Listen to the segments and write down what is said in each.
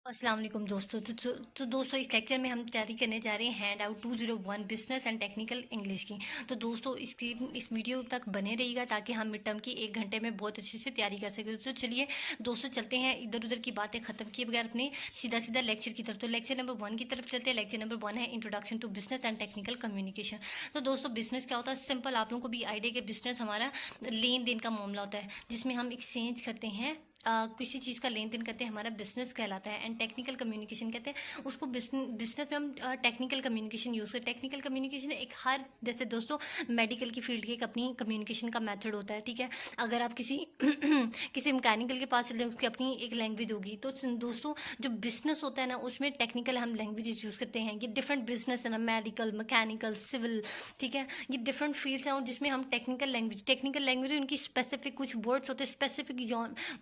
अस्सलाम वालेकुम दोस्तों। तो दोस्तों, इस लेक्चर में हम तैयारी करने जा रहे हैं hand out 201 business and technical English की। तो दोस्तों, इस वीडियो तक बने रहिएगा ताकि हम मिड टर्म की 1 घंटे में बहुत अच्छे से तैयारी कर सकें। तो चलिए दोस्तों, चलते हैं इधर उधर की बातें ख़त्म किए बगैर अपने सीधा सीधा लेक्चर की तरफ। तो लेक्चर नंबर 1 की तरफ चलते हैं। लेक्चर नंबर 1 है introduction to business and technical communication. तो दोस्तों, बिजनेस क्या होता है? सिंपल, आप लोगों को भी आइडिया कि बिजनेस हमारा लेन देन का मामला होता है, जिसमें हम एक्सचेंज करते हैं, किसी चीज़ का लेन देन करते हैं, हमारा बिजनेस कहलाता है। एंड टेक्निकल कम्युनिकेशन कहते हैं उसको। बिजनेस में हम टेक्निकल कम्युनिकेशन यूज़ करते हैं। टेक्निकल कम्युनिकेशन एक हर, जैसे दोस्तों, मेडिकल की फील्ड की एक अपनी कम्युनिकेशन का मेथड होता है, ठीक है। अगर आप किसी किसी मैकेनिकल के पास चले, उसकी अपनी एक लैंग्वेज होगी। तो दोस्तों, जो बिजनेस होता है ना, उसमें टेक्निकल हम लैंग्वेज यूज़ करते हैं। ये डिफरेंट बिजनेस है ना, मेडिकल, मैकेनिकल, सिविल, ठीक है। ये डिफरेंट फील्ड्स हैं, और जिसमें हम टेक्निकल लैंग्वेज उनकी स्पेसिफिक कुछ वर्ड्स होते हैं, स्पेसिफिक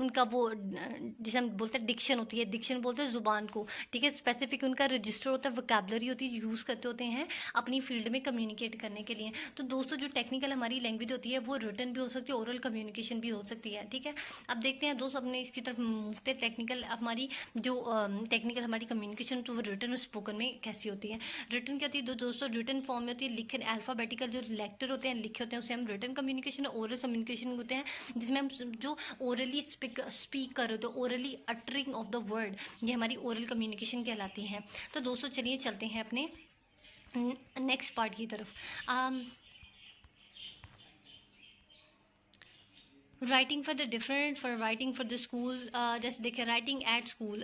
उनका वो जिसे हम बोलते हैं डिक्शन होती है। डिक्शन बोलते हैं ज़ुबान को, ठीक है। स्पेसिफिक उनका रजिस्टर होता है, वोकैबुलरी होती है, यूज़ करते होते हैं अपनी फील्ड में कम्युनिकेट करने के लिए। तो दोस्तों, जो टेक्निकल हमारी लैंग्वेज होती है वो रिटन भी हो सकती है, ओरल कम्युनिकेशन भी हो सकती है, ठीक है। अब देखते हैं दोस्तों, अपने इसकी तरफ मूवते हैं। टेक्निकल हमारी जो टेक्निकल हमारी कम्युनिकेशन, तो वो रिटन और स्पोकन में कैसी होती है? रिटन क्या होती है दोस्तों? रिटन फॉर्म में होती है, लिखे अल्फ़ाबेटिकल जो लेटर होते हैं, लिखे होते हैं, उसे हम रिटन कम्युनिकेशन, ओरल कम्युनिकेशन होते हैं, जिसमें हम जो ओरली स्पीक कर रहे हो, तो orally uttering of the word, ये हमारी ओरल कम्युनिकेशन कहलाती है। तो दोस्तों, चलिए चलते हैं अपने नेक्स्ट पार्ट की तरफ। Writing for the different, for writing for the school, जैसे देखें राइटिंग एट स्कूल,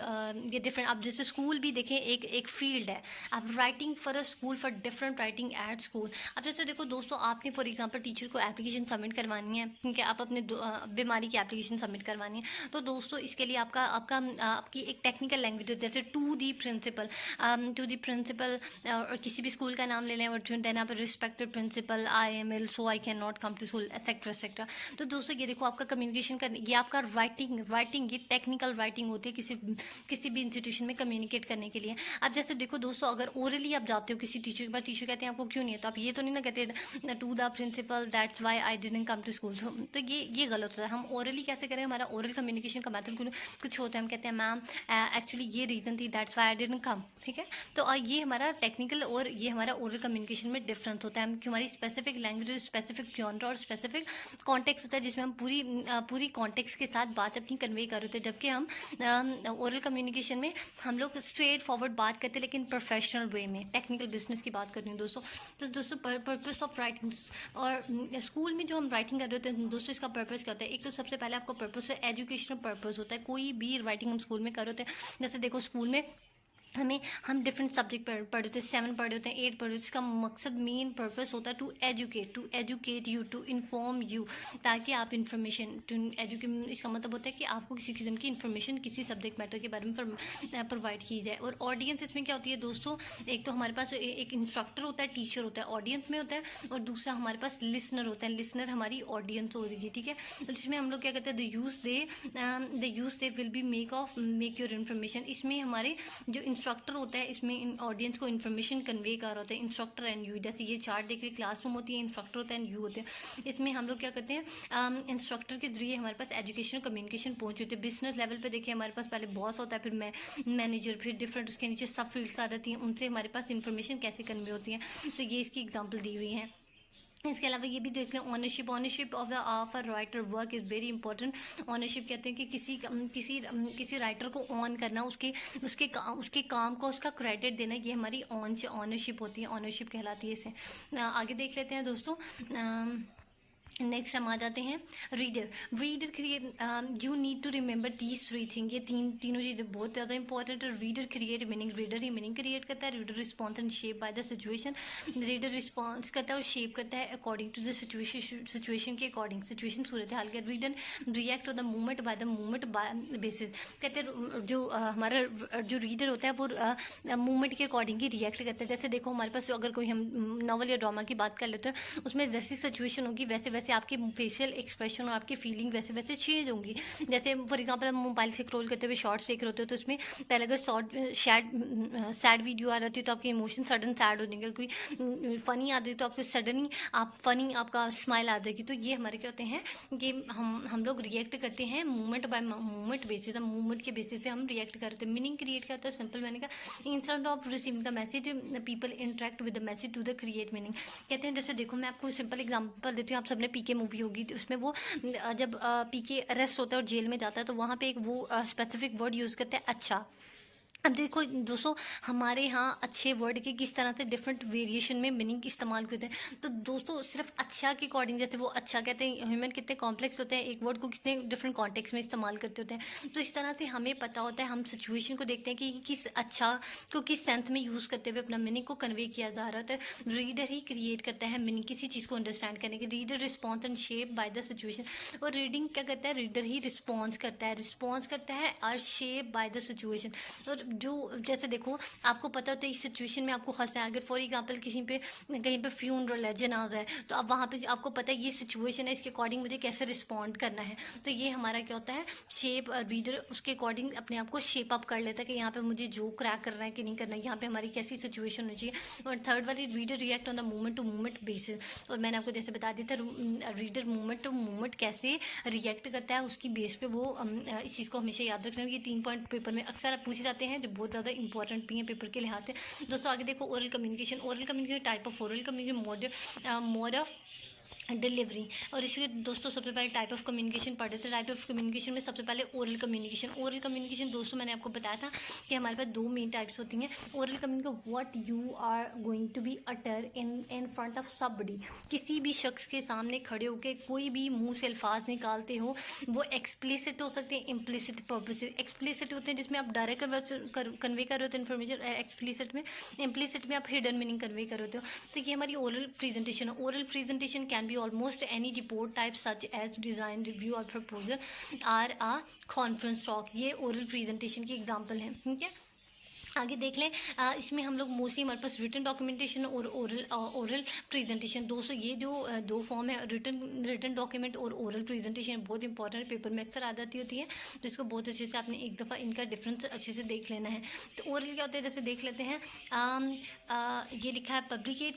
ये डिफरेंट। अब जैसे स्कूल भी देखें एक एक फील्ड है। अब writing for a school, for different writing at school. अब जैसे देखो दोस्तों, आपने फॉर एग्जांपल टीचर को एप्लीकेशन सबमिट करवानी है, ठीक है। आप अपने बीमारी की एप्लीकेशन सबमिट करवानी है। तो दोस्तों, इसके लिए आपका आपका आपकी एक टेक्निकल लैंग्वेज है, जैसे टू दी प्रिंसिपल, और किसी भी स्कूल का नाम ले लें, और देन आप respected principal, I am ill, so I can not come to school, etcetera etcetera. तो दोस्तों, ये देखो आपका कम्युनिकेशन करने, ये आपका राइटिंग ये टेक्निकल राइटिंग होती है किसी भी इंस्टीट्यूशन में कम्युनिकेट करने के लिए। अब जैसे देखो दोस्तों, अगर ओरली आप जाते हो किसी टीचर के पास, टीचर कहते हैं आपको क्यों नहीं है, तो आप ये तो नहीं ना कहते to the principal that's why I didn't come to school. तो ये गलत होता है। हम ओरली कैसे करें? हमारा ओरल कम्युनिकेशन का मेथड कुछ होता है। हम कहते हैं मैम एक्चुअली ये रीज़न थी, दैट्स वाई आई डिडंट कम, ठीक है। तो ये हमारा टेक्निकल और ये हमारा ओरल कम्युनिकेशन में डिफरेंस होता है। हम हमारी स्पेसिफिक लैंग्वेज, स्पेसिफिक जॉनर और स्पेसिफिक कॉन्टेक्स्ट होता है, जिसमें हम पूरी कॉन्टेक्स्ट के साथ बात अपनी कन्वे कर रहे थे। जबकि हम ओरल कम्युनिकेशन में हम लोग स्ट्रेट फॉरवर्ड बात करते हैं, लेकिन प्रोफेशनल वे में। टेक्निकल बिजनेस की बात कर रही हूँ दोस्तों। तो दोस्तों, पर्पस ऑफ राइटिंग, और स्कूल में जो हम राइटिंग कर रहे होते हैं दोस्तों, इसका पर्पस क्या होता है? एक तो सबसे पहले आपका पर्पस है, एजुकेशनल पर्पस होता है। कोई भी राइटिंग हम स्कूल में कर रहे होते हैं, जैसे देखो स्कूल में हम डिफरेंट सब्जेक्ट पढ़े होते हैं, 7 पढ़े होते हैं, 8 पढ़े होते हैं। इसका मकसद, मेन पर्पस होता है to educate you, to inform you, ताकि आप इन्फॉर्मेशन टू एजुकेट, इसका मतलब होता है कि आपको किसी किस्म की इन्फॉर्मेशन किसी सब्जेक्ट मैटर के बारे में प्रोवाइड की जाए। और ऑडियंस इसमें क्या होती है दोस्तों? एक तो हमारे पास एक इंस्ट्रक्टर होता है, टीचर होता है, ऑडियंस में होता है, और दूसरा हमारे पास लिसनर होता है। लिसनर हमारी ऑडियंस हो रही है, ठीक है। तो जिसमें हम लोग क्या कहते हैं, the use they will be make your information. इसमें हमारे जो इंस्ट्रक्टर होता है, इसमें ऑडियंस को इन्फॉर्मेशन कन्वे कर रहा होता है, इंस्ट्रक्टर एंड यू। जैसे ये चार्ट देख रहे, क्लासरूम होती है, इंस्ट्रक्टर होता है एंड यू होते हैं। इसमें हम लोग क्या करते हैं, इंस्ट्रक्टर के जरिए हमारे पास एजुकेशन कम्युनिकेशन पहुंच होती है। बिजनेस लेवल पे देखिए, हमारे पास पहले बॉस होता है, फिर मैनेजर, फिर डिफरेंट उसके नीचे सब फील्ड्स आ जाती हैं, उनसे हमारे पास इन्फॉर्मेशन कैसे कन्वे होती है। तो ये इसकी एग्जाम्पल दी हुई है। इसके अलावा ये भी देख लें, ownership of a writer work is very important. Ownership कहते हैं कि किसी राइटर को ऑन करना, उसके काम को उसका क्रेडिट देना, ये हमारी ऑनरशिप होती है, ऑनरशिप कहलाती है इसे। आगे देख लेते हैं दोस्तों। नेक्स्ट हम आ जाते हैं reader you need to remember these 3 thing. ये तीनों चीज़ें बहुत ज़्यादा इंपॉर्टेंट है। रीडर क्रिएट मीनिंग, रीडर ही मीनिंग क्रिएट करता है। Reader response and shape by the situation. Reader response करता है और शेप करता है अकॉर्डिंग टू द सिचुएशन के अकॉर्डिंग, सिचुएशन सूरत हाल के। Reader react to the movement by the movement basis. कहते हैं जो हमारा जो रीडर होता है वो मूवमेंट के अकॉर्डिंग ही रिएक्ट करता है। जैसे देखो हमारे पास, जो अगर कोई हम नॉवल या ड्रामा की बात कर लेते हैं, उसमें जैसी सिचुएशन होगी वैसे वैसे जैसे आपके फेशियल एक्सप्रेशन और आपकी फीलिंग वैसे वैसे चेंज होंगी। जैसे फॉर एग्जांपल हम मोबाइल से स्क्रॉल करते हुए शॉर्ट्स देख रहे होते हो, तो उसमें पहले अगर सैड वीडियो आ रही है तो आपके इमोशन सडन सैड हो जाएंगे, कोई फ़नी आ रही तो आपको सडनली आपका स्माइल आ जाएगी। तो ये हमारे क्या होते हैं कि हम लोग रिएक्ट करते हैं मूवमेंट बाय मूवमेंट बेसिस, हम मूवमेंट के बेसिस पे हम रिएक्ट करते हैं। मीनिंग क्रिएट करता है सिंपल मैंने कहा, instant of receiving the message people interact with the message to the create meaning. कहते हैं जैसे देखो मैं आपको सिंपल एग्जांपल देती हूँ, आप सबने पीके मूवी होगी, तो उसमें वो जब पीके अरेस्ट होता है और जेल में जाता है तो वहाँ पे एक वो स्पेसिफिक वर्ड यूज़ करते हैं अच्छा। अब देखो दोस्तों, हमारे यहाँ अच्छे वर्ड के किस तरह से डिफरेंट वेरिएशन में मीनिंग इस्तेमाल करते हैं। तो दोस्तों सिर्फ अच्छा के अकॉर्डिंग, जैसे वो अच्छा कहते हैं, ह्यूमन कितने कॉम्प्लेक्स होते हैं, एक वर्ड को कितने डिफरेंट कॉन्टेक्स्ट में इस्तेमाल करते होते हैं। तो इस तरह से हमें पता होता है, हम सिचुएशन को देखते हैं कि किस अच्छा को किस सेंस में यूज़ करते हुए अपना मीनिंग को कन्वे किया जा रहा होता है। रीडर ही क्रिएट करता है मीनिंग किसी चीज़ को अंडरस्टैंड करने के। Reader response and shape by the situation, और रीडिंग क्या करता है, रीडर ही रिस्पॉन्स करता है और शेप बाय द सिचुएशन। और जो जैसे देखो आपको पता होता है इस सिचुएशन में आपको हंसना है, अगर फॉर एग्जांपल किसी पे कहीं पे फ्यूनरल है, जनाजा है, तो अब वहाँ पे आपको पता है ये सिचुएशन है, इसके अकॉर्डिंग मुझे कैसे रिस्पॉन्ड करना है। तो ये हमारा क्या होता है, शेप, रीडर उसके अकॉर्डिंग अपने आप को शेप अप कर लेता है कि यहाँ पे मुझे जो क्रैक करना है कि नहीं करना है, यहाँ पे हमारी कैसी सिचुएशन होनी चाहिए। और थर्ड वाली reader react on the movement to movement basis, और मैंने आपको जैसे बता दिया था रीडर मूवमेंट टू मूवमेंट कैसे रिएक्ट करता है, उसकी बेस पे वो इस चीज़ को हमेशा याद रखना। ये 3 पॉइंट पेपर में अक्सर पूछे जाते हैं, जो बहुत ज़्यादा इंपॉर्टेंट भी हैं पेपर के लिहाज से। दोस्तों आगे देखो oral communication type of oral communication mode of delivery. और इसलिए दोस्तों सबसे पहले टाइप ऑफ कम्युनिकेशन पढ़े थे। टाइप ऑफ कम्युनिकेशन में सबसे पहले ओरल कम्युनिकेशन दोस्तों मैंने आपको बताया था कि हमारे पास 2 मेन टाइप्स होती हैं। Oral communication, what you are going to be utter in front of somebody, किसी भी शख्स के सामने खड़े होकर कोई भी मुंह से अल्फाज निकालते हो, वो एक्सप्लिसिट हो सकते हैं, इम्प्लिसिट पर्पस। एक्सप्लिसिट होते हैं जिसमें आप डायरेक्ट कन्वे कर रहे होते हैं इन्फॉर्मेशन, इम्प्लिसिट में आप हिडन मीनिंग कन्वे कर रहे हो। तो ये हमारी ओरल प्रेजेंटेशन है। Oral presentation can be almost any report type such as design review or proposal or a conference talk। ये oral presentation की एग्जाम्पल है, ठीक है। आगे देख लें, इसमें हम लोग मोस्टली हमारे पास रिटन डॉक्यूमेंटेशन और ओरल प्रेजेंटेशन। दोस्तों ये जो 2 फॉर्म है, रिटन डॉक्यूमेंट और ओरल प्रेजेंटेशन, बहुत इंपॉर्टेंट पेपर में अक्सर आ जाती होती है, तो इसको बहुत अच्छे से आपने एक दफ़ा इनका डिफरेंस अच्छे से देख लेना है। तो ओरल क्या होता है, जैसे देख लेते हैं, ये लिखा है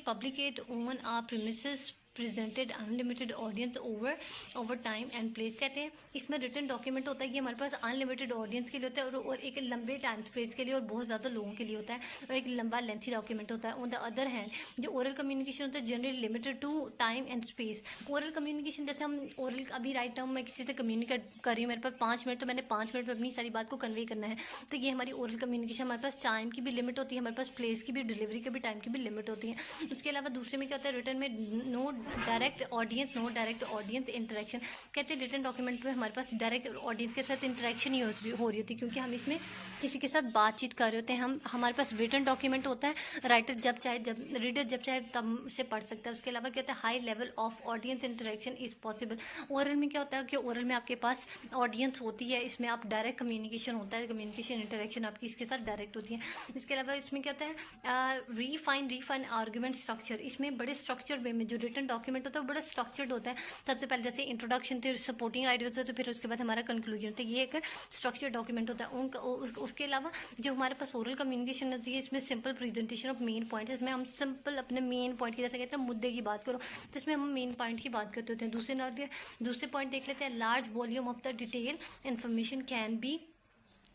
publicate on a premises presented unlimited audience over time and place. कहते हैं इसमें रिटन डॉक्यूमेंट होता है, ये हमारे पास अनलिमिटेड ऑडियंस के लिए होता है और एक लंबे टाइम स्पेस के लिए और बहुत ज़्यादा लोगों के लिए होता है, और एक लंबा लेंथी डॉक्यूमेंट होता है। ऑन द अदर हैंड जो ओरल कम्युनिकेशन होता है generally limited to time and space. Oral communication जैसे हम ओरल अभी राइट नाउ मैं किसी से कम्युनिकेट कर रही हूँ, मेरे पास 5 मिनट, तो मैंने 5 मिनट में अपनी सारी बात को कन्वे करना है, तो ये हमारी ओरल कम्युनिकेशन। हमारे पास टाइम की भी लिमिट होती है, हमारे पास प्लेस की भी, डिलीवरी के भी टाइम की भी लिमिट होती है। उसके अलावा दूसरे में क्या होता है, रिटर्न में नो डायरेक्ट ऑडियंस इंटरेक्शन। कहते हैं रिटन डॉक्यूमेंट में हमारे पास डायरेक्ट ऑडियंस के साथ इंटरेक्शन ही हो रही होती है, क्योंकि हम इसमें किसी के साथ बातचीत कर रहे होते हैं। हमारे पास रिटन डॉक्यूमेंट होता है, रीडर जब चाहे तब से पढ़ सकता है। उसके अलावा क्या होता है, high level of audience interaction is possible. Oral में क्या होता है कि ओरल में आपके पास ऑडियंस होती है, इसमें आप डायरेक्ट कम्युनिकेशन होता है, कम्युनिकेशन इंटरेक्शन आपकी इसके साथ डायरेक्ट होती है। इसके अलावा इसमें क्या होता है, रीफाइन आर्गूमेंट स्ट्रक्चर। इसमें बड़े स्ट्रक्चर्ड वे में जो रिटन डॉक्यूमेंट होता है बड़ा स्ट्रक्चर्ड होता है। सबसे पहले जैसे इंट्रोडक्शन थे, सपोर्टिंग आइडियाज होते, फिर उसके बाद हमारा कंक्लूजन होता है, ये एक स्ट्रक्चर्ड डॉक्यूमेंट होता है। उसके अलावा जो हमारे पास ओरल कम्युनिकेशन होती है, इसमें simple presentation of main point है। इसमें हम सिंपल अपने मेन पॉइंट की, जैसे कहते हैं मुद्दे की बात करो, तो इसमें हम मेन पॉइंट की बात करते होते हैं। दूसरे पॉइंट देख लेते हैं, large volume of the detail information can be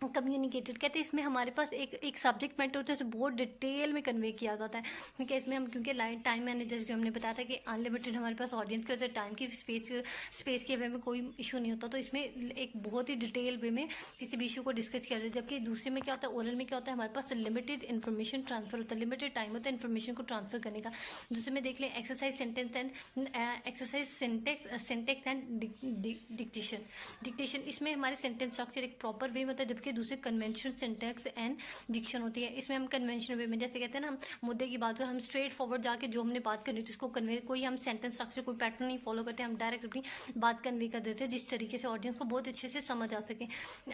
communicated. कहते हैं इसमें हमारे पास एक सब्जेक्ट मैटर होता है, तो बहुत डिटेल में कन्वे किया जाता है। ठीक है, इसमें हम क्योंकि टाइम मैनेजर्स भी हमने बताया था कि अनलिमिटेड हमारे पास ऑडियंस के होते हैं, टाइम की स्पेस के वे में कोई इशू नहीं होता, तो इसमें एक बहुत ही डिटेल वे में किसी भी इशू को डिस्कस किया जाता है। जबकि दूसरे में क्या होता है, ओरल में क्या होता है, हमारे पास लिमिटेड इन्फॉर्मेशन ट्रांसफर होता है, लिमिटेड टाइम होता है इन्फॉर्मेशन को ट्रांसफर करने का। दूसरे में देख लें एक्सरसाइज सिंटेक्स एंड डिक्टेशन। इसमें हमारे सेंटेंस स्ट्रक्चर एक प्रॉपर वे में होता है, जबकि जबकि दूसरे कन्वेंशनल सिंटैक्स एंड डिक्शन होती है। इसमें हम कन्वेंशनल वे में, जैसे कहते हैं ना, हम मुद्दे की बात करें, हम स्ट्रेट फॉरवर्ड जाके जो हमने बात करनी थी उसको कन्वे, कोई हम सेंटेंस स्ट्रक्चर कोई पैटर्न नहीं फॉलो करते, हम डायरेक्ट अपनी बात कन्वे कर देते हैं जिस तरीके से ऑडियंस को बहुत अच्छे से समझ आ सके।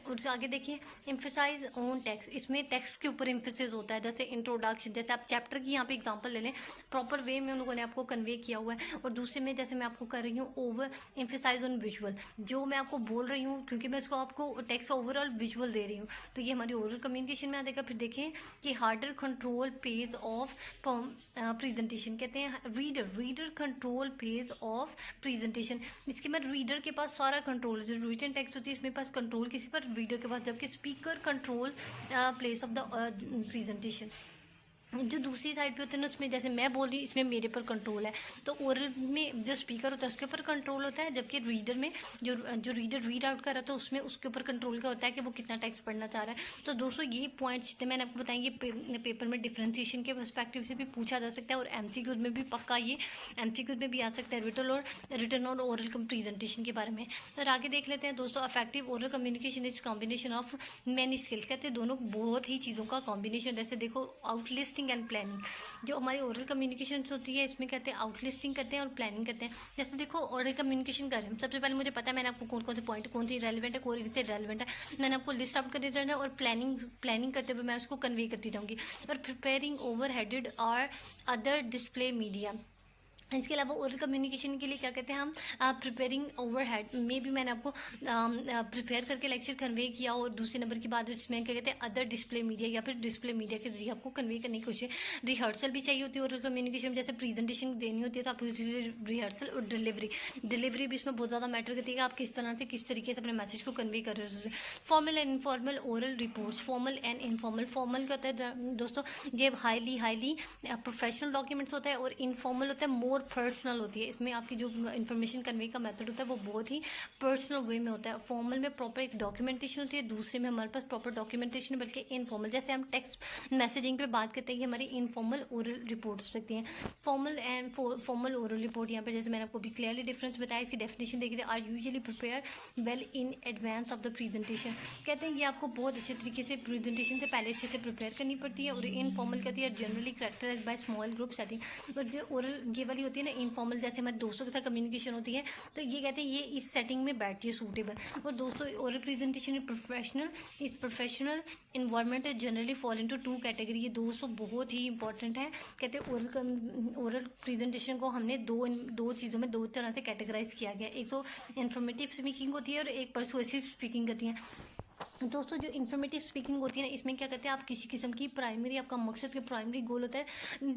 उससे आगे देखिए एम्फेसाइज ऑन टेक्स्ट, इसमें टेक्स्ट के ऊपर एम्फेसिस होता है, जैसे इंट्रोडक्शन, जैसे आप चैप्टर की यहाँ पे एग्जांपल ले लें, प्रॉपर वे में उन लोगों ने आपको कन्वे किया हुआ है। और दूसरे में जैसे मैं आपको कर रही हूँ ओवर एम्फेसाइज ऑन विजुअल, जो मैं आपको बोल रही हूँ क्योंकि मैं इसको आपको टेक्स्ट ओवरऑल विजुअल दे रही हूँ, तो ये हमारी ओरल कम्युनिकेशन में आ जाएगा। फिर देखें कि harder control page of presentation, कहते हैं reader control page of presentation. इसके बाद रीडर के पास सारा कंट्रोल, जो रिटन टेक्स्ट होती है इसमें पास कंट्रोल किसी पर, रीडर के पास, जबकि speaker control place of the presentation. जो दूसरी साइड पे होते हैं ना उसमें जैसे मैं बोल रही इसमें मेरे पर कंट्रोल है, तो ओरल में जो स्पीकर होता है उसके ऊपर कंट्रोल होता है, जबकि रीडर में जो रीडर रीड आउट कर रहा है तो उसमें उसके ऊपर कंट्रोल का होता है कि वो कितना टेक्स्ट पढ़ना चाह रहा है। तो दोस्तों ये पॉइंट्स जितने मैंने आपको बताएंगे पेपर में डिफ्रेंसिएशन के पर्सपेक्टिव से भी पूछा जा सकता है, और एमसीक्यूज में भी पक्का ये एमसीक्यूज में भी आ सकता है, रिटन और ओरल प्रेजेंटेशन के बारे में। और आगे देख लेते हैं दोस्तों, affective oral communication is combination of many skills, कहते हैं दोनों बहुत ही चीज़ों का कॉम्बिनेशन। जैसे देखो आउटलिस्टिंग एंड प्लानिंग, जो हमारी ओरल कम्युनिकेशन होती है इसमें कहते हैं आउटलिस्टिंग करते हैं और प्लानिंग करते हैं। जैसे देखो ओरल कम्युनिकेशन कर रहे हैं, सबसे पहले मुझे पता है मैंने आपको कौन कौन से पॉइंट, कौन सी रेलिवेंट है, कौन से रेलिवेंट है, मैंने आपको लिस्ट आउट कर देता है, और प्लानिंग करते हुए मैं उसको कन्वे करती जाऊँगी। और प्रिपेयरिंग ओवर हेडेड और अदर डिस्प्ले मीडिया, इसके अलावा ओरल कम्युनिकेशन के लिए क्या कहते हैं हम, प्रिपेयरिंग ओवरहेड में भी मैंने आपको प्रिपेयर करके लेक्चर कन्वे किया। और दूसरे नंबर की बात इसमें क्या कहते हैं अदर डिस्प्ले मीडिया, या फिर डिस्प्ले मीडिया के जरिए आपको कन्वे करने की कोशिश। रिहर्सल भी चाहिए होती है ओरल कम्युनिकेशन में, जैसे प्रेजेंटेशन देनी होती है तो आपको रिहर्सल और डिलीवरी भी इसमें बहुत ज़्यादा मैटर करती है कि आप किस तरह से किस तरीके से अपने मैसेज को कन्वे कर रहे हो। Formal and informal oral reports, formal and informal, formal का होता है दोस्तों ये हाईली प्रोफेशनल डॉक्यूमेंट्स होता है, और इनफॉर्मल होता है मोर पर्सनल होती है। इसमें आपकी जो इन्फॉर्मेशन कन्वे का मेथड होता है वो बहुत ही पर्सनल वे में होता है। फॉर्मल में प्रॉपर एक डॉक्यूमेंटेशन होती है, दूसरे में हमारे पास प्रॉपर डॉक्यूमेंटेशन, बल्कि इनफॉर्मल जैसे हम टेक्स्ट मैसेजिंग पे बात करते हैं कि हमारी इनफॉर्मल ओरल रिपोर्ट हो सकती हैं। फॉर्मल ओरल रिपोर्ट, यहाँ पे जैसे मैंने आपको भी क्लियरली डिफरेंस बताया, इसकी डेफिनेशन देखिए, are usually prepare well in advance of the presentation, कहते हैं ये आपको बहुत अच्छे तरीके से प्रेजेंटेशन से पहले अच्छे से प्रिपेयर करनी पड़ती है। और इनफॉर्मल कहती है generally characterize by small group setting, और जो ओरल ये वाली होती है ना इनफॉर्मल, जैसे हमारे दोस्तों के साथ कम्युनिकेशन होती है, तो ये कहते हैं ये इस सेटिंग में बैठती है सूटेबल। और दोस्तों oral presentation is professional environment generally fall into two category, ये दोस्तों बहुत ही इंपॉर्टेंट है। कहते हैं ओरल प्रेजेंटेशन को हमने दो चीज़ों में दो तरह से कैटेगराइज किया गया, एक तो इंफॉर्मेटिव स्पीकिंग होती है और एक परसुएसिव स्पीकिंग होती है। दोस्तों जो इन्फॉर्मेटिव स्पीकिंग होती है ना, इसमें क्या कहते हैं आप किसी किस्म की प्राइमरी, आपका मकसद के प्राइमरी गोल होता है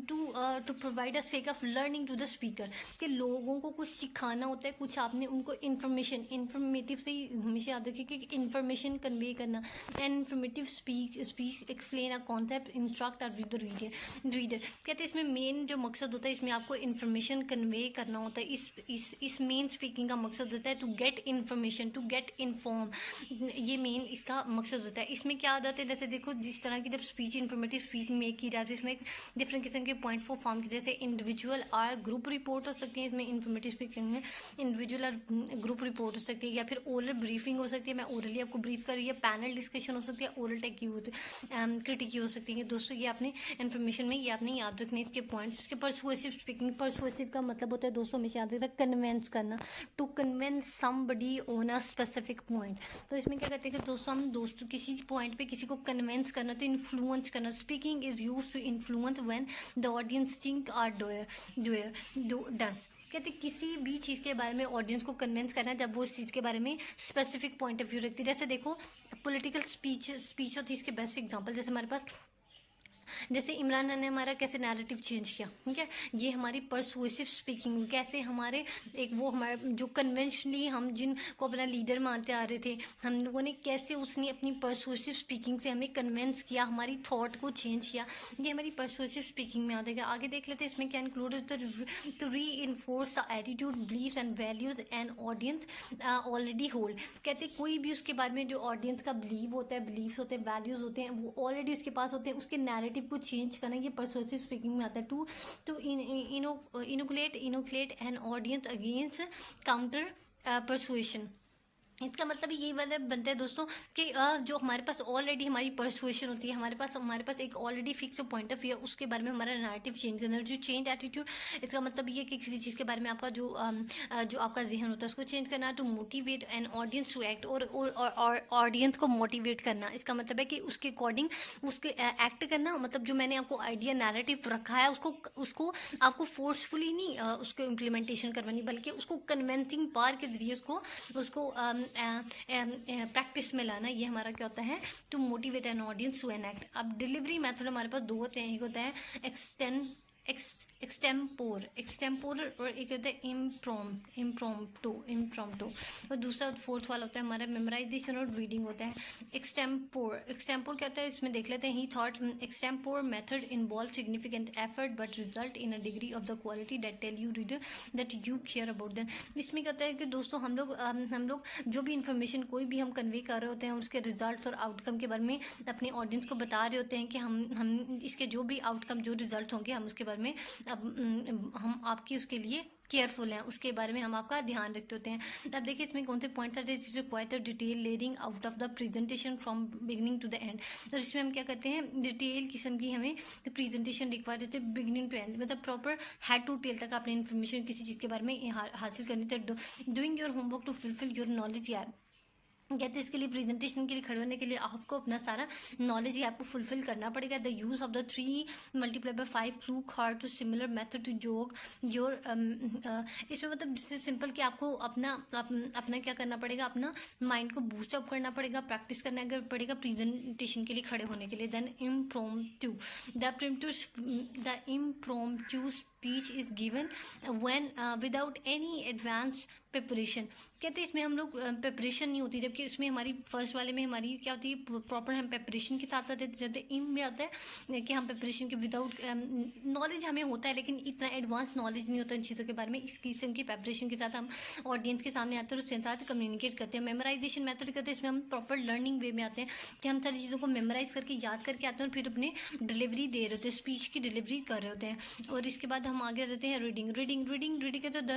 to provide a sake of learning to the speaker, कि लोगों को कुछ सिखाना होता है, कुछ आपने उनको इन्फॉर्मेटिव से ही हमेशा याद रखिए कि इन्फॉर्मेशन कन्वे करना, and informative speech explain a concept instruct और विद द रीडर, कहते हैं इसमें मेन जो मकसद होता है इसमें आपको इन्फॉर्मेशन कन्वे करना होता है। इस मेन स्पीकिंग का मकसद होता है to get information, to get inform, ये मेन इसका मकसद होता है। इसमें क्या आदत है, जैसे देखो जिस तरह की जब स्पीच इन्फॉर्मेटिव स्पीच मेक की जाती है इसमें डिफरेंट किस्म के पॉइंट फॉर फॉर्म की, जैसे इंडिविजुअल और ग्रुप रिपोर्ट हो सकती है, इसमें इन्फॉर्मेटिव स्पीकिंग में इंडिविजुअल और ग्रुप रिपोर्ट हो सकती है, या फिर ओरल ब्रीफिंग हो सकती है, मैं ओरली आपको ब्रीफ कर रही है, पैनल डिस्कशन हो सकती है, ओरल टेक की क्रिटिक हो सकती है। दोस्तों ये आपने इन्फॉर्मेशन में ये आपने याद रखने इसके पॉइंट्स। इसके परसुएसिव स्पीकिंग, परसुएसिव का मतलब होता है दोस्तों हमेशा याद रखना कन्वेंस करना, to convince somebody on a specific point. तो इसमें क्या कहते हैं कि दोस्तों हम किसी पॉइंट पे किसी को कन्वेंस करना, तो इन्फ्लुएंस करना, speaking is use to influence when the audience think are does, कहते किसी भी चीज़ के बारे में ऑडियंस को कन्विंस करना है जब वो उस चीज़ के बारे में स्पेसिफिक पॉइंट ऑफ व्यू रखती है। जैसे देखो पॉलिटिकल स्पीच होती है, इसके बेस्ट एग्जांपल जैसे हमारे पास जैसे इमरान खान ने हमारा कैसे नैरेटिव चेंज किया, ठीक है, ये हमारी परसुएसिव स्पीकिंग, कैसे हमारे एक वो हमारे जो कन्वेंशनली हम जिनको अपना लीडर मानते आ रहे थे हम लोगों ने, कैसे उसने अपनी परसुएसिव स्पीकिंग से हमें कन्वेंस किया, हमारी थॉट को चेंज किया, ये हमारी परसुएसिव स्पीकिंग में आ जाएगा। आगे देख लेते हैं इसमें क्या include to reinforce the attitude believes and values and audience already hold, कहते कोई भी उसके बारे में जो ऑडियंस का बिलीव होता है, बिलीव्स होते हैं, वैल्यूज होते हैं, वो ऑलरेडी उसके पास होते हैं, उसके नैरेटिव को चेंज करना, ये परसुएसिव स्पीकिंग में आता है। To inoculate an audience against counter persuasion, इसका मतलब यही वाला बनता है दोस्तों कि जो हमारे पास ऑलरेडी हमारी परसुएशन होती है, हमारे पास एक already fix point of view है, उसके बारे में हमारा नैरेटिव चेंज करना, जो चेंज एटीट्यूड। इसका मतलब ये कि किसी चीज़ के बारे में आपका जो आपका जहन होता है उसको चेंज करना, to motivate an audience to act, और ऑडियंस को मोटिवेट करना। इसका मतलब है कि उसके अकॉर्डिंग उसके एक्ट करना, मतलब जो मैंने आपको आइडिया नैरेटिव रखा है उसको आपको फोर्सफुली नहीं उसको इम्प्लीमेंटेशन करवानी, बल्कि उसको कन्वेंसिंग पार के जरिए उसको प्रैक्टिस में लाना। ये हमारा क्या होता है, to motivate an audience to an act. अब डिलीवरी मेथड हमारे पास दो होते हैं, एक होता है एक्सटेम्पोर और एक होता है इम्प्रॉम्प्टू और दूसरा फोर्थ वाला होता है हमारा मेमोराइजेशन और रीडिंग होता है। एक्सटेम्पोर क्या होता है, इसमें देख लेते हैं। He thought extempore method involve significant effort but result in a degree of the quality that tell you reader that you care about them. इसमें क्या होता है कि दोस्तों हम लोग जो भी इंफॉर्मेशन कोई भी हम कन्वे कर रहे होते हैं, उसके रिजल्ट्स और आउटकम के बारे में अपनी ऑडियंस को बता रहे होते हैं कि हम इसके जो भी आउटकम जो रिजल्ट होंगे हम उसके बारे में हम आपकी उसके लिए केयरफुल हैं, उसके बारे में हम आपका ध्यान रखते होते हैं। अब देखिए इसमें कौन से पॉइंट्स आते हैं, require the detail layering out of the presentation from beginning to the end. तो इसमें हम क्या करते हैं, डिटेल किस्म की हमें प्रेजेंटेशन रिक्वायर होती है बिगिनिंग टू एंड, मतलब प्रॉपर हेड टू टेल तक आपने इन्फॉर्मेशन किसी चीज़ के बारे में हासिल करनी थी। Doing your homework to fulfil your knowledge या कहते हैं इसके लिए प्रेजेंटेशन के लिए खड़े होने के लिए आपको अपना सारा नॉलेज ही आपको फुलफिल करना पड़ेगा। The use of the 3 × 5 flu hard to similar method to jog your इसमें मतलब जिससे सिंपल कि आपको अपना क्या करना पड़ेगा, अपना माइंड को बूस्टअप करना पड़ेगा, प्रैक्टिस करना पड़ेगा प्रेजेंटेशन के लिए खड़े होने के लिए। Then the impromptu speech is given when without any advance preparation. कहते हैं इसमें हम लोग प्रिपरेशन नहीं होती, जबकि इसमें हमारी फर्स्ट वाले में हमारी क्या होती है, प्रॉपर हम प्रिपरेशन के साथ साथ जब इम में आता है कि हम प्रिपरेशन के विदाउट नॉलेज हमें होता है, लेकिन इतना एडवांस नॉलेज नहीं होता इन चीज़ों के बारे में। इस किस्म की प्रिपरेशन के साथ हम ऑडियंस के सामने आते हैं और उसके साथ कम्युनिकेट करते हैं। मेमोराइजेशन मेथड करते हैं, इसमें हम प्रॉपर लर्निंग वे में आते हैं कि हम सारी चीज़ों को मेमोराइज करके याद करके आते हैं और फिर अपने डिलीवरी दे रहे होते हैं, स्पीच की डिलीवरी कर रहे होते हैं। और इसके बाद हम आगे रहते हैं रीडिंग के तो the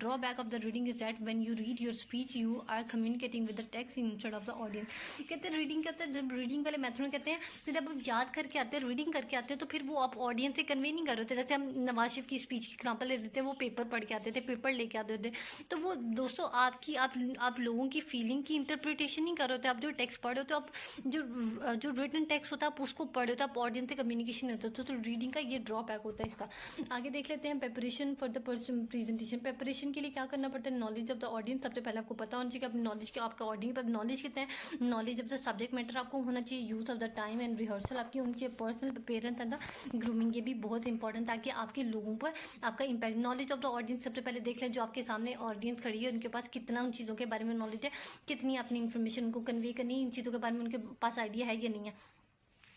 drawback of the reading is that when you read your speech you are communicating with the text instead of the audience. कहते हैं रीडिंग कहते हैं, जब रीडिंग वाले मेथड में कहते हैं तो जब आप याद करके आते हैं, रीडिंग करके आते हैं, तो फिर वो आप ऑडियंस से कन्वे नहीं कर रहे थे। जैसे हम नवाज शरीफ की स्पीच की एग्जाम्पल ले लेते हैं, वो पेपर पढ़ के आते थे, पेपर लेके आते थे, तो वो दोस्तों आप लोगों की फीलिंग की इंटरप्रिटेशन नहीं कर रहे होते। आप जो टेक्स्ट पढ़ रहे होते हो, आप जो रिटन टेक्स्ट होता है आप उसको पढ़ रहे होते, आप ऑडियंस से कम्युनिकेशन नहीं होता। तो रीडिंग का ये ड्रॉबैक होता है इसका। आगे देख लेते हैं preparation for the presentation. Preparation के लिए क्या करना पड़ता है, नॉलेज ऑफ द ऑडियंस। सबसे पहले आपको पता होना चाहिए कि अपनी नॉलेज के आपका ऑडियंस पर नॉलेज कितना है, knowledge of the subject matter आपको होना चाहिए, use of the time and rehearsal आपकी होनी चाहिए, personal appearance and the grooming, ये भी बहुत इंपॉर्टेंट, ताकि आपके लोगों पर आपका impact. Knowledge of the audience सबसे पहले देख लें, जो आपके सामने ऑडियंस खड़ी है उनके पास कितना उन चीज़ों के बारे में नॉलेज है, कितनी अपनी इन्फॉर्मेशन उनको कन्वे करनी है, इन चीज़ों के बारे में उनके पास आइडिया है या नहीं है।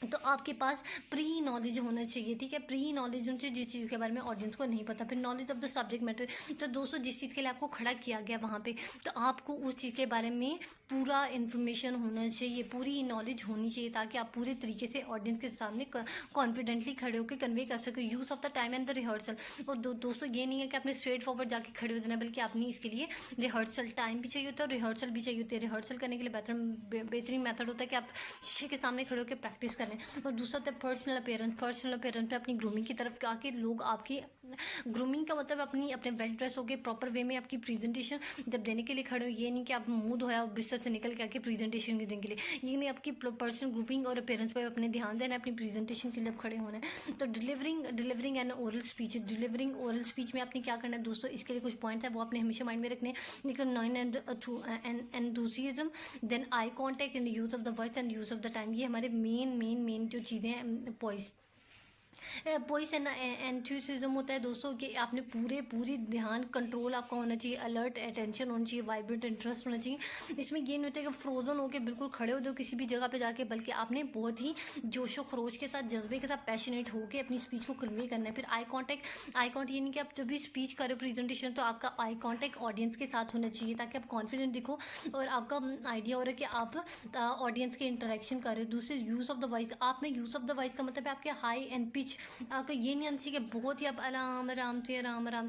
तो आपके पास प्री नॉलेज होना चाहिए, ठीक है, प्री नॉलेज होनी चाहिए जिस चीज़ के बारे में ऑडियंस को नहीं पता। फिर knowledge of the subject matter. तो दोस्तों जिस चीज़ के लिए आपको खड़ा किया गया वहाँ पे, तो आपको उस चीज़ के बारे में पूरा इन्फॉर्मेशन होना चाहिए, पूरी नॉलेज होनी चाहिए, ताकि आप पूरे तरीके से ऑडियंस के सामने कॉन्फिडेंटली खड़े होकर कन्वे कर सके। Use of the time and the rehearsal. और दोस्तों ये नहीं है कि आपने स्ट्रेट फॉरवर्ड जाके खड़े हो जाना, बल्कि आपने इसके लिए रिहर्सल टाइम भी चाहिए होता है और रिहर्सल भी चाहिए होती है। रिहर्सल करने के लिए बेहतरीन मेथड होता है कि आप शीशे के सामने खड़े होकर प्रैक्टिस कर लें। और दूसरा पर्सनल अपीयरेंस पे अपनी ग्रूमिंग की तरफ आके लोग आपकी ग्रूमिंग का मतलब अपने वेल ड्रेस हो गए, प्रॉपर वे में आपकी प्रेजेंटेशन जब देने के लिए खड़े हो, ये नहीं कि आप मुंह धोया और बिस्तर से निकल के आके प्रेजेंटेशन देने के लिए, ये नहीं, आपकी पर्सनल ग्रूमिंग और अपीयरेंस पे अपने ध्यान देना है, अपनी प्रेजेंटेशन के लिए खड़े होना है। तो delivering and oral speech. Delivering oral speech में आपने क्या करना है दोस्तों, इसके लिए कुछ पॉइंट है वो आपने हमेशा माइंड में रखने हैं। Non enthusiasm, then eye contact and use of the voice and use of the time. ये हमारे मेन जो चीज़ें हैं पॉइस एंथुसिज्म होता है दोस्तों कि आपने पूरी ध्यान कंट्रोल आपका होना चाहिए, अलर्ट अटेंशन होना चाहिए, वाइब्रेंट इंटरेस्ट होना चाहिए। इसमें ये नहीं होता कि फ्रोजन होकर बिल्कुल खड़े हो दो किसी भी जगह पे जाके, बल्कि आपने बहुत ही जोशो खरोश के साथ, जज्बे के साथ, पैशनेट होकर अपनी स्पीच को कन्वे करना है। फिर आई कॉन्टैक्ट ये नहीं कि आप जब भी स्पीच करो प्रेजेंटेशन, तो आपका आई कॉन्टैक्ट ऑडियंस के साथ होना चाहिए, ताकि आप कॉन्फिडेंट दिखो और आपका आइडिया हो रहा है कि आप ऑडियंस के इंटरेक्शन कर रहे हो। दूसरे यूज़ ऑफ द वॉइस। आप में यूज़ ऑफ द वॉइस का मतलब है आपके हाई एंड पिच कुछ आपको ये नहीं आना चाहिए कि बहुत ही आप आराम आराम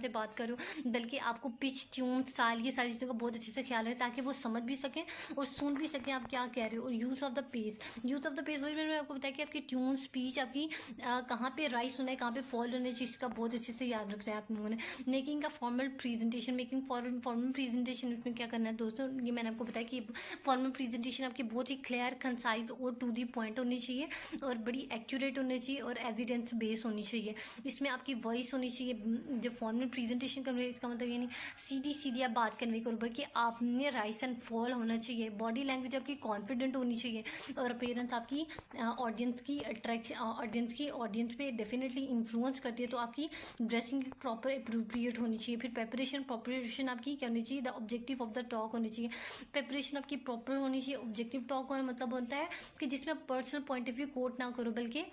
से बात करो, बल्कि आपको पिच, ट्यून, स्टाइल, ये सारी चीज़ों का बहुत अच्छे से ख्याल है ताकि वो समझ भी सकें और सुन भी सकें आप क्या कह रहे हो। और यूज़ ऑफ द पेस, वही मैंने आपको बताया कि आपकी ट्यून, स्पीच आपकी कहाँ पे राइस होना है, कहाँ पे फॉल होना है, चीज़ का बहुत अच्छे से याद रखना है आप लोगों ने। मेकिंग का फॉर्मल प्रेजेंटेशन, फॉर्मल प्रेजेंटेशन इसमें क्या करना है दोस्तों, ये मैंने आपको बताया कि फॉर्मल प्रेजेंटेशन आपकी बहुत ही क्लियर, कंसाइज और टू दी पॉइंट होनी चाहिए और बड़ी एक्यूरेट होनी चाहिए और एविडेंस बेस होनी चाहिए। इसमें आपकी वॉइस होनी चाहिए। जो फॉर्मल प्रेजेंटेशन कन्वे, इसका मतलब ये नहीं सीधी सीधी आप बात कन्वे करो, बल्कि आपने राइस एंड फॉल होना चाहिए। बॉडी लैंग्वेज आपकी कॉन्फिडेंट होनी चाहिए और अपीयरेंस आपकी ऑडियंस की अट्रैक्शन, ऑडियंस पे डेफिनेटली इन्फ्लुएंस करती है। तो आपकी ड्रेसिंग प्रॉपर अप्रोप्रिएट होनी चाहिए। फिर प्रेपरेशन आपकी क्या होनी चाहिए, the objective of the talk होनी चाहिए। प्रेपरेशन आपकी प्रॉपर होनी चाहिए। ऑब्जेक्टिव टॉक का मतलब होता है कि जिसमें आप personal point of view quote ना करो, बल्कि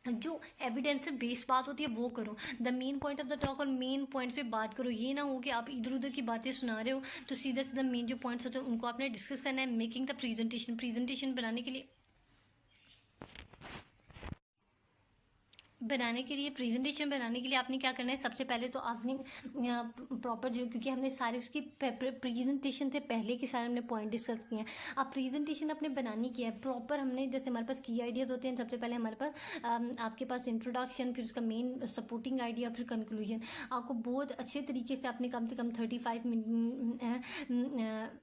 जो एविडेंस से बेस बात होती है वो करो। The main point of the talk, और मेन पॉइंट पे बात करो। ये ना हो कि आप इधर उधर की बातें सुना रहे हो, तो सीधा सीधा मेन जो पॉइंट्स होते हैं उनको आपने डिस्कस करना है। मेकिंग द प्रेजेंटेशन बनाने के लिए प्रेजेंटेशन बनाने के लिए आपने क्या करना है, सबसे पहले तो आपने प्रॉपर जो, क्योंकि हमने सारे उसकी प्रेजेंटेशन से पहले के सारे हमने पॉइंट डिस्कस किए हैं। अब प्रेजेंटेशन अपने बनानी की है प्रॉपर, हमने जैसे हमारे पास की आइडियाज़ होते हैं, सबसे पहले हमारे पास आपके पास इंट्रोडक्शन, फिर उसका मेन सपोर्टिंग आइडिया, फिर कंक्लूजन। आपको बहुत अच्छे तरीके से आपने कम से कम 35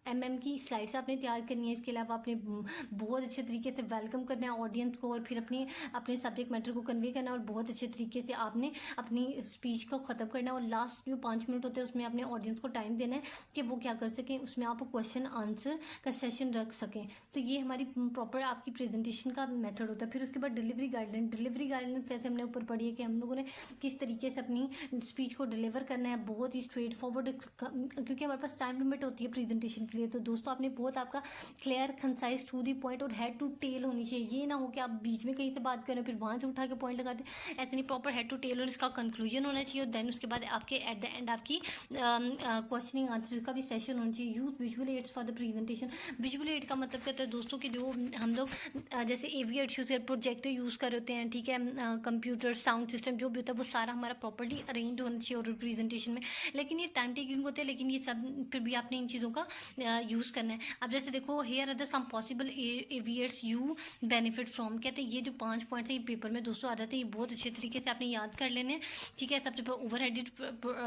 mm की स्लाइड्स आपने तैयार करनी है। इसके अलावा आपने बहुत अच्छे तरीके से वेलकम करना है ऑडियंस को, और फिर अपने सब्जेक्ट मैटर को कन्वे करना है, और बहुत अच्छे तरीके से आपने अपनी स्पीच को ख़त्म करना है। और लास्ट जो 5 मिनट होते हैं उसमें अपने ऑडियंस को टाइम देना है कि वो क्या कर सकें, उसमें आप क्वेश्चन आंसर का सेशन रख सकें। तो ये हमारी प्रॉपर आपकी प्रेजेंटेशन का मेथड होता है। फिर उसके बाद डिलीवरी गाइडलाइंस जैसे हमने ऊपर पढ़ी है कि हम लोगों ने किस तरीके से अपनी स्पीच को डिलीवर करना है, बहुत ही स्ट्रेट फॉरवर्ड, क्योंकि हमारे पास टाइम लिमिट होती है प्रेजेंटेशन के लिए। तो दोस्तों आपने बहुत आपका clear, concise, to the point और हेड टू टेल होनी चाहिए। ये ना हो कि आप बीच में कहीं से बात करें फिर वहाँ से उठा के पॉइंट लगाते, ऐसे नहीं। प्रॉपर हेड टू टेल और इसका कंक्लूजन होना चाहिए, और देन उसके बाद आपके एट द एंड आपकी क्वेश्चनिंग आंसर का भी सेशन होना चाहिए। Use visual aids for the presentation. Visual add का मतलब कहता है दोस्तों कि जो हम लोग जैसे AV एड्स यूज़ कर, प्रोजेक्टर यूज़ कर होते हैं, ठीक है, कंप्यूटर, साउंड सिस्टम जो भी होता है वो सारा हमारा प्रॉपर्ली अरेंज होना चाहिए और प्रेजेंटेशन में। लेकिन ये टाइम टेकिंग होते हैं, लेकिन ये सब फिर भी आपने इन चीज़ों का यूज़ करना है। अब जैसे देखो, here are the some possible AV aids you benefit from. कहते हैं ये जो 5 पॉइंट्स हैं ये पेपर में दोस्तों आ जाते हैं, ये बहुत अच्छे तरीके से आपने याद कर लेने, ठीक है। सबसे पहले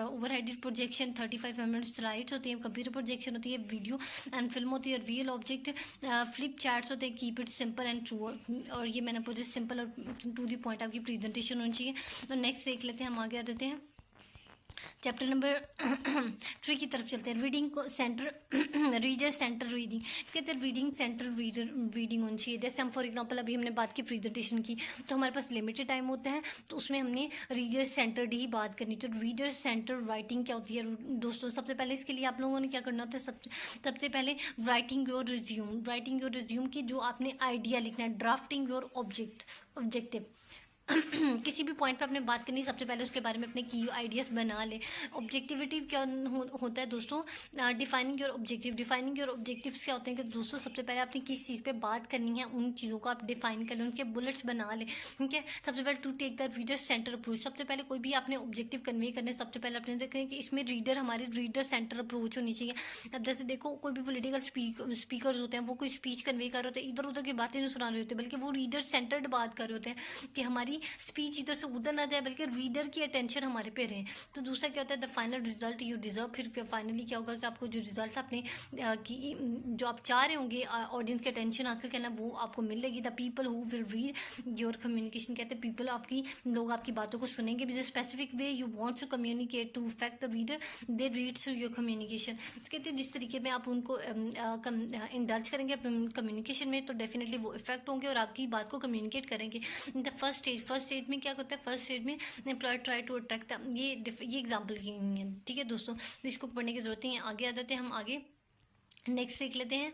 ओवरहेडेड प्रोजेक्शन, 35 mm स्लाइड्स होती हैं, कंप्यूटर प्रोजेक्शन होती है, वीडियो एंड फिल्म होती है, रियल ऑब्जेक्ट, फ्लिप चार्ट्स होते हैं, keep it simple and true. और ये मैंने पूछा सिंपल और टू दी पॉइंट आपकी प्रेजेंटेशन होनी चाहिए। तो नेक्स्ट देख लेते हैं, हम आगे आ देते हैं चैप्टर नंबर 3 की तरफ चलते हैं। Reading center reader center reading, कहते हैं रीडिंग सेंटर रीडिंग होनी चाहिए। जैसे हम फॉर एग्जांपल अभी हमने बात की प्रेजेंटेशन की, तो हमारे पास लिमिटेड टाइम होता है, तो उसमें हमने रीडर सेंटर्ड ही बात करनी। तो रीडर सेंटर राइटिंग क्या होती है दोस्तों, सबसे पहले इसके लिए आप लोगों ने क्या करना होता है, सबसे पहले राइटिंग योर रिज्यूम की जो आपने आइडिया लिखना है, ड्राफ्टिंग योर ऑब्जेक्टिव किसी भी पॉइंट पे आपने बात करनी, सबसे पहले उसके बारे में अपने की आइडियाज़ बना ले। ऑब्जेक्टिविटी क्या होता है दोस्तों, डिफाइनिंग योर ऑब्जेक्टिव्स क्या होते हैं कि दोस्तों सबसे पहले आपने किस चीज़ पे बात करनी है, उन चीज़ों को आप डिफाइन कर लें, उनके बुलेट्स बना लें, ठीक है। सबसे पहले to take the reader centre approach, सबसे पहले कोई भी आपने ऑब्जेक्टिव कन्वे करने, सबसे पहले आपने देखें कि इसमें हमारे रीडर सेंटर अप्रोच होनी चाहिए। अब जैसे देखो, कोई भी पॉलिटिकल स्पीकर्स होते हैं, वो कोई स्पीच कन्वे कर रहे होते हैं, इधर उधर की बातें नहीं सुना रहे होते, बल्कि वो रीडर सेंटर्ड बात कर रहे होते हैं कि हमारी स्पीच इधर से उधर ना जाए, बल्कि रीडर की अटेंशन हमारे पे रहे। तो दूसरा क्या होता है, the final result you deserve. फिर फाइनली क्या होगा कि आपको जो रिजल्ट आपने जो आप चाह रहे होंगे ऑडियंस की अटेंशन हासिल करना, वो आपको मिलेगी। The people who will read your communication, कहते हैं पीपल लोग आपकी बातों को सुनेंगे। With specific way you want to communicate to effect the reader, they read through your communication. कहते हैं जिस तरीके में आप उनको इंडल्ज करेंगे कम्युनिकेशन में, तो डेफिनेटली वो इफेक्ट होंगे और आपकी बात को कम्युनिकेट करेंगे। द फर्स्ट स्टेज में क्या होता है, फर्स्ट स्टेज में एम्प्लॉय ट्राई टू अट्रैक्ट, ये एग्जाम्पल की है, ठीक है दोस्तों, इसको पढ़ने की जरूरत नहीं है। आगे आ जाते हैं हम, आगे नेक्स्ट देख लेते हैं।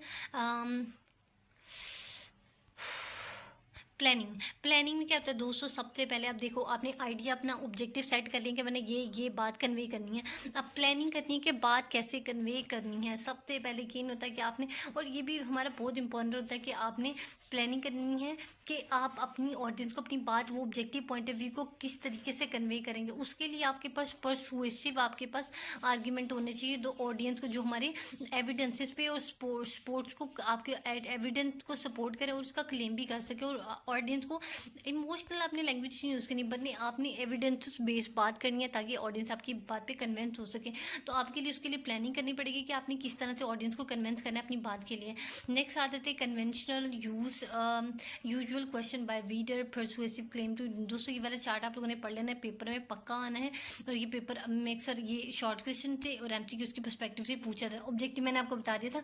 प्लानिंग में क्या होता है दोस्तों, सबसे पहले आप देखो, आपने आइडिया अपना ऑब्जेक्टिव सेट कर लिया कि मैंने ये बात कन्वे करनी है। अब प्लानिंग करनी है कि बात कैसे कन्वे करनी है। सबसे पहले यकीन होता है कि आपने, और ये भी हमारा बहुत इंपॉर्टेंट होता है कि आपने प्लानिंग करनी है कि आप अपनी ऑडियंस को अपनी बात, वो ऑब्जेक्टिव पॉइंट ऑफ व्यू को किस तरीके से कन्वे करेंगे। उसके लिए आपके पास परसुएसिव, आपके पास आर्ग्यूमेंट होने चाहिए दो ऑडियंस को, जो हमारे एविडेंसेस पे और स्पोर्ट्स को, आपके एविडेंस को सपोर्ट करे और उसका क्लेम भी कर सके। और ऑडियंस को इमोशनल आपने लैंग्वेज यूज़ करनी, बट नहीं, आपने एविडेंस बेस्ड बात करनी है ताकि ऑडियंस आपकी बात पे कन्विंस हो सके। तो आपके लिए उसके लिए प्लानिंग करनी पड़ेगी कि आपने किस तरह से ऑडियंस को कन्विंस करना है अपनी बात के लिए। नेक्स्ट आते थे conventional usual question by reader, persuasive claim to. दोस्तों ये वाला चार्ट आप लोगों ने पढ़ लेना है, पेपर में पक्का आना है। और ये पेपर में अक्सर ये शॉर्ट क्वेश्चन थे और एमसीक्यू के पर्सपेक्टिव से पूछा था। ऑब्जेक्टिव मैंने आपको बता दिया था।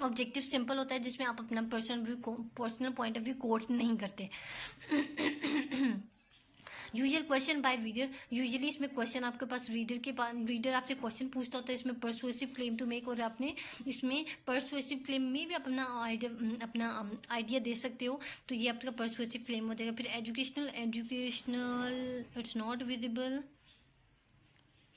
ऑब्जेक्टिव सिंपल होता है जिसमें आप अपना personal point of view quote नहीं करते। Usual question by reader, usually इसमें क्वेश्चन आपके पास रीडर आपसे क्वेश्चन पूछता होता है, इसमें परसुएसिव क्लेम टू मेक, और आपने इसमें परसुएसिव क्लेम में भी अपना आइडिया दे सकते हो। तो ये आपका परसुएसिव क्लेम हो जाएगा। फिर educational it's not visible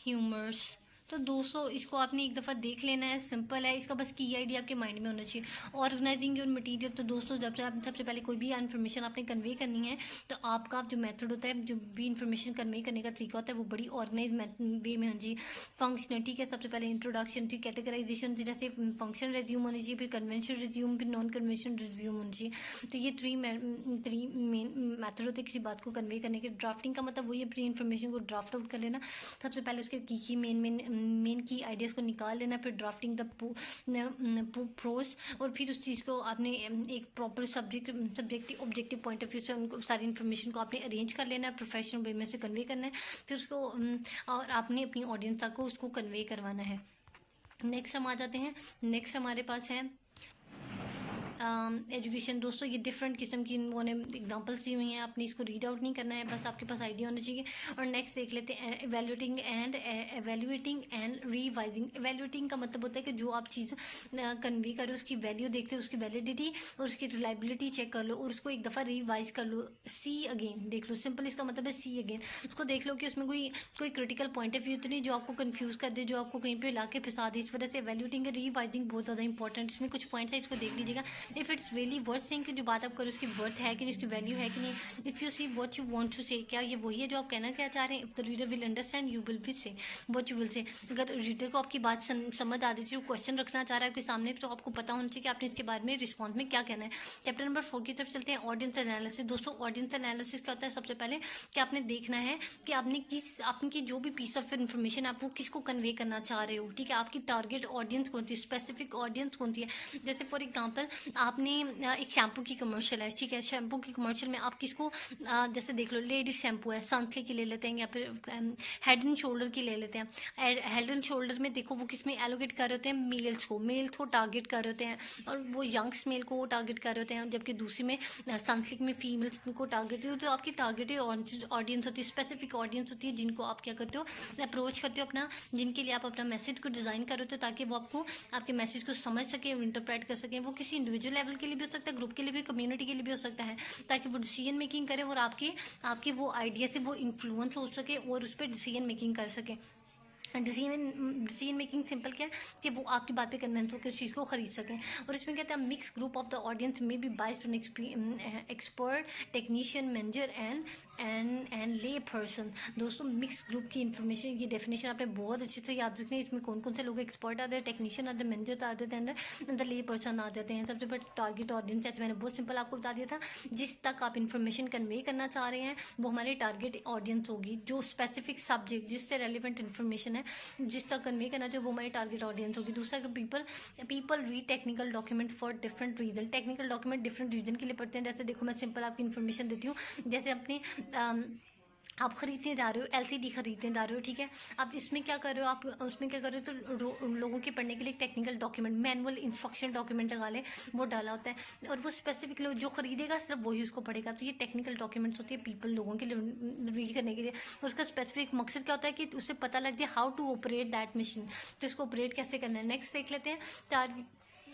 humours. तो दोस्तों इसको आपने एक दफ़ा देख लेना है, सिंपल है, इसका बस की आइडिया आपके माइंड में होना चाहिए। ऑर्गेनाइजिंग योर मटेरियल, तो दोस्तों जब से आप सबसे पहले कोई भी इन्फॉर्मेशन आपने कन्वे करनी है तो आपका जो मेथड होता है, जो भी इन्फॉर्मेशन कन्वे करने का तरीका होता है, वो बड़ी ऑर्गेनाइज वे में होनी चाहिए। फंक्शनल, ठीक है, सबसे पहले इंट्रोडक्शन, फिर कैटेगराइजेशन, जैसे फंक्शन रिज्यूम होनी चाहिए, फिर कन्वेंशन रिज्यूम, फिर नॉन कन्वेंशन रिज्यूम होनी चाहिए। तो ये थ्री मेन मैथड होते हैं किसी बात को कन्वे करने के। ड्राफ्टिंग का मतलब वही अपनी इन्फॉर्मेशन को ड्राफ्ट आउट कर लेना। सबसे पहले उसके की मेन की आइडियाज़ को निकाल लेना, फिर ड्राफ्टिंग द प्रोज, और फिर उस चीज़ को आपने एक proper subjective objective point of view से उनको सारी इन्फॉर्मेशन को आपने अरेंज कर लेना है, प्रोफेशनल वे में से कन्वे करना है, फिर उसको और आपने अपनी ऑडियंस तक को उसको कन्वे करवाना है। नेक्स्ट हम आ जाते हैं, नेक्स्ट हमारे पास है एजुकेशन। दोस्तों ये डिफरेंट किस्म की उन्होंने एग्जांपल्स दी हुई हैं, आपने इसको रीड आउट नहीं करना है, बस आपके पास आइडिया होना चाहिए। और नेक्स्ट देख लेते हैं एवेल्यूएटिंग एंड रिवाइजिंग। एवेल्यूएटिंग का मतलब होता है कि जो आप चीज़ कन्वे करो उसकी वैल्यू देखते हो, उसकी वैलिडिटी और उसकी रिलायबिलिटी चेक कर लो और उसको एक दफ़ा रिवाइज कर लो, सी अगेन देख लो। सिंपल इसका मतलब है सी अगेन, उसको देख लो कि उसमें कोई क्रिटिकल पॉइंट ऑफ व्यू तो नहीं जो आपको कन्फ्यूज़ कर दे, जो आपको कहीं पर ला के फंसा दे। इस वजह से एवेल्यूएटिंग रिवाइजिंग बहुत ज़्यादा इंपॉर्टेंट। इसमें कुछ पॉइंट्स है, इसको देख लीजिएगा। If it's really worth saying, कि जो बात आप करो उसकी वर्थ है कि नहीं, उसकी वैल्यू है कि नहीं। If you see what you want to say, क्या ये वही है जो आप कहना क्या चाह रहे हैं। If the reader will understand you will be से व्हाट यू विल से। अगर रीडर को आपकी बात समझ आ जाती है, जो क्वेश्चन रखना चाह रहा है आपके सामने, तो आपको पता होना चाहिए कि आपने इसके बारे में रिस्पॉन्स में क्या कहना है। चैप्टर नंबर 4 की तरफ चलते हैं, ऑडियंस एनालिसिस। दोस्तों ऑडियंस एनालिसिस क्या होता है, सबसे पहले कि आपने देखना है कि आपकी जो भी पीस ऑफ इन्फॉर्मेशन आप वो किसको कन्वे करना चाह रहे हो, ठीक है। आपकी टारगेट ऑडियंस कौन सी है, स्पेसिफिक ऑडियंस कौन सी है। जैसे फॉर एग्जाम्पल आपने एक शैम्पू की कमर्शियल है, ठीक है, शैम्पू की कमर्शियल में आप किसको जैसे देख लो, लेडीज शैम्पू है, सनसिल्क की ले लेते हैं, या फिर हेड एंड शोल्डर की ले लेते हैं। हेड एंड शोल्डर में देखो वो किस में एलोकेट कर रहे होते हैं, मेल्स को टारगेट कर रहे होते हैं, और वो यंग्स मेल को टारगेट कर रहे होते हैं। जबकि दूसरी में सनसिल्क में फीमेल्स को टारगेट, तो आपकी टारगेटेड ऑडियंस होती है, स्पेसिफिक ऑडियंस होती है, जिनको आप क्या करते हो, अप्रोच करते हो अपना, जिनके लिए आप अपना मैसेज को डिज़ाइन कर रहे हो ताकि वो आपको आपके मैसेज को समझ सके, इंटरप्रेट कर सकें। वो किसी इंडिविजुअल लेवल के लिए भी हो सकता है, ग्रुप के लिए भी, कम्युनिटी के लिए भी हो सकता है, ताकि वो डिसीजन मेकिंग करे और आपके वो आइडिया से वो इन्फ्लुएंस हो सके और उस पर डिसीजन मेकिंग कर सके। डिसीजन मेकिंग सिंपल क्या है कि वो आपकी बात पे कन्विंस होकर उस चीज़ को खरीद सकें। और इसमें कहते हैं mix group of the audience में be biased on expert, technician, manager and lay person. दोस्तों मिक्स ग्रुप की इन्फॉर्मेशन, ये डेफिनेशन आपने बहुत अच्छे से याद रखनी है। इसमें कौन कौन से लोग एक्सपर्ट आते हैं, टेक्नीशियन आते हैं, मैनेजर आ जाते हैं, द ले पर्सन आ जाते हैं। सबसे बड़ा टारगेट ऑडियंस है, मैंने बहुत सिंपल आपको बता दिया था, जिस तक आप इन्फॉर्मेशन कन्वे करना चाह रहे हैं वो हमारी टारगेट ऑडियंस होगी। जो स्पेसिफिक सब्जेक्ट जिससे रेलिवेंट इन्फॉर्मेशन है, जिस तक कन्वे करना चाहिए, वो हमारी टारगेट ऑडियंस होगी। दूसरा people read technical document for different reason. Technical document different reason के लिए पढ़ते हैं। जैसे देखो मैं सिंपल आपकी इन्फॉर्मेशन देती हूँ, जैसे अपने आप खरीदने जा रहे हो, एलसीडी खरीदने जा रहे हो, ठीक है। आप इसमें क्या कर रहे हो, आप उसमें क्या कर रहे हो, तो लोगों के पढ़ने के लिए technical document, manual instruction document लगा ले, वो डाला होता है, और वो स्पेसिफिक लोग जो खरीदेगा सिर्फ वही उसको पढ़ेगा। तो ये टेक्निकल डॉक्यूमेंट्स होती है पीपल लोगों के लिए रीड करने के लिए। उसका स्पेसिफिक मकसद क्या होता है कि उससे पता लग जाए how to operate that machine, तो इसको ऑपरेट कैसे करना है। नेक्स्ट देख लेते हैं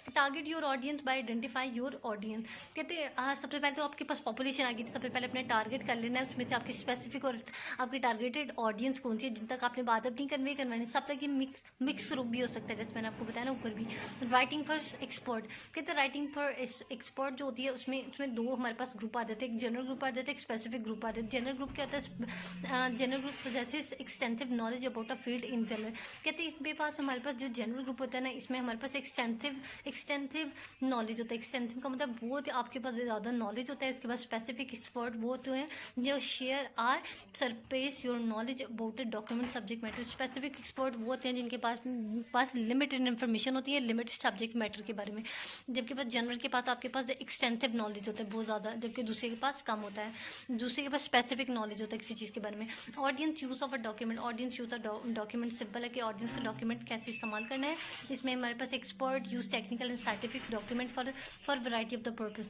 target your audience by identify your audience. कहते हैं सबसे पहले तो आपके पास पॉपुलेशन आ गई, सबसे पहले अपने टारगेट कर लेना है, उसमें से आपकी स्पेसिफिक और आपकी टारगेटेड ऑडियंस कौन सी है, जिन तक आपने बात अपनी कन्वे करवानी, सब तक ये मिक्स ग्रुप भी हो सकता है, जैसे मैंने आपको बताया ना ऊपर भी। राइटिंग फॉर एक्सपर्ट, कहते हैं राइटिंग फॉर एक्सपर्ट जो होती है उसमें दो हमारे पास ग्रुप आ जाते हैं, एक जनरल ग्रुप आ जाता है, एक स्पेसिफिक ग्रुप आ जाता है। जनरल ग्रुप क्या होता है, general group possesses extensive knowledge about a field in general. कहते हैं इसमें पास हमारे पास जो जनरल ग्रुप होता है ना, इसमें हमारे पास एक्सटेंसिव नॉलेज होता है। एक्सटेंसिव का मतलब बहुत आपके पास ज़्यादा नॉलेज होता है। इसके बाद स्पेसिफिक एक्सपर्ट वो होते हैं जो share are surpass your knowledge about a document subject matter. Specific expert वो होते हैं जिनके पास लिमिटेड इन्फॉर्मेशन होती है लिमिटेड सब्जेक्ट मैटर के बारे में, जबकि पास जनरल के पास आपके पास एक्सटेंसिव नॉलेज होता है बहुत ज़्यादा, जबकि दूसरे के पास कम होता है। दूसरे के पास स्पेसिफिक नॉलेज होता है किसी चीज़ के बारे में। Audience use of a document, audience use a document simple है कि ऑडियंस डॉक्यूमेंट कैसे इस्तेमाल करना है। इसमें हमारे पास expert use technical and scientific document for variety of the purpose.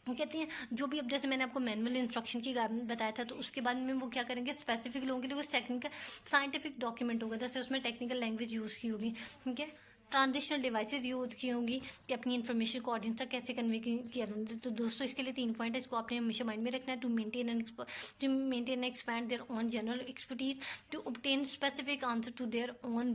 कहते हैं जो भी, अब जैसे मैंने आपको मैनुअल इंस्ट्रक्शन की बताया था, तो उसके बाद में वो क्या करेंगे, स्पेसिफिक लोगों के लिए वो टेक्निकल साइंटिफिक डॉक्यूमेंट होगा, जैसे उसमें टेक्निकल लैंग्वेज यूज़ की होगी, ठीक है। ट्रांजिशनल डिवाइसेस यूज की होंगी कि अपनी इन्फॉर्मेशन को ऑडियंस तक कैसे कन्वे किया जाए। तो दोस्तों इसके लिए 3 पॉइंट है, इसको आपने हमेशा माइंड में रखना है। To maintain and expand their own general expertise, to obtain specific answer to their own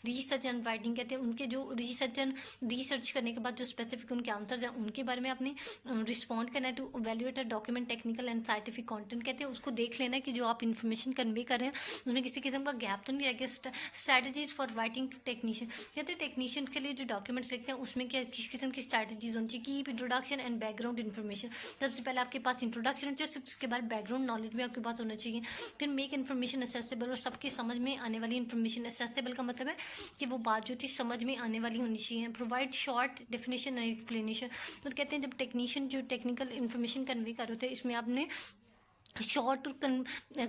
research and writing. कहते हैं उनके जो रिसर्च करने के बाद जो स्पेसिफिक उनके आंसर हैं उनके बारे में आपने रिस्पॉन्ड करना है। To evaluate a document technical and scientific content, कहते हैं उसको देख लेना कि जो आप इन्फॉर्मेशन कन्वे कर रहे हैं उसमें किसी किस्म का गैप तो नहीं रह गया। Strategies for writing to technician, कहते हैं टेक्नीशियन के लिए जो डॉक्यूमेंट्स लिखते हैं उसमें क्या किस किस्म की स्ट्रैटेजीज होनी चाहिए। Keep introduction and background information, सबसे पहले आपके पास इंट्रोडक्शन होनी चाहिए, उसके बाद बैकग्राउंड नॉलेज भी आपके पास होना चाहिए। फिर मेक इन्फॉर्मेशन एक्सेसिबल, और सबके समझ में आने वाली इन्फॉर्मेशन। एक्सेसिबल का मतलब है कि वो बात जो थी समझ में आने वाली होनी चाहिए। Provide short definition and explanation, तो कहते हैं जब टेक्नीशियन जो टेक्निकल इन्फॉर्मेशन कन्वे कर रहे थे इसमें आपने शॉर्ट और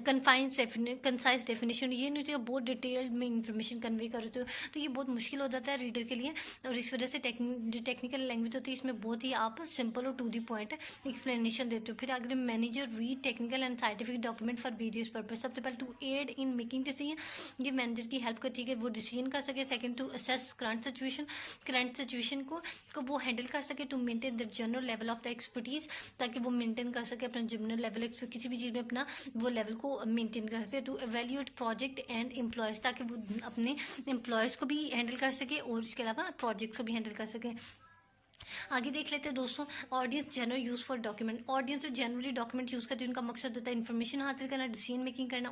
कंसाइज डेफिनेशन, ये नहीं चाहिए बहुत डिटेल्ड में इंफॉर्मेशन कन्वे कर रहे हो तो ये बहुत मुश्किल हो जाता है रीडर के लिए। और इस वजह से जो टेक्निकल लैंग्वेज होती है इसमें बहुत ही आप सिंपल और टू दी पॉइंट एक्सप्लेनेशन देते हो। फिर अगर manager read technical and scientific document for various purpose, सबसे पहले to aid in making decision, ये मैनेजर की हेल्प करती है कि वो डिसीजन कर सके। Second to assess current situation को वो हैंडल कर सके। To maintain the general level of the expertise, ताकि वो मेंटेन कर सके अपना जनरल लेवल किसी भी चीज़ में अपना वो लेवल को मेंटेन कर सके। To evaluate project and employees, ताकि वो अपने एम्प्लॉयज़ को भी हैंडल कर सके और इसके अलावा प्रोजेक्ट को भी हैंडल कर सके। आगे देख लेते हैं दोस्तों, audience general use for document. Audience जो जनरली डॉक्यूमेंट यूज़ करती है उनका मकसद होता है इन्फॉर्मेशन हासिल करना, डिसीजन मेकिंग करना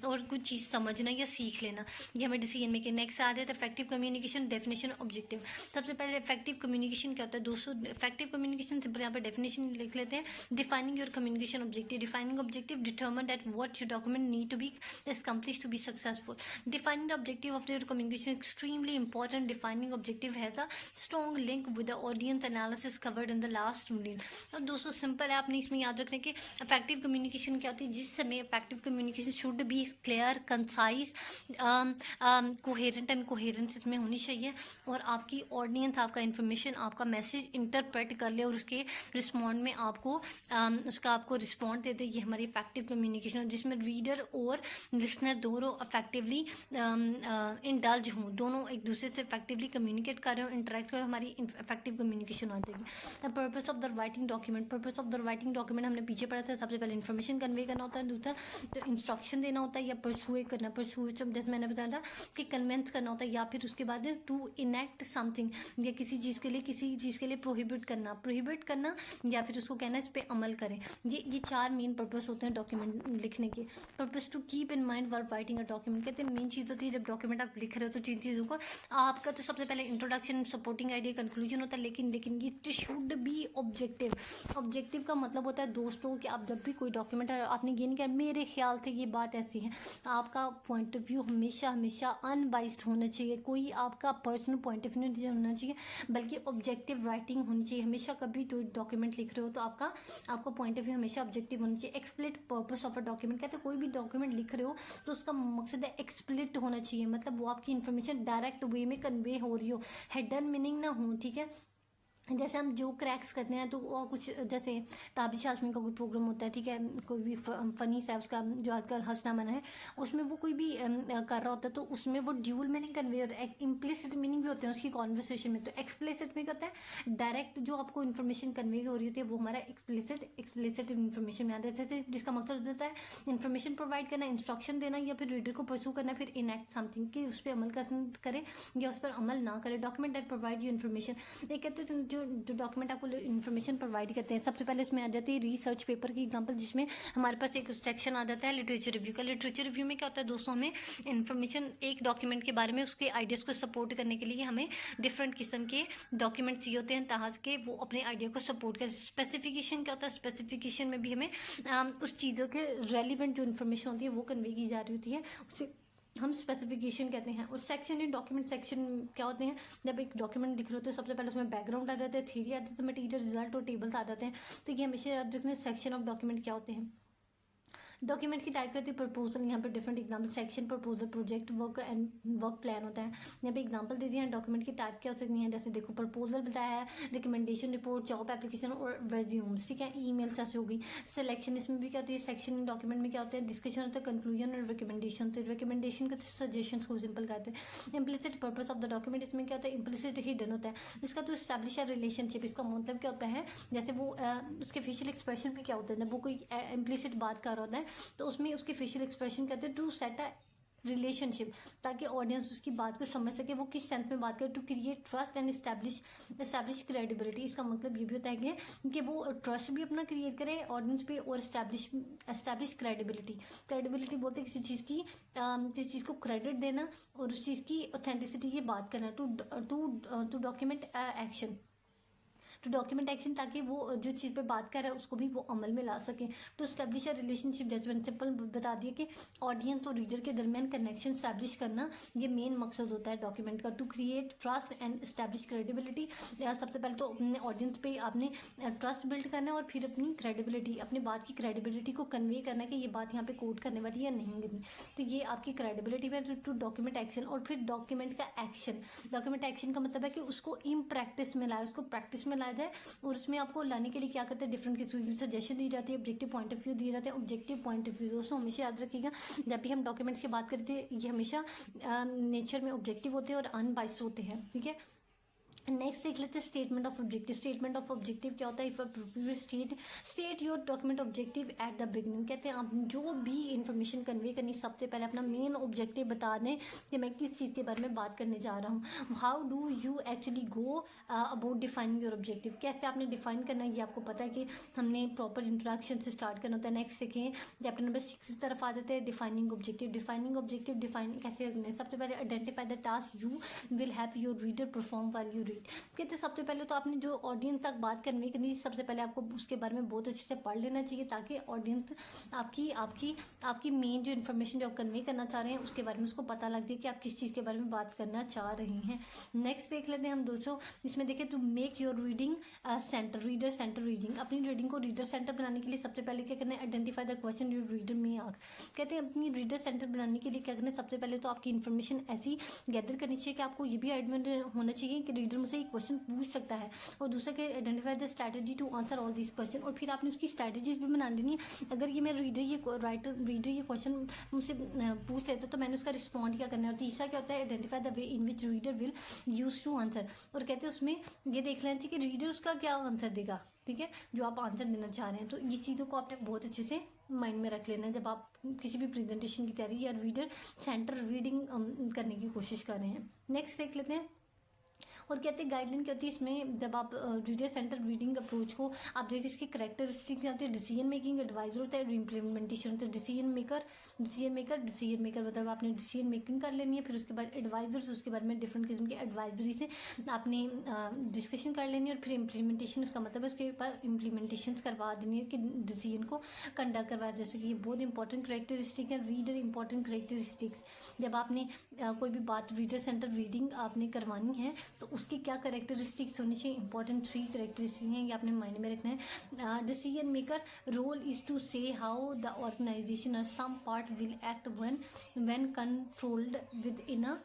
और कुछ चीज़ समझना या सीख लेना, ये हमें डिसीजन मेकिंग। नेक्स्ट आ जाता है इफेक्टिव कम्युनिकेशन, डेफिनेशन, ऑब्जेक्टिव। सबसे पहले इफेक्टिव कम्युनिकेशन क्या होता है दोस्तों, इफेक्टिव कम्युनिकेशन सिंपल यहाँ पर डेफिनेशन लिख लेते हैं। Defining your communication objective, defining objective determine that what your document need to be accomplished to be successful. Defining the objective of your communication is extremely important. Defining objective has a strong link with the audience analysis covered in the last unit. अब दोस्तों simple है, आपने इसमें याद रखना कि effective communication क्या होती है। जिस समय effective communication should be clear, concise, coherent and coherence इसमें होनी चाहिए, और आपकी ऑडियंस आपका इन्फॉर्मेशन आपका मैसेज इंटरप्रेट कर ले और उसके रिस्पॉन्ड में आपको रिस्पॉन्ड दे दे। ये हमारी इफेक्टिव कम्युनिकेशन, जिसमें रीडर और लिसनर दोनों इफेक्टिवली इंडल्ज हों, दोनों एक दूसरे से इफेक्टिवली कम्युनिकेट कर रहे हो, इंटरेक्ट कर रहे हो, हमारी इफेक्टिव कम्युनिकेशन हो जाएगी। Purpose of the writing document, purpose of the writing document हमने पीछे पढ़ा था। सबसे पहले इन्फॉर्मेशन कन्वे करना होता है, दूसरा तो इंस्ट्रक्शन देना होता है या परसुएट करना। परसुएट जैसे मैंने बताया था कि कन्वेंस करना होता है, या फिर उसके बाद टू इनेक्ट समथिंग, या किसी चीज़ के लिए प्रोहिबिट करना या फिर उसको कहना इस पर अमल करें। ये 4 मेन पर्पस होते हैं डॉक्यूमेंट लिखने के। Purpose to keep in mind word writing a document, कहते हैं मेन चीज़ होती है जब डॉक्यूमेंट आप लिख रहे हो तो जिन चीज़ों को आपका तो सबसे पहले इंट्रोडक्शन, सपोर्टिंग आइडिया, कंक्लूजन होता है, लेकिन ये शुड बी ऑब्जेक्टिव। ऑब्जेक्टिव का मतलब होता है दोस्तों कि आप जब भी कोई डॉक्यूमेंट आपने ये नहीं किया मेरे ख्याल से ये बात ऐसी है, आपका पॉइंट ऑफ व्यू हमेशा अनबाइस्ड होना चाहिए, कोई आपका पर्सनल पॉइंट ऑफ व्यू नहीं होना चाहिए, बल्कि ऑब्जेक्टिव राइटिंग होनी चाहिए। हमेशा कभी तो डॉक्यूमेंट लिख रहे हो तो आपका पॉइंट ऑफ व्यू हमेशा ऑब्जेक्टिव होना चाहिए। एक्सप्लिट पर्पस ऑफ अ डॉक्यूमेंट, कहते हैं कोई भी डॉक्यूमेंट लिख रहे हो तो उसका मकसद है एक्सप्लिट होना चाहिए, मतलब वो आपकी इन्फॉर्मेशन डायरेक्ट वे में कन्वे हो रही हो, हिडन मीनिंग ना हो, ठीक है। जैसे हम जो क्रैक्स करते हैं तो वो कुछ जैसे ताबिश आजमी का कोई प्रोग्राम होता है, ठीक है, कोई भी फ़नी सा उसका जो आजकल हंसना मना है, उसमें वो कोई भी कर रहा होता है तो उसमें वो ड्यूल मीनिंग कन्वे और इम्प्लिसिट मीनिंग भी होते हैं उसकी कॉन्वर्सेशन में। तो एक्सप्लिसिट में क्या होता है, डायरेक्ट जो आपको इन्फॉर्मेशन कन्वे हो रही होती है वो हमारा एक्सप्लिसिट इन्फॉर्मेशन में आता है, जैसे जिसका मकसद होता है इन्फॉर्मेशन प्रोवाइड करना, इंस्ट्रक्शन देना, या फिर रीडर को परसू करना, फिर इनएक्ट समथिंग कि उस पर अमल करे या उस पर अमल ना करे। Document that provide you information, एक कहते हैं जो डॉक्यूमेंट आपको इन्फॉर्मेशन प्रोवाइड करते हैं। सबसे पहले उसमें आ जाती है रिसर्च पेपर की एग्जांपल, जिसमें हमारे पास एक सेक्शन आ जाता है लिटरेचर रिव्यू का। लिटरेचर रिव्यू में क्या होता है दोस्तों, हमें इन्फॉर्मेशन एक डॉक्यूमेंट के बारे में उसके आइडियाज़ को सपोर्ट करने के लिए हमें डिफरेंट किस्म के डॉक्यूमेंट चाहिए होते हैं ताकि वो अपने आइडिया को सपोर्ट करें। स्पेसिफिकेशन क्या होता है, स्पेसिफिकेशन में भी हमें उस चीज़ों के रेलिवेंट जो इन्फॉर्मेशन होती है वो कन्वे की जा रही होती है, उसे हम स्पेसिफिकेशन कहते हैं। और सेक्शन इन डॉक्यूमेंट सेक्शन क्या होते हैं, जब एक डॉक्यूमेंट लिख रहे होते हैं सबसे पहले उसमें बैकग्राउंड आ जाता है, थ्योरी आ जाता है, मटीरियल, रिजल्ट और टेबल्स आ जाते हैं। तो ये हमेशा याद रखना सेक्शन ऑफ डॉक्यूमेंट क्या होते हैं। डॉक्यूमेंट की टाइप होती है प्रपोजल, यहाँ पर different example, section, proposal, project, work and work plan होता है। यहाँ पे एग्जांपल दे दिए हैं डॉक्यूमेंट की टाइप क्या हो सकती है, जैसे देखो प्रपोजल बताया है, रिकमेंडेशन, रिपोर्ट, जॉब एप्लीकेशन और रेज्यूम्स, ठीक है, ईमेल्स ऐसे हो गई। सिलेक्शन, इसमें भी क्या होती है, सेक्शन डॉक्यूमेंट में क्या होता है, डिस्कशन होता है, कंक्लूजन और रिकमेंडेशन। तो रिकमेंडेशन का सजेशन को सिंपल कहते हैं। Implicit purpose of the document, इसमें क्या होता है, इम्प्लिसिट हिडन होता है, इसका तो एस्टैब्लिश रिलेशनशिप, इसका मतलब क्या होता है, जैसे वो उसके फेशियल एक्सप्रेशन में क्या होता है, जब वो कोई इम्प्लिसिट बात कर रहा होता है तो उसमें उसके फेशियल एक्सप्रेशन कहते हैं टू सेट अ रिलेशनशिप, ताकि ऑडियंस उसकी बात को समझ सके वो किस सेंस में बात करे। To create trust and establish credibility, इसका मतलब ये भी होता है कि वो ट्रस्ट भी अपना क्रिएट करे ऑडियंस पे और एस्टैब्लिश क्रेडिबिलिटी बोलते हैं किसी चीज़ की किसी चीज़ को क्रेडिट देना और उस चीज़ की ऑथेंटिसिटी की बात करना। To document action, to document action, ताकि वो जो चीज़ पे बात कर रहा है उसको भी वो अमल में ला सके। टू स्टैब्लिश अ रिलेशनशिप, जैसे मैंने सिंपल बता दिया कि ऑडियंस और रीडर के दरमियान कनेक्शन स्टैब्लिश करना ये मेन मकसद होता है डॉक्यूमेंट का। To create trust and establish credibility, सबसे पहले तो अपने ऑडियंस पे आपने ट्रस्ट बिल्ड करना है और फिर अपनी क्रेडिबिलिटी, अपनी बात की क्रेडिबिलिटी को कन्वे करना है कि ये बात यहाँ पे कोट करने वाली या नहीं करनी, तो ये आपकी क्रेडिबिलिटी में। टू डॉक्यूमेंट एक्शन, और फिर डॉक्यूमेंट का एक्शन, डॉक्यूमेंट एक्शन का मतलब है कि उसको इन प्रैक्टिस में लाए, उसको प्रैक्टिस में लाया जाए और उसमें आपको लाने के लिए क्या करते हैं, डिफरेंट किस्म की सजेशन दी जाती है, ऑब्जेक्टिव पॉइंट ऑफ व्यू दिए जाते हैं। ऑब्जेक्टिव पॉइंट ऑफ व्यू दोस्तों हमेशा याद रखिएगा, जब भी हम डॉक्यूमेंट्स की बात करते हैं ये हमेशा नेचर में ऑब्जेक्टिव होते हैं और अनबाइस्ड होते हैं, ठीक है। नेक्स्ट देख लेते हैं statement of objective. Statement of objective क्या होता है, if state your document objective eight the beginning, कहते हैं आप जो भी इंफॉर्मेशन कन्वे करनी सबसे पहले अपना मेन ऑब्जेक्टिव बता दें कि मैं किस चीज़ के बारे में बात करने जा रहा हूँ। How do you actually go about defining your objective, कैसे आपने डिफाइन करना है ये आपको पता है कि हमने प्रॉपर इंट्रोडक्शन से स्टार्ट करना होता है। नेक्स्ट देखें चैप्टर नंबर 6 की तरफ आ जाते हैं, defining objective. Defining objective define कैसे करना है, सबसे पहले identify the task you will have your reader perform while you read, कहते सबसे पहले तो आपने जो ऑडियंस तक बात करने के लिए सबसे पहले आपको उसके बारे में बहुत अच्छे से पढ़ लेना चाहिए ताकि ऑडियंस आपकी आपकी आपकी मेन जो इन्फॉर्मेशन जो आप कन्वे करना चाह रहे हैं उसके बारे में उसको पता लग जाए कि आप किस चीज़ के बारे में बात करना चाह रहे हैं। नेक्स्ट देख लेते हैं हम दोस्तों, इसमें देखें to make your reading center, reader center reading, अपनी रीडिंग को रीडर सेंटर बनाने के लिए सबसे पहले क्या करना है, identify the question your reader may ask, कहते हैं अपनी रीडर सेंटर बनाने के लिए क्या करना है, सबसे पहले तो आपकी इन्फॉर्मेशन ऐसी गैदर करनी चाहिए कि आपको ये भी आइडिया होना चाहिए कि रीडर मुझसे एक क्वेश्चन पूछ सकता है, और दूसरा कि identify the strategy to answer all this question, और फिर आपने उसकी स्ट्रैटेजीज भी बना देनी है। अगर ये मेरा रीडर ये क्वेश्चन मुझसे पूछ लेता तो मैंने उसका रिस्पॉन्ड क्या करना है। और तीसरा क्या होता है, identify the way in which reader will use to answer, और कहते हैं उसमें ये देख लेना चाहिए कि रीडर उसका क्या आंसर देगा, ठीक है, जो आप आंसर देना चाह रहे हैं। तो ये चीज़ों को आपने बहुत अच्छे से माइंड में रख लेना है जब आप किसी भी प्रेजेंटेशन की तैयारी या रीडर सेंटर रीडिंग करने की कोशिश कर रहे हैं। नेक्स्ट देख लेते हैं, और कहते हैं गाइडलाइन क्या होती है इसमें, जब आप रीडर सेंटर रीडिंग अप्रोच को आप देखिए इसकी करेक्टरिस्टिक क्या होती है, डिसीजन मेकिंग एडवाइजर होता है, इम्प्लीमेंटेशन होता है। डिसीजन मेकर मतलब आपने डिसीजन मेकिंग कर लेनी है, फिर उसके बाद एडवाइजर्स, उसके बारे में डिफरेंट किस्म की एडवाइजरी से आपने डिस्कशन कर लेनी है, और फिर इम्प्लीमेंटेशन, उसका मतलब है उसके बाद इम्प्लीमेंटेशन करवा देनी है कि डिसीजन को कंडक्ट करवाया। जैसे कि ये बहुत इंपॉर्टेंट करेक्टरिस्टिक है, रीडर इंपॉर्टेंट करेक्टरिस्टिक्स, जब आपने कोई भी बात रीडर सेंटर रीडिंग आपने करवानी है तो उसकी क्या करेक्टरिस्टिक्स होनी चाहिए, इंपॉर्टेंट 3 करेक्टरिस्टिक्स हैं, ये आपने माइंड में रखना है। Decision maker role is to say how the organization or some part will act when controlled within a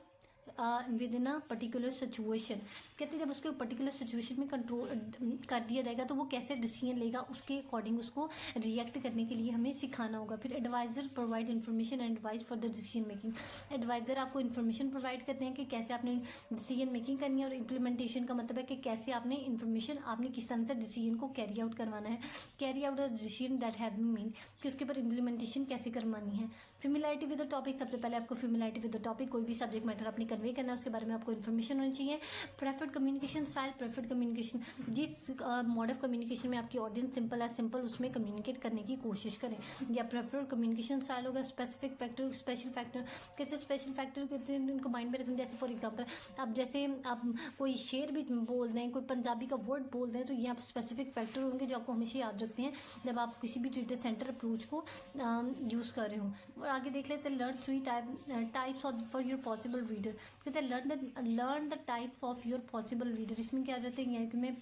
within a particular situation. कहते हैं जब उसको पर्टिकुलर सिचुएशन में कंट्रोल कर दिया जाएगा तो वो कैसे डिसीजन लेगा, उसके अकॉर्डिंग उसको रिएक्ट करने के लिए हमें सिखाना होगा। फिर adviser provide information and advice for the decision making. Adviser आपको इन्फॉर्मेशन प्रोवाइड करते हैं कि कैसे आपने डिसीजन मेकिंग करनी है, और इम्प्लीमेंटेशन का मतलब है कि कैसे आपने इन्फॉर्मेशन आपने किस तरह से डिसीजन को कैरी आउट करवाना है, carry out the decision that have been made, कि उसके ऊपर इम्प्लीमेंटेशन कैसे करवानी है। फेमिलियरिटी विद द टॉपिक, सबसे पहले आपको फेमिलियरिटी विद द टॉपिक, कोई भी सब्जेक्ट मैटर आपने कन्वे करना है उसके बारे में आपको इन्फॉर्मेशन होनी चाहिए। Preferred communication style, preferred communication जिस मोड ऑफ कम्युनिकेशन में आपकी ऑडियंस सिंपल एज सिंपल उसमें कम्युनिकेट करने की कोशिश करें, या प्रेफर्ड कम्युनिकेशन स्टाइल होगा। स्पेसिफिक फैक्टर, स्पेशल फैक्टर, कैसे स्पेशल फैक्टर कहते हैं उनको माइंड में रखना। जैसे फॉर एग्जाम्पल आप जैसे आप कोई शेर भी बोल दें, कोई पंजाबी का वर्ड बोल दें, तो ये आप स्पेसिफिक फैक्टर होंगे जो आपको हमेशा याद रखते हैं जब आप किसी भी ट्विटर सेंटर अप्रोच को यूज़ कर रहे हो। और आगे देख लेते हैं learn 3 types of for your possible reader. कहते हैं learn the types of your possible reader. इसमें क्या रहते हैं कि मैं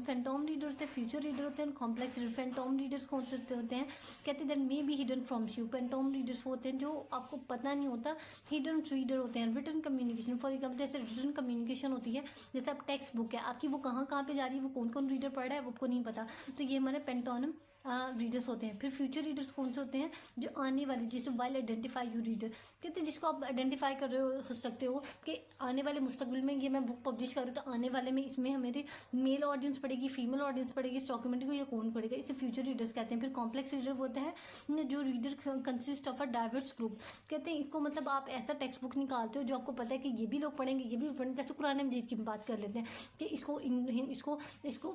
फैंटोम रीडर होते हैं, फ्यूचर रीडर होते हैं, कॉम्प्लेक्स रीडर। फैंटोम रीडर्स कौन से होते हैं, कहते हैं that may be hidden from you. Phantom readers होते हैं जो आपको पता नहीं होता। हिडन रीडर होते हैं रिटन कम्युनिकेशन, फॉर एग्जाम्पल जैसे रिटन कम्युनिकेशन होती है, जैसे आप टेक्स्ट बुक है आपकी, वो कहाँ पे जा रही है, वो कौन कौन रीडर पढ़ रहा है वो आपको नहीं पता, तो ये हमारे पेंटोनम रीडर्स होते हैं। फिर फ्यूचर रीडर्स कौन से होते हैं, जो आने वाले, जिसको वाइल आइडेंटिफाई यू रीडर कहते हैं, जिसको आप आइडेंटिफाई कर रहे हो सकते हो कि आने वाले मुस्तकबिल में ये मैं बुक पब्लिश करूँ तो आने वाले में इसमें हमारी मेल ऑडियंस पढ़ेगी, फीमेल ऑडियंस पढ़ेगी, इस डॉक्यूमेंट को ये कौन पढ़ेगा, इसे फ्यूचर रीडर्स कहते हैं। फिर कॉम्प्लेक्स रीडर होता है जो reader consist of a diverse group. कहते हैं इसको मतलब आप ऐसा टेक्स्ट बुक निकालते हो जो आपको पता है कि ये भी लोग पढ़ेंगे, ये भी पढ़ेंगे। जैसे कुरान मजीद की बात कर लेते हैं कि इसको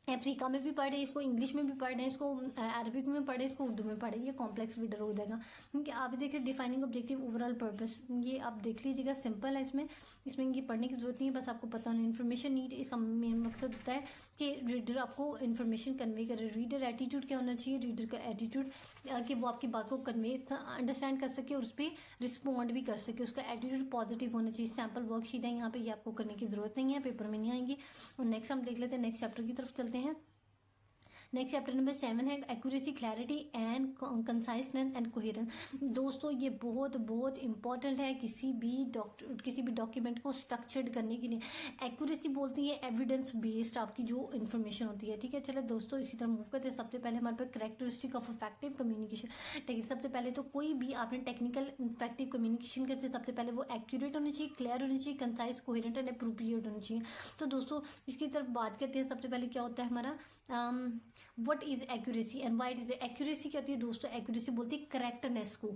अफ्रीका में भी पढ़े, इसको इंग्लिश में भी पढ़े, इसको अरबिक में पढ़े, इसको उर्दू में पढ़े, ये कॉम्प्लेक्स रीडर हो जाएगा। क्योंकि आप देखिए डिफाइनिंग ऑब्जेक्टिव ओवरऑल पर्पस, ये आप देख लीजिएगा, सिंपल है। इसमें ये पढ़ने की जरूरत नहीं है, बस आपको पता होना। इन्फॉर्मेशन नीड, इसका मेन मकसद होता है कि रीडर आपको इन्फॉर्मेशन कन्वे करे। रीडर एटीट्यूड क्या होना चाहिए, रीडर का एटीट्यूड कि वो आपकी बात को कन्वे अंडरस्टैंड कर सके और उस पर रिस्पॉन्ड भी कर सके, उसका एटीट्यूड पॉजिटिव होना चाहिए। सैम्पल वर्कशीट है यहाँ पे, ये आपको करने की जरूरत नहीं है, पेपर में नहीं आएंगी। और नेक्स्ट हम देख लेते हैं, नेक्स्ट चैप्टर की तरफ चलते हैं। नेक्स्ट चैप्टर नंबर 7 है accuracy, clarity and conciseness and coherence. दोस्तों ये बहुत इंपॉर्टेंट है किसी भी डॉक्यूमेंट को स्ट्रक्चर्ड करने के लिए। एक्यूरेसी बोलती है एविडेंस बेस्ड आपकी जो इन्फॉर्मेशन होती है, ठीक है। चलो दोस्तों इसकी तरफ मूव करते हैं। सबसे पहले हमारे पास कैरेक्टरिस्टिक ऑफ इफेक्टिव कम्युनिकेशन। ठीक है, सबसे पहले तो कोई भी आपने टेक्निकल इफेक्टिव कम्युनिकेशन करते सबसे पहले वो एक्यूरेट होनी चाहिए, क्लियर होनी चाहिए, कंसाइज, कोहेरेंट एंड अप्रोप्रिएट होनी चाहिए। तो दोस्तों इसकी तरफ बात करते हैं। सबसे पहले क्या होता है हमारा what is accuracy and why is accuracy. क्या होती है दोस्तों, एक्यूरेसी बोलती है करेक्टनेस को,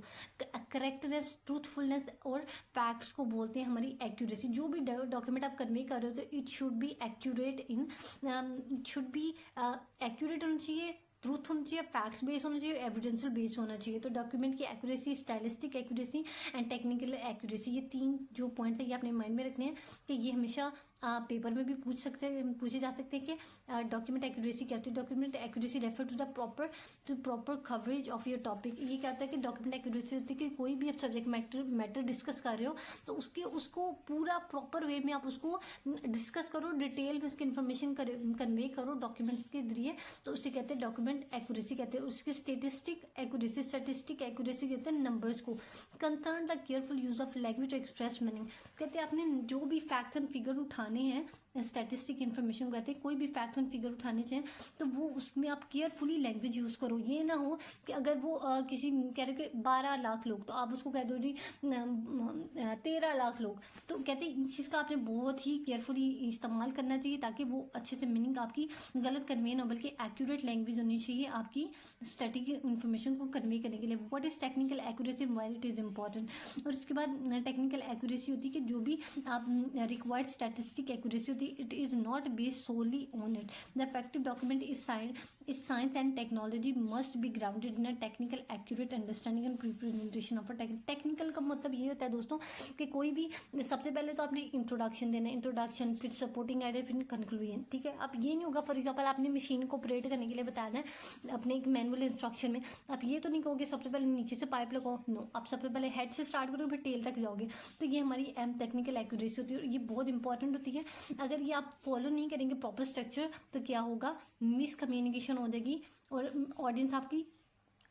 करेक्टनेस, ट्रूथफुलनेस और फैक्ट्स को बोलते हैं हमारी एक्यूरेसी। जो भी डॉक्यूमेंट आप कन्वे कर रहे हो तो it should be accurate accurate होना चाहिए, ट्रूथ होना चाहिए, फैक्ट्स बेस्ड होना चाहिए, एविडेंशियल बेस्ड होना चाहिए। तो डॉक्यूमेंट की accuracy, stylistic accuracy and technical accuracy, ये 3 जो पॉइंट्स है ये अपने माइंड में रखने हैं कि ये हमेशा पेपर में भी पूछे जा सकते हैं कि डॉक्यूमेंट एक्यूरेसी क्या होती है। Document accuracy refer to the proper coverage of your topic. ये क्या होता है कि डॉक्यूमेंट एक्यूरेसी होती है कि कोई भी आप सब्जेक्ट मैटर डिस्कस कर रहे हो तो उसको पूरा प्रॉपर वे में आप उसको डिस्कस करो, डिटेल में उसकी इन्फॉर्मेशन कन्वे करो डॉक्यूमेंट के जरिए, तो उसे कहते हैं डॉक्यूमेंट एक्यूरेसी कहते हैं। उसकी स्टेटिस्टिक एक्यूरेसी कहते हैं नंबर्स को। Concern the careful use of language to express meaning. कहते हैं आपने जो भी फैक्ट्स एंड फिगर उठाने हैं, स्टैटिस्टिक इन्फॉर्मेशन कहते हैं, कोई भी फैक्ट्स एंड फिगर उठाने चाहिए तो वो उसमें आप केयरफुली लैंग्वेज यूज़ करो। ये ना हो कि अगर वो किसी कह रहे कि 12 लाख लोग तो आप उसको कह दो जी 13 लाख लोग, तो कहते हैं इस चीज़ का आपने बहुत ही केयरफुली इस्तेमाल करना चाहिए ताकि वो अच्छे से मीनिंग आपकी गलत कन्वे ना हो, बल्कि एक्यूरेट लैंग्वेज होनी चाहिए आपकी स्टैटिक इन्फॉर्मेशन को कन्वे करने के लिए। What is technical accuracy, why it is important. और उसके बाद टेक्निकल एक्यूरेसी होती है कि जो भी आप रिक्वायर्ड स्टैटिस्टिक एक्यूरेसी होती है, it is not based solely on it. The effective document is science and technology must be grounded in a technical accurate understanding and representation of a technical का मतलब ये होता है दोस्तों कि कोई भी सबसे पहले तो आपने इंट्रोडक्शन देना है, इंट्रोडक्शन, फिर सपोर्टिंग आइडिया, फिर कंक्लूजन, ठीक है। अब ये नहीं होगा फॉर एग्जाम्पल आपने मशीन को ऑपरेट करने के लिए बताना है अपने एक मैनुअल इंस्ट्रक्शन में, आप ये तो नहीं कहोगे सबसे पहले नीचे से पाइप लगाओ, नो, आप सबसे पहले हेड से स्टार्ट करोगे फिर टेल तक जाओगे। तो ये हमारी टेक्निकल एक्यूरेसी होती है और ये बहुत इंपॉर्टेंट होती है। अगर ये आप फॉलो नहीं करेंगे प्रॉपर स्ट्रक्चर तो क्या होगा, मिस कम्युनिकेशन हो जाएगी और ऑडियंस आपकी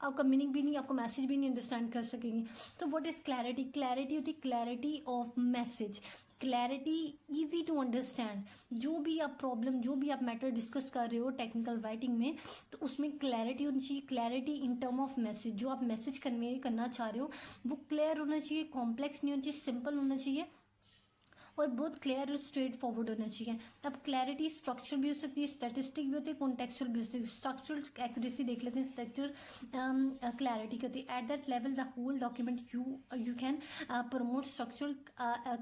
आपका मीनिंग भी नहीं, आपका मैसेज भी नहीं अंडरस्टैंड कर सकेंगे। तो व्हाट इज़ क्लैरिटी? क्लैरिटी होती है clarity of message, clarity, easy to understand. जो भी आप प्रॉब्लम, जो भी आप मैटर डिस्कस कर रहे हो टेक्निकल राइटिंग में, तो उसमें क्लैरिटी होनी चाहिए, clarity in term of message. जो आप मैसेज कन्वे करना चाह रहे हो वो क्लियर होना चाहिए, कॉम्प्लेक्स नहीं होना चाहिए, सिंपल होना चाहिए और बहुत क्लियर और स्ट्रेट फॉरवर्ड होना चाहिए। अब क्लैरिटी स्ट्रक्चर भी हो सकती है, स्टैटिस्टिक भी होती है, कॉन्टेक्चुअल भी हो सकती है। स्ट्रक्चरल एक्यूरेसी देख लेते हैं, स्ट्रक्चर क्लैरिटी की होती है। At that level the whole document you can promote structural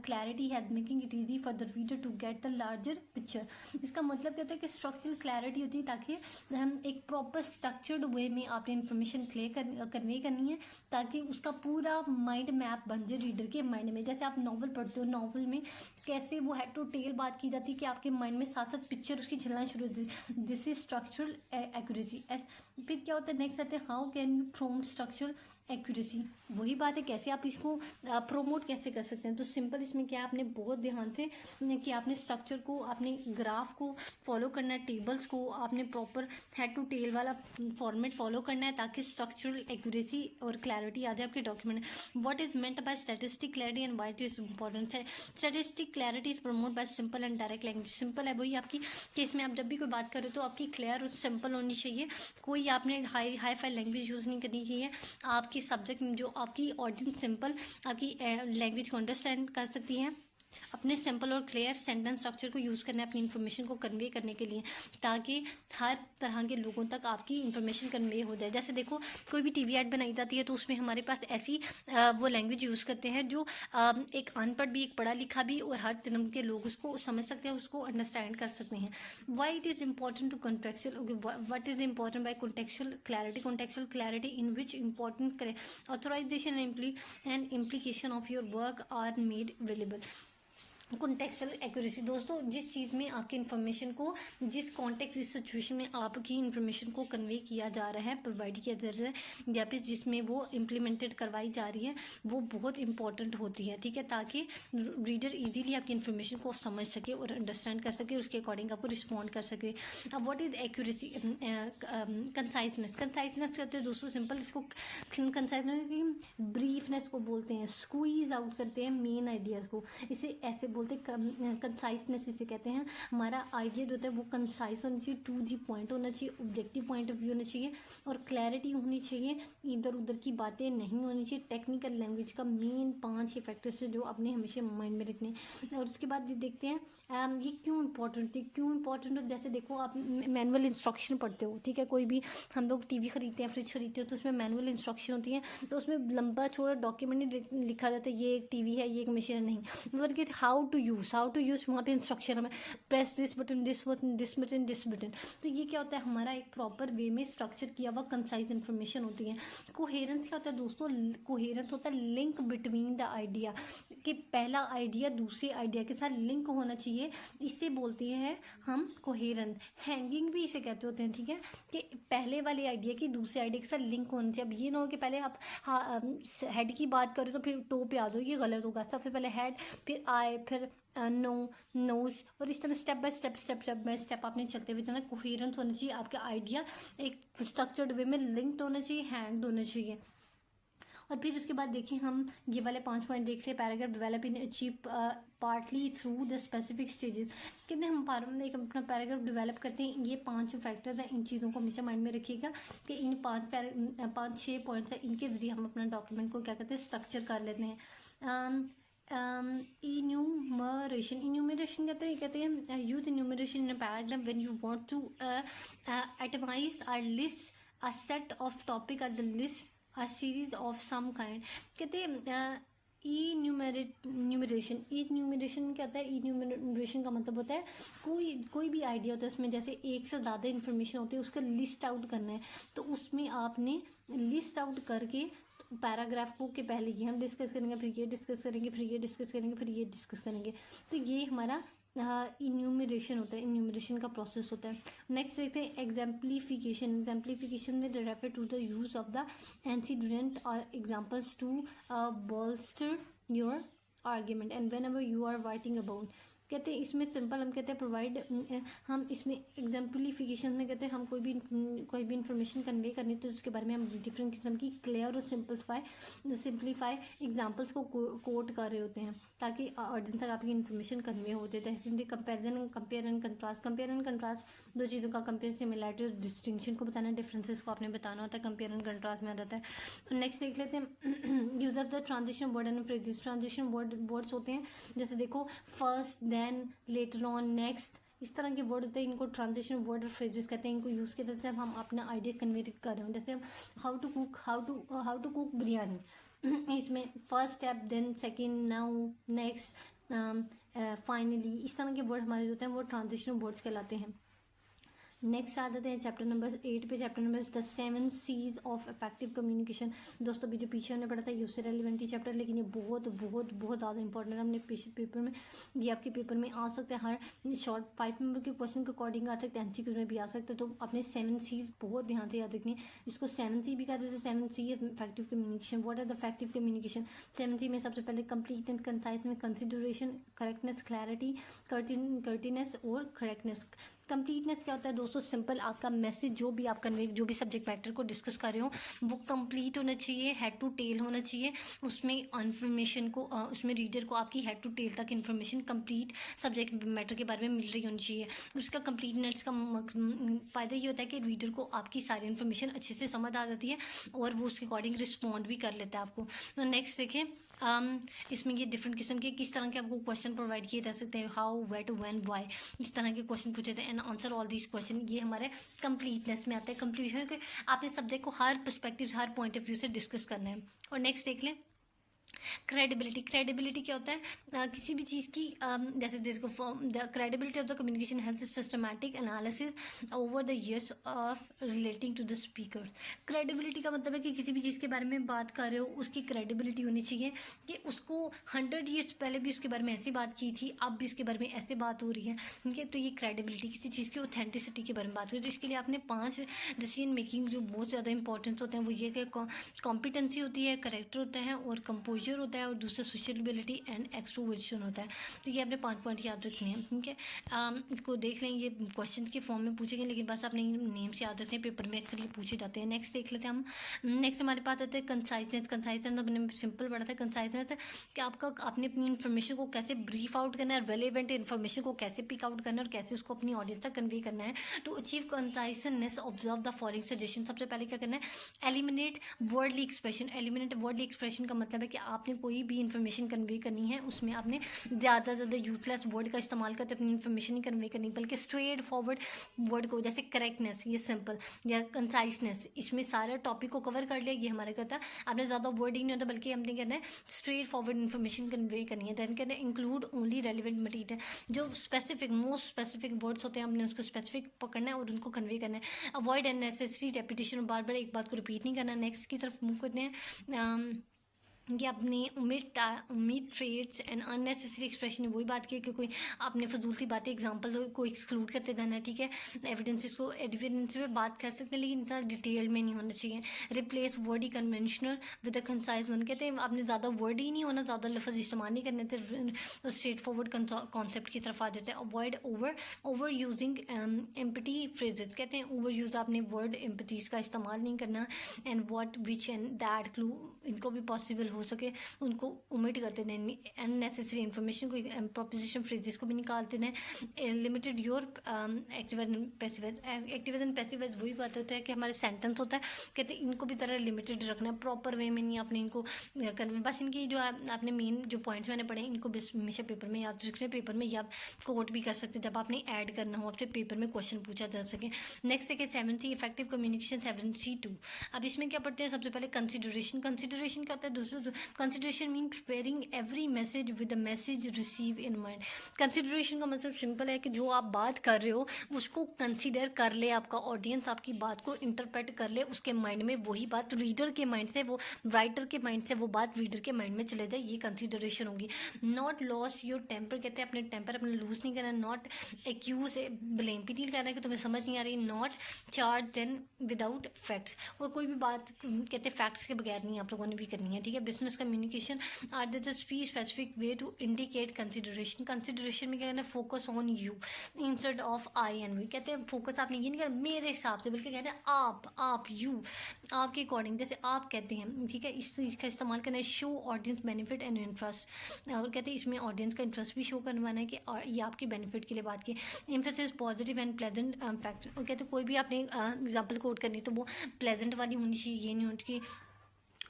clarity has making it easy for the reader to get the larger picture. इसका मतलब कहता है कि स्ट्रक्चरल क्लैरिटी होती है ताकि हम एक प्रॉपर स्ट्रक्चर्ड वे में आपने इन्फॉर्मेशन कन्वे करनी है, ताकि उसका पूरा माइंड मैप बन जाए रीडर के माइंड में। जैसे आप नॉवल पढ़ते हो, नॉवल में कैसे वो हेड टू टेल बात की जाती है कि आपके माइंड में साथ साथ पिक्चर उसकी चलना शुरू हो जाती है। This is structural accuracy. फिर क्या होता है नेक्स्ट आते हैं, how can you promote structural accuracy. वही बात है, कैसे आप इसको प्रोमोट कैसे कर सकते हैं। तो सिंपल इसमें क्या है, आपने बहुत ध्यान से कि आपने स्ट्रक्चर को, आपने ग्राफ को फॉलो करना है, टेबल्स को आपने प्रॉपर हेड टू टेल वाला फॉर्मेट फॉलो करना है, ताकि स्ट्रक्चरल एक्यूरेसी और क्लैरिटी आ जाए आपके डॉक्यूमेंट में। What is meant by statistic clarity and why it is important है। Statistic clarity is promote by simple and direct language. Simple है वही आपकी केस में, आप जब भी कोई बात करो तो आपकी क्लियर और सिंपल होनी चाहिए। कोई आपने हाई फाई लैंग्वेज यूज़ नहीं करनी चाहिए। आपकी सब्जेक्ट में जो आपकी ऑडियंस सिंपल आपकी लैंग्वेज को अंडरस्टैंड कर सकती है। अपने सिंपल और क्लियर सेंटेंस स्ट्रक्चर को यूज़ करना है अपनी इन्फॉर्मेशन को कन्वे करने के लिए, ताकि हर तरह के लोगों तक आपकी इन्फॉर्मेशन कन्वे हो जाए। जैसे देखो, कोई भी टीवी ऐड बनाई जाती है तो उसमें हमारे पास ऐसी वो लैंग्वेज यूज़ करते हैं जो एक अनपढ़ भी, एक पढ़ा लिखा भी और हर तरह के लोग उसको समझ सकते हैं, उसको अंडरस्टैंड कर सकते हैं। Why it is important to contextual, what is important by contextual clarity. Contextual clarity in which important care authorisation and implication of your work are made available. Contextual accuracy दोस्तों, जिस चीज़ में आपकी इन्फॉर्मेशन को, जिस context, जिस situation में आपकी information को कन्वे किया जा रहा है, प्रोवाइड किया जा रहा है, या फिर जिसमें वो इम्प्लीमेंटेड करवाई जा रही है, वो बहुत इंपॉर्टेंट होती है। ठीक है, ताकि रीडर इजीली आपकी इन्फॉर्मेशन को समझ सके और अंडरस्टैंड कर सके, उसके अकॉर्डिंग आपको रिस्पॉन्ड कर सके। अब what is accuracy? Conciseness. Conciseness कहते हैं दोस्तों, सिंपल इसको कंसाइजनेस की ब्रीफनेस को बोलते हैं, स्क्वीज आउट करते हैं मेन आइडियाज़ को, इसे ऐसे बोलते हैं कंसाइजनेस इसे कहते हैं। हमारा आइडिया जो होता है वो कंसाइज होना चाहिए, 2G पॉइंट होना चाहिए, ऑब्जेक्टिव पॉइंट ऑफ व्यू होना चाहिए और क्लैरिटी होनी चाहिए, इधर उधर की बातें नहीं होनी चाहिए। टेक्निकल लैंग्वेज का मेन 5 ये फैक्टर्स है जो आपने हमेशा माइंड में रखने। और उसके बाद ये देखते हैं ये क्यों इंपॉर्टेंट है, क्यों इंपॉर्टेंट हो। जैसे देखो, आप मैनुअल इंस्ट्रक्शन पढ़ते हो, ठीक है, कोई भी हम लोग टीवी खरीदते हैं, फ्रिज खरीदते हो, तो उसमें मैनुअल इंस्ट्रक्शन होती है, तो उसमें लंबा छोटा डॉक्यूमेंट नहीं लिखा जाता है ये एक टीवी है, ये एक मशीन है, नहीं, बल्कि हाउ टू यूज़ वहाँ पे इंस्ट्रक्शन में press this button, this button, this button, this button. तो ये क्या होता है, हमारा एक प्रॉपर वे में स्ट्रक्चर किया हुआ कंसाइज इन्फॉर्मेशन होती है। कोहेरेंस क्या होता है दोस्तों? कोहेरेंस होता है लिंक बिटवीन द आइडिया, कि पहला आइडिया दूसरे आइडिया के साथ लिंक होना चाहिए, इसे बोलते हैं हम कोहेरेंट। हैंगिंग भी इसे कहते होते हैं, ठीक है, कि पहले वाले आइडिया की दूसरे आइडिया के साथ लिंक होना चाहिए। अब ये ना हो कि पहले आप हेड की बात करो तो फिर टो पे आ दो, ये गलत होगा। सबसे पहले हेड, फिर आए, फिर नो, नोज, और इस तरह स्टेप बाय स्टेप आपने चलते हुए इतना कोहेरेंस होना चाहिए। आपका आइडिया एक स्ट्रक्चर्ड वे में लिंक्ड होना चाहिए, हैंग्ड होना चाहिए। और फिर उसके बाद देखिए, हम ये वाले 5 पॉइंट देख ले। Paragraph develop in achieve partly through the specific stages. कितने हम एक अपना पैराग्राफ डेवलप करते हैं, ये 5 फैक्टर्स हैं, इन चीज़ों को हमेशा माइंड में रखिएगा कि इन 5-6 पॉइंट्स हैं, इनके जरिए हम अपना डॉक्यूमेंट को क्या कहते हैं, स्ट्रक्चर कर लेते हैं। इन्यूमरेशन। इन्यूमरेशन कहते हैं use enumeration in paragraph when you want to atomize or list a set of topic or the list a series of some kind. कहते हैं न्यूमरेशन। न्यूमरेशन क्या होता है? न्यूमरेशन का मतलब होता है कोई भी आइडिया होता है, उसमें जैसे एक से ज़्यादा इन्फॉर्मेशन होती है, उसका लिस्ट आउट करना है, तो उसमें आपने लिस्ट आउट करके पैराग्राफ को के पहले ये हम डिस्कस करेंगे, फिर ये डिस्कस करेंगे, फिर ये डिस्कस करेंगे, फिर ये डिस्कस करेंगे। तो ये हमारा इन्यूमरेशन होता है, इन्यूमरेशन का प्रोसेस होता है। नेक्स्ट देखते हैं एग्जाम्पलीफिकेशन। एग्जाम्पलीफिकेशन में refer to the use of the antecedent और examples to bolster your argument and whenever you are writing about. कहते हैं इसमें सिंपल हम कहते हैं प्रोवाइड, हम इसमें एग्जाम्पलीफिकेशन में कहते हैं हम कोई भी इंफॉर्मेशन कन्वे करनी तो उसके बारे में हम डिफरेंट किस्म की क्लियर और सिंप्लीफाई एग्जाम्पल्स को कोट कर रहे होते हैं ताकि ऑडियंस तक आपकी इन्फॉर्मेशन कन्वे होते हैं। जैसे कंपेयर एंड कंट्रास्ट दो चीज़ों का कंपेयर, सिमिलरिटी और डिस्टिंक्शन को बताना, डिफरेंसेस को आपने बताना होता है, कंपेयर एंड कंट्रास्ट में आ जाता है। नेक्स्ट देख लेते हैं use of the transition word and phrases. Transition words होते हैं जैसे देखो first, then, later on, next, इस तरह के वर्ड होते हैं, इनको ट्रांजिशन वर्ड और फ्रेजेस कहते हैं। इनको यूज़ करते हैं हम अपना आइडिया कन्वे कर रहे हो। जैसे हाउ टू कुक बिरयानी, इसमें first step, then second, now, next, finally, इस तरह के वर्ड हमारे होते हैं वो ट्रांजिशन वर्ड्स कहलाते हैं। नेक्स्ट आ जाते हैं चैप्टर नंबर 8 पे। Chapter number the 7 C's of effective communication. दोस्तों अभी जो पीछे हमने पढ़ा था ये उससे रेलिवेंट ही चैप्टर, लेकिन ये बहुत बहुत बहुत ज़्यादा इंपॉर्टेंट है। हमने पेपर में, ये आपके पेपर में आ सकते हैं, हर शॉर्ट 5 नंबर के क्वेश्चन के अकॉर्डिंग आ सकते हैं, MCQ में भी आ सकते हैं। तो अपने 7 C's बहुत ध्यान से याद रखनी है। इसको 7 C भी कहते हैं। 7 C effective communication. What are the effective communication? 7 C में सबसे पहले complete and concise and consideration, correctness, clarity, courteousness और करेक्टनेस। कंप्लीटनेस क्या होता है दोस्तों? सिंपल, आपका मैसेज जो भी आप कन्वे, जो भी सब्जेक्ट मैटर को डिस्कस कर रहे हो वो कंप्लीट होना चाहिए, हेड टू टेल होना चाहिए। उसमें इन्फॉर्मेशन को उसमें रीडर को आपकी हेड टू टेल तक इन्फॉर्मेशन कंप्लीट सब्जेक्ट मैटर के बारे में मिल रही होनी चाहिए। उसका कंप्लीटनेस का फ़ायदा ये होता है कि रीडर को आपकी सारी इन्फॉर्मेशन अच्छे से समझ आ जाती है और वो उसके अकॉर्डिंग रिस्पॉन्ड भी कर लेता है आपको। तो नेक्स्ट देखें, इसमें ये डिफरेंट किस्म के किस तरह के आपको क्वेश्चन प्रोवाइड किए जा सकते हैं। हाउ, वेट, व्हेन, व्हाई, इस तरह के क्वेश्चन पूछे थे and answer all these question. ये हमारे कंप्लीटनेस में आता है। कंप्लीशन के आपने सब्जेक्ट को हर पर्सपेक्टिव, हर पॉइंट ऑफ व्यू से डिस्कस करना है। और नेक्स्ट देख लें क्रेडिबिलिटी। क्रेडिबिलिटी क्या होता है? किसी भी चीज़ की जैसे देखो the credibility of the communication health systematic analysis over the years of relating to the speaker. Credibility का मतलब है कि किसी भी चीज़ के बारे में बात कर रहे हो उसकी क्रेडिबिलिटी होनी चाहिए कि उसको 100 ईयर्स पहले भी उसके बारे में ऐसी बात की थी, अब भी उसके बारे में ऐसे बात हो रही है, ठीक है। तो ये क्रेडिबिलिटी, किसी चीज़ की ऑथेंटिसिटी के बारे में बात करें। तो इसके लिए आपने 5 डिसीजन मेकिंग जो बहुत ज़्यादा इंपॉर्टेंस होते हैं वो ये कि कॉम्पिटेंसी होती है, करेक्टर होता है और कंपोजर होता है और दूसरा सोशलिबिलिटी एंड एक्सट्रोवर्जन होता है। तो ये आपने 5 पॉइंट याद रखने हैं, ठीक है। इसको देख लें, ये क्वेश्चन के फॉर्म में पूछे गए लेकिन बस आपने नेम से याद रखते हैं, पेपर में अक्सर ये पूछे जाते हैं। नेक्स्ट देख लेते हैं हम। नेक्स्ट हमारे पास आता है कंसाइजनेस। कंसाइजनेस अपने सिंपल पढ़ा था। कंसाइजनेस कि आपने अपनी इन्फॉर्मेशन को कैसे ब्रीफ आउट करना है, रेलेवेंट इन्फॉर्मेशन को कैसे पिक आउट करना है और कैसे उसको अपनी ऑडियंस तक कन्वे करना है। To achieve conciseness observe the following suggestion. सबसे पहले क्या करना है? Eliminate wordy expression. Eliminate wordy expression का मतलब है कि आपने कोई भी इन्फॉर्मेशन कन्वे करनी है उसमें आपने ज़्यादा यूथलेस वर्ड का इस्तेमाल करते अपनी इन्फॉर्मेशन नहीं कन्वे करनी, बल्कि स्ट्रेट फॉरवर्ड वर्ड को, जैसे करेक्टनेस, ये सिंपल, या कंसाइसनेस, इसमें सारे टॉपिक को कवर कर लिया। ये हमारा क्या होता है? आपने ज़्यादा वर्ड ही नहीं होता बल्कि हमने कहना है स्ट्रेट फॉरवर्ड इन्फॉर्मेशन कन्वे करनी है। दैन कहना है इंक्लूड ओनली रेलिवेंट मटीरियल। जो स्पेसिफिक, मोस्ट स्पेसिफिक वर्ड्स होते हैं हमने उसको स्पेसिफिक पकड़ना है और उनको कन्वे करना है। अवॉइड अननेसेसरी रेपिटेशन, बार बार एक बात को रिपीट नहीं करना। नेक्स्ट की तरफ मूव करते हैं कि अपनी उम्मीद ट्रेड्स एंड अननेसेसरी एक्सप्रेशन, वही बात की कि कोई आपने फजूल सी बातें एग्जांपल को एक्सक्लूड करते जाना, ठीक है। एविडेंसेस को एविडेंस पे बात कर सकते हैं लेकिन इतना डिटेल में नहीं होना चाहिए। Replace word he conventional with a concise one. कहते हैं आपने ज़्यादा वर्ड ही नहीं होना, ज़्यादा लफ्ज़ इस्तेमाल नहीं करने थे, स्ट्रेट फॉरवर्ड कॉन्सेप्ट की तरफ आ जाते हैं। Avoid over using empty phrases. कहते हैं ओवर यूज़, आपने वर्ड एम्पटीज का इस्तेमाल नहीं करना। And what, which and that, clue, इनको भी पॉसिबल हो सके उनको ओमिट करते रहें। अननेसेसरी इन्फॉर्मेशन को, प्रोपोजिशन फ्रेजेस को भी निकालते रहें। Limited your active and passive. Active and passive वही बात होता है कि हमारे सेंटेंस होता है, कहते हैं इनको भी ज़रा लिमिटेड रखना है, प्रॉपर वे में नहीं आपने इनको करना। बस इनकी जो आपने मेन जो पॉइंट्स मैंने पढ़े इनको बस हमेशा पेपर में याद रखना है। पेपर में या कोट भी कर सकते हैं जब आपने ऐड करना हो, आपसे पेपर में क्वेश्चन पूछा जा सके। नेक्स्ट है 7C इफेक्टिव कम्युनिकेशन 7C2। अब इसमें क्या पढ़ते हैं? सबसे पहले कंसिडरेशन। कंसिडरेशन क्या होता है दोस्तों? Consideration mean preparing every message with the message receive in mind. Consideration का मतलब सिंपल है कि जो आप बात कर रहे हो उसको कंसिडर कर ले, आपका ऑडियंस आपकी बात को इंटरप्रेट कर ले, उसके माइंड में वही बात रीडर के माइंड से, वो राइटर के माइंड से वो बात रीडर के माइंड में चले जाए, ये कंसिडरेशन होगी। नॉट लॉस योर टेम्पर, कहते हैं अपने टेम्पर अपने लूज नहीं करना। नॉट एक्यूज, ब्लेम भी नहीं करना कि तुम्हें समझ नहीं आ रही। Not charge then without facts, और कोई भी बात कहते हैं फैक्ट्स के बगैर नहीं आप लोगों ने भी करनी है, ठीक है। business communication are the speech specific way to indicate consideration. Consideration में क्या कहना है, focus on you instead of I and we. कहते हैं focus आपने ये नहीं करना मेरे हिसाब से, बल्कि कहते हैं आप you, आपके अकॉर्डिंग, जैसे आप कहते हैं, ठीक है, इस चीज़ का इस्तेमाल करना है show audience benefit and interest, और कहते हैं इसमें ऑडियंस का इंटरेस्ट भी शो करवाना है कि ये आपके बेनिफिट के लिए बात की. Emphasis positive and pleasant fact, और कहते हैं कोई भी आपने एग्जांपल कोट करनी तो वो प्लेजेंट वाली होनी चाहिए, ये नहीं होनी कि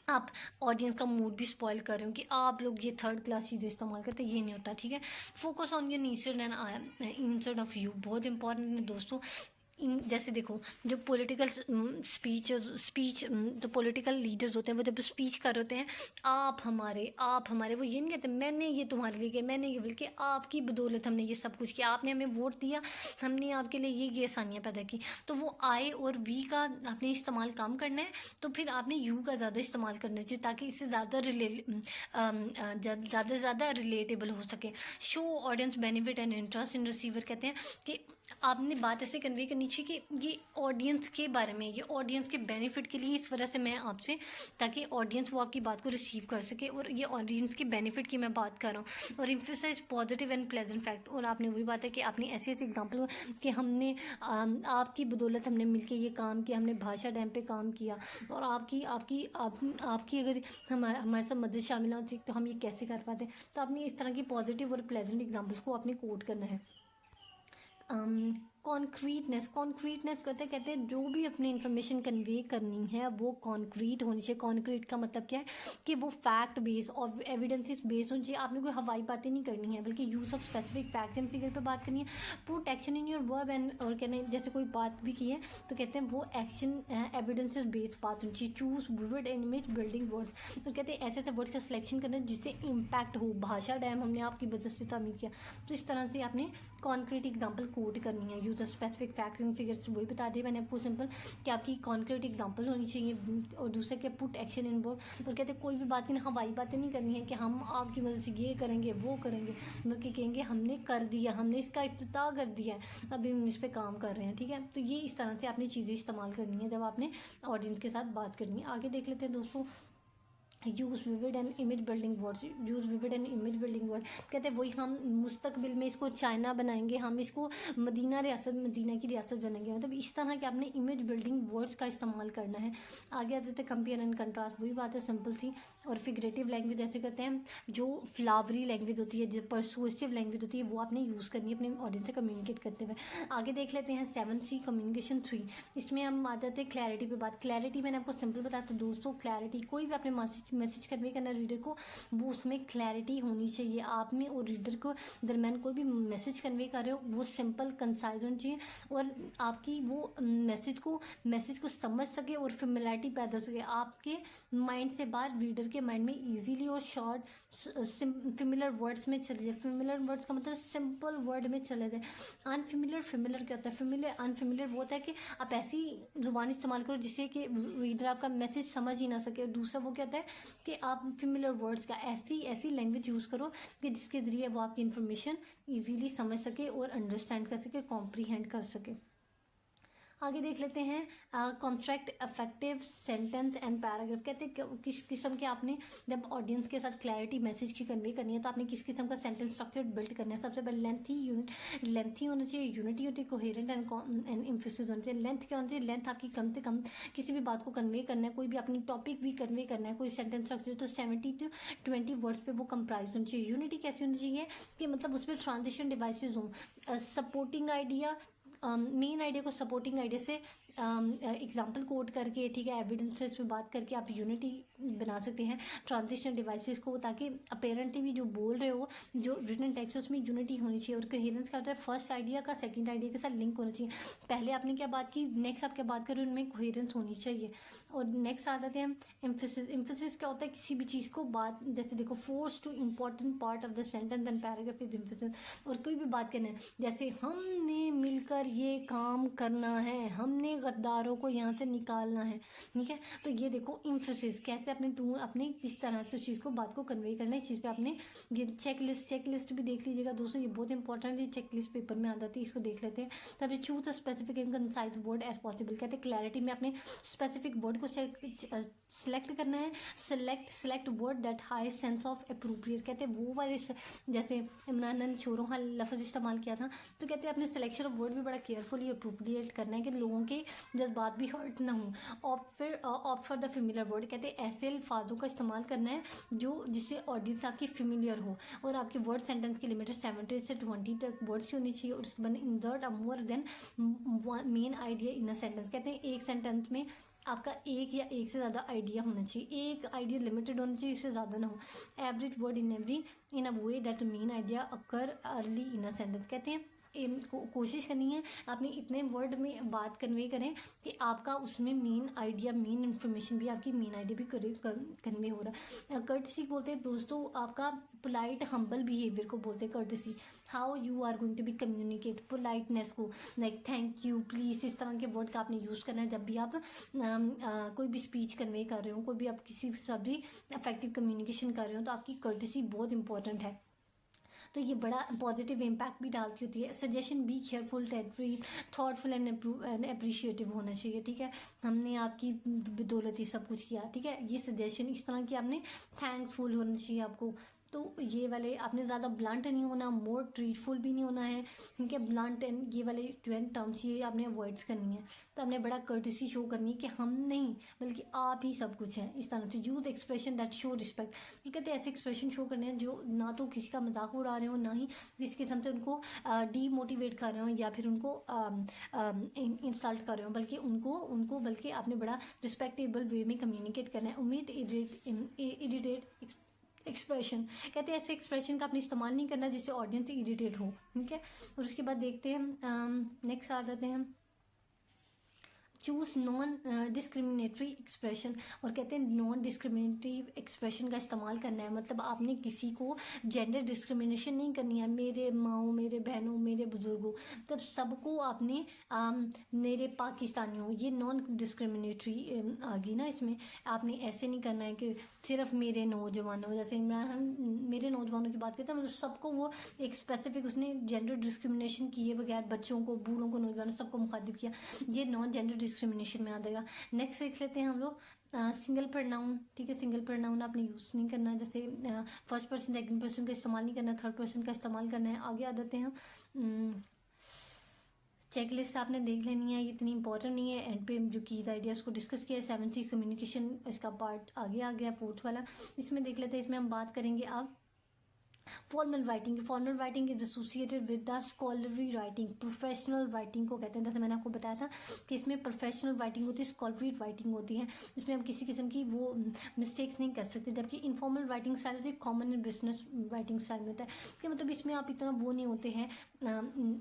आप ऑडियंस का मूड भी स्पॉइल कर रहे हो कि आप लोग ये थर्ड क्लास चीज़ें इस्तेमाल करते हैं, ये नहीं होता, ठीक है. Focus on your needs and instead of you बहुत इंपॉर्टेंट है दोस्तों. जैसे देखो जो पॉलिटिकल स्पीच जो पॉलिटिकल लीडर्स होते हैं वो जब स्पीच कर रहे होते हैं आप हमारे वो ये नहीं कहते मैंने ये तुम्हारे लिए किया, मैंने ये, बल्कि आपकी बदौलत हमने ये सब कुछ किया, आपने हमें वोट दिया, हमने आपके लिए ये आसानियाँ पैदा की. तो वो आई और वी का आपने इस्तेमाल कम करना है, तो फिर आपने यू का ज़्यादा इस्तेमाल करना चाहिए ताकि इससे ज़्यादा रिलेटेबल हो सके. Show audience benefit and interest in receiver, कहते हैं कि आपने बात ऐसे कन्वे करनी चाहिए कि ये ऑडियंस के बारे में, ये ऑडियंस के बेनिफिट के लिए इस वजह से मैं आपसे, ताकि ऑडियंस वो आपकी बात को रिसीव कर सके, और ये ऑडियंस के बेनिफिट की मैं बात कर रहा हूँ. और emphasize positive and pleasant fact, और आपने वही बात है कि आपने ऐसी एग्जांपल कि हमने आपकी बदौलत हमने मिलके ये काम किया, हमने भाषा डैम पे काम किया, और आपकी अगर हमारे साथ मदद शामिल होती तो हम ये कैसे कर पाते. तो आपने इस तरह की पॉजिटिव और प्लेजेंट एग्जाम्पल्स को आपने कोट करना है. कॉन्क्रीटनेस कहते हैं जो भी अपनी इंफॉर्मेशन कन्वे करनी है वो कॉन्क्रीट होनी चाहिए. कॉन्क्रीट का मतलब क्या है कि वो फैक्ट बेस्ड और एविडेंसेस बेस्ड होनी चाहिए. आपने कोई हवाई बातें नहीं करनी है, बल्कि use of specific fact and figure पे बात करनी है. Put action in your verb and, और कहते हैं जैसे कोई बात भी की है तो कहते हैं वो एक्शन एविडेंसेस बेस्ड बात होनी चाहिए. Choose vivid and image building words, तो कहते हैं ऐसे वर्ड्स का सिलेक्शन करना है जिससे इम्पैक्ट हो. भाषा डैम हमने आपकी वजह से तामीर किया, तो इस तरह से आपने कॉन्क्रीट एग्जाम्पल कोट करनी है. Use of specific fact and figures वही बता दिए मैंने आपको सिंपल कि आपकी कॉन्क्रीट एग्जांपल होनी चाहिए. और दूसरे क्या, पुट एक्शन इन वर्ड, और कहते हैं कोई भी बात नहीं, हवाई बातें नहीं करनी है कि हम आपकी वजह से ये करेंगे वो करेंगे, बल्कि कहेंगे हमने कर दिया, हमने इसका इफ्तिताह कर दिया है, अभी हम इस पर काम कर रहे हैं, ठीक है. तो ये इस तरह से आपने चीज़ें इस्तेमाल करनी है जब आपने ऑडियंस के साथ बात करनी है. आगे देख लेते हैं दोस्तों. Use vivid and image building words, use vivid and image building word, कहते हैं वही हम मुस्तकबिल में इसको चाइना बनाएंगे, हम इसको मदीना की रियासत बनाएंगे, मतलब इस तरह के आपने इमेज बिल्डिंग वर्ड्स का इस्तेमाल करना है. आगे आते थे कंपेयर एंड कंट्रास्ट, वही बात है सिंपल सी. और फिगरेटिव लैंग्वेज ऐसे कहते हैं जो फ्लावरी लैंग्वेज होती है, जो परसुएसिव लैंग्वेज होती है, वो आपने यूज़ करनी है अपने ऑडियंस से कम्युनिकेट करते हुए. आगे देख लेते हैं 7C कम्युनिकेशन 3. इसमें हम आ जाते हैं क्लैरिटी पे बात. क्लैरिटी मैंने आपको सिंपल बताया था दोस्तों, क्लैरिटी कोई भी आपने मैसेज कन्वे करना रीडर को, वो उसमें क्लैरिटी होनी चाहिए. आप में और रीडर को दरम्यान कोई भी मैसेज कन्वे कर रहे हो वो सिंपल कंसाइज होनी चाहिए, और आपकी वो मैसेज को समझ सके और फेमिलियरिटी पैदा हो सके आपके माइंड से बाहर, रीडर के माइंड में इजीली और शॉर्ट फेमिलियर वर्ड्स में चले जाए. फेमिलियर वर्ड्स का मतलब सिंपल वर्ड में चले जाए. फेमिलियर क्या होता है, फेमिलियर अनफेमिलियर वो होता है कि आप ऐसी जुबान इस्तेमाल करो जिससे कि रीडर आपका मैसेज समझ ही ना सके. और दूसरा वो क्या होता है कि आप फेमिलियर वर्ड्स का ऐसी लैंग्वेज यूज़ करो कि जिसके ज़रिए वो आपकी इन्फॉर्मेशन इजीली समझ सके और अंडरस्टैंड कर सके, कॉम्प्रीहेंड कर सके. आगे देख लेते हैं construct effective sentence and paragraph. कहते हैं किस किस्म के आपने जब ऑडियंस के साथ क्लैरिटी मैसेज की कन्वे करनी है तो आपने किस किस्म का सेंटेंस स्ट्रक्चर बिल्ड करना है. सबसे पहले लेंथी होना चाहिए, यूनिटी होती है, कोहेरेंट एंड एम्फेसिस होना चाहिए. लेंथ क्या होना चाहिए, लेंथ आपकी कम से कम किसी भी बात को कन्वे करना है, कोई भी अपनी टॉपिक भी कन्वे करना है, कोई सेंटेंस स्ट्रक्चर तो 70 to 20 वर्ड्स पे वो कंप्राइज होनी चाहिए. यूनिटी कैसी होनी चाहिए कि मतलब उस पर ट्रांजिशन डिवाइसेज हों, सपोर्टिंग आइडिया, मेन आइडिया को सपोर्टिंग आइडिया से एग्जाम्पल कोड करके, ठीक है, एविडेंसेस पे बात करके आप यूनिटी बना सकते हैं ट्रांजिशन डिवाइसेस को, ताकि अपेरेंटली भी जो बोल रहे हो, जो रिटन टेक्स्ट है उसमें यूनिटी होनी चाहिए. और कोहेरेंस क्या होता है, फर्स्ट आइडिया का सेकंड आइडिया के साथ लिंक होना चाहिए. पहले आपने क्या बात की, नेक्स्ट आप क्या बात कर रहे हो, उनमें कोहेरेंस होनी चाहिए. और नेक्स्ट आ जाते हैं एम्फेसिस. एम्फेसिस क्या होता है, किसी भी चीज़ को बात, जैसे देखो force to important part of the sentence and paragraph is emphasis. और कोई भी बात करना है, जैसे हमने मिलकर ये काम करना है, हमने गद्दारों को यहाँ से निकालना है, ठीक है। तो ये देखो इम्फेसिस, कैसे अपने टूल अपने किस तरह से उस चीज़ को बात को कन्वे करना है, इस चीज़ पे आपने ये चेक लिस्ट भी देख लीजिएगा दोस्तों, ये बहुत इंपॉर्टेंट है, चेक लिस्ट पेपर में आ जाती है, इसको देख लेते हैं। तब choose a specific and concise word as possible, कहते हैं क्लैरिटी में अपने स्पेसिफिक वर्ड को सेलेक्ट करना है। Select word that high sense of appropriate, कहते हैं वो वाले, जैसे इमरान ने छोरों का लफ्ज़ इस्तेमाल किया था, तो कहते हैं अपने सिलेक्शन ऑफ वर्ड भी बड़ा केयरफुली अप्रोप्रिएट करना है कि लोगों के जज्बात भी हर्ट ना हों। Opt for the familiar word, कहते हैं ऐसे अल्फाजों का इस्तेमाल करना है जो जिससे ऑडियंस आपकी फेमिलियर हो, और आपके वर्ड सेंटेंस की लिमिटेड 70 से 20 तक वर्ड्स की होनी चाहिए, और उसके बाद insert a more than main idea in a sentence, कहते हैं एक सेंटेंस में आपका एक या एक से ज़्यादा आइडिया होना चाहिए, एक आइडिया लिमिटेड होना चाहिए, इससे ज़्यादा ना हो। Average word in a way that main idea occur early in a sentence, कहते हैं कोशिश करनी है आपने इतने वर्ड में बात कन्वे करें कि आपका उसमें मेन आइडिया, मेन इन्फॉर्मेशन भी, आपकी मेन आइडिया भी कन्वे हो रहा है। कर्टसी बोलते हैं दोस्तों आपका पोलाइट हम्बल बिहेवियर को बोलते हैं courtesy, how you are going to be communicate politeness को, लाइक थैंक यू, प्लीज़, इस तरह के वर्ड का आपने यूज़ करना है जब भी आप कोई भी स्पीच कन्वे कर रहे हो, कोई भी आप किसी से भी इफेक्टिव कम्युनिकेशन कर रहे हो, तो आपकी कर्टसी बहुत इंपॉर्टेंट है। तो ये बड़ा पॉजिटिव इम्पैक्ट भी डालती होती है। Suggestion be careful, thoughtful and appreciative होना चाहिए, ठीक है। हमने आपकी बदौलत ये सब कुछ किया, ठीक है। ये सजेशन इस तरह की आपने थैंकफुल होना चाहिए आपको। तो ये वाले आपने ज़्यादा ब्लंट नहीं होना, मोर ट्रीटफुल भी नहीं होना है, ठीक है। ब्लंट एंड ये वाले टर्म्स ये आपने अवॉइड्स करनी है। तो आपने बड़ा कर्टिसी शो करनी है कि हम नहीं बल्कि आप ही सब कुछ हैं, इस तरह से। Use expression that show respect, तो कहते हैं ऐसे एक्सप्रेशन शो करने हैं जो ना तो किसी का मजाक उड़ा रहे हो, ना ही किसी किस्म से उनको डीमोटिवेट कर रहे हो या फिर उनको इंसल्ट कर रहे हो, बल्कि उनको बल्कि आपने बड़ा रिस्पेक्टेबल वे में कम्युनिकेट करना है। उम्मीद इरिटेट एक्सप्रेशन, कहते हैं ऐसे एक्सप्रेशन का आपने इस्तेमाल नहीं करना जिससे ऑडियंस इरिटेट हो, ठीक है। और उसके बाद देखते हैं नेक्स्ट आ जाते हैं चूज़ नॉन डिस्क्रिमिनेटरी एक्सप्रेशन, और कहते हैं नॉन डिस्क्रिमिनेटरी एक्सप्रेशन का इस्तेमाल करना है, मतलब आपने किसी को जेंडर डिस्क्रिमिनेशन नहीं करनी है, मेरे माओ, मेरे बहनों, मेरे बुजुर्गों, तब सबको आपने मेरे पाकिस्तानियों, ये नॉन डिस्क्रिमिनेटरी आ गई ना इसमें। आपने ऐसे नहीं करना है कि सिर्फ मेरे नौजवानों, जैसे इमरान मेरे नौजवानों की बात करते हैं, मतलब सबको वो एक स्पेसिफिक उसने जेंडर डिस्क्रिमिनेशन किए बगैर बच्चों को, बूढ़ों को, नौजवानों सबको मुखातिब किया, ये नॉन जेंडर डिस्क्रिमिनेशन में आ जाएगा। नेक्स्ट देख लेते हैं हम लोग सिंगल प्रोनाउन, ठीक है। सिंगल प्रोनाउन आपने यूज़ नहीं करना, जैसे फर्स्ट पर्सन सेकंड पर्सन का इस्तेमाल नहीं करना, थर्ड पर्सन का इस्तेमाल करना है। आगे आ जाते हैं चेक लिस्ट आपने देख लेनी है, ये इतनी इंपॉर्टेंट नहीं है। एंड पे जो कीज आइडियाज़ को डिस्कस किया है, 7C कम्युनिकेशन इसका पार्ट आगे आ गया, फोर्थ वाला। इसमें देख लेते हैं, इसमें हम बात करेंगे अब formal writing. Formal writing is associated with the scholarly writing, professional writing को कहते हैं। जैसे मैंने आपको बताया था कि इसमें प्रोफेशनल राइटिंग होती है, स्कॉलरी राइटिंग होती है, इसमें हम किसी किस्म की वो मिस्टेक्स नहीं कर सकते। जबकि इनफॉर्मल राइटिंग स्टाइल होती है common in business writing style में होता है, कि मतलब इसमें आप इतना वो नहीं होते हैं,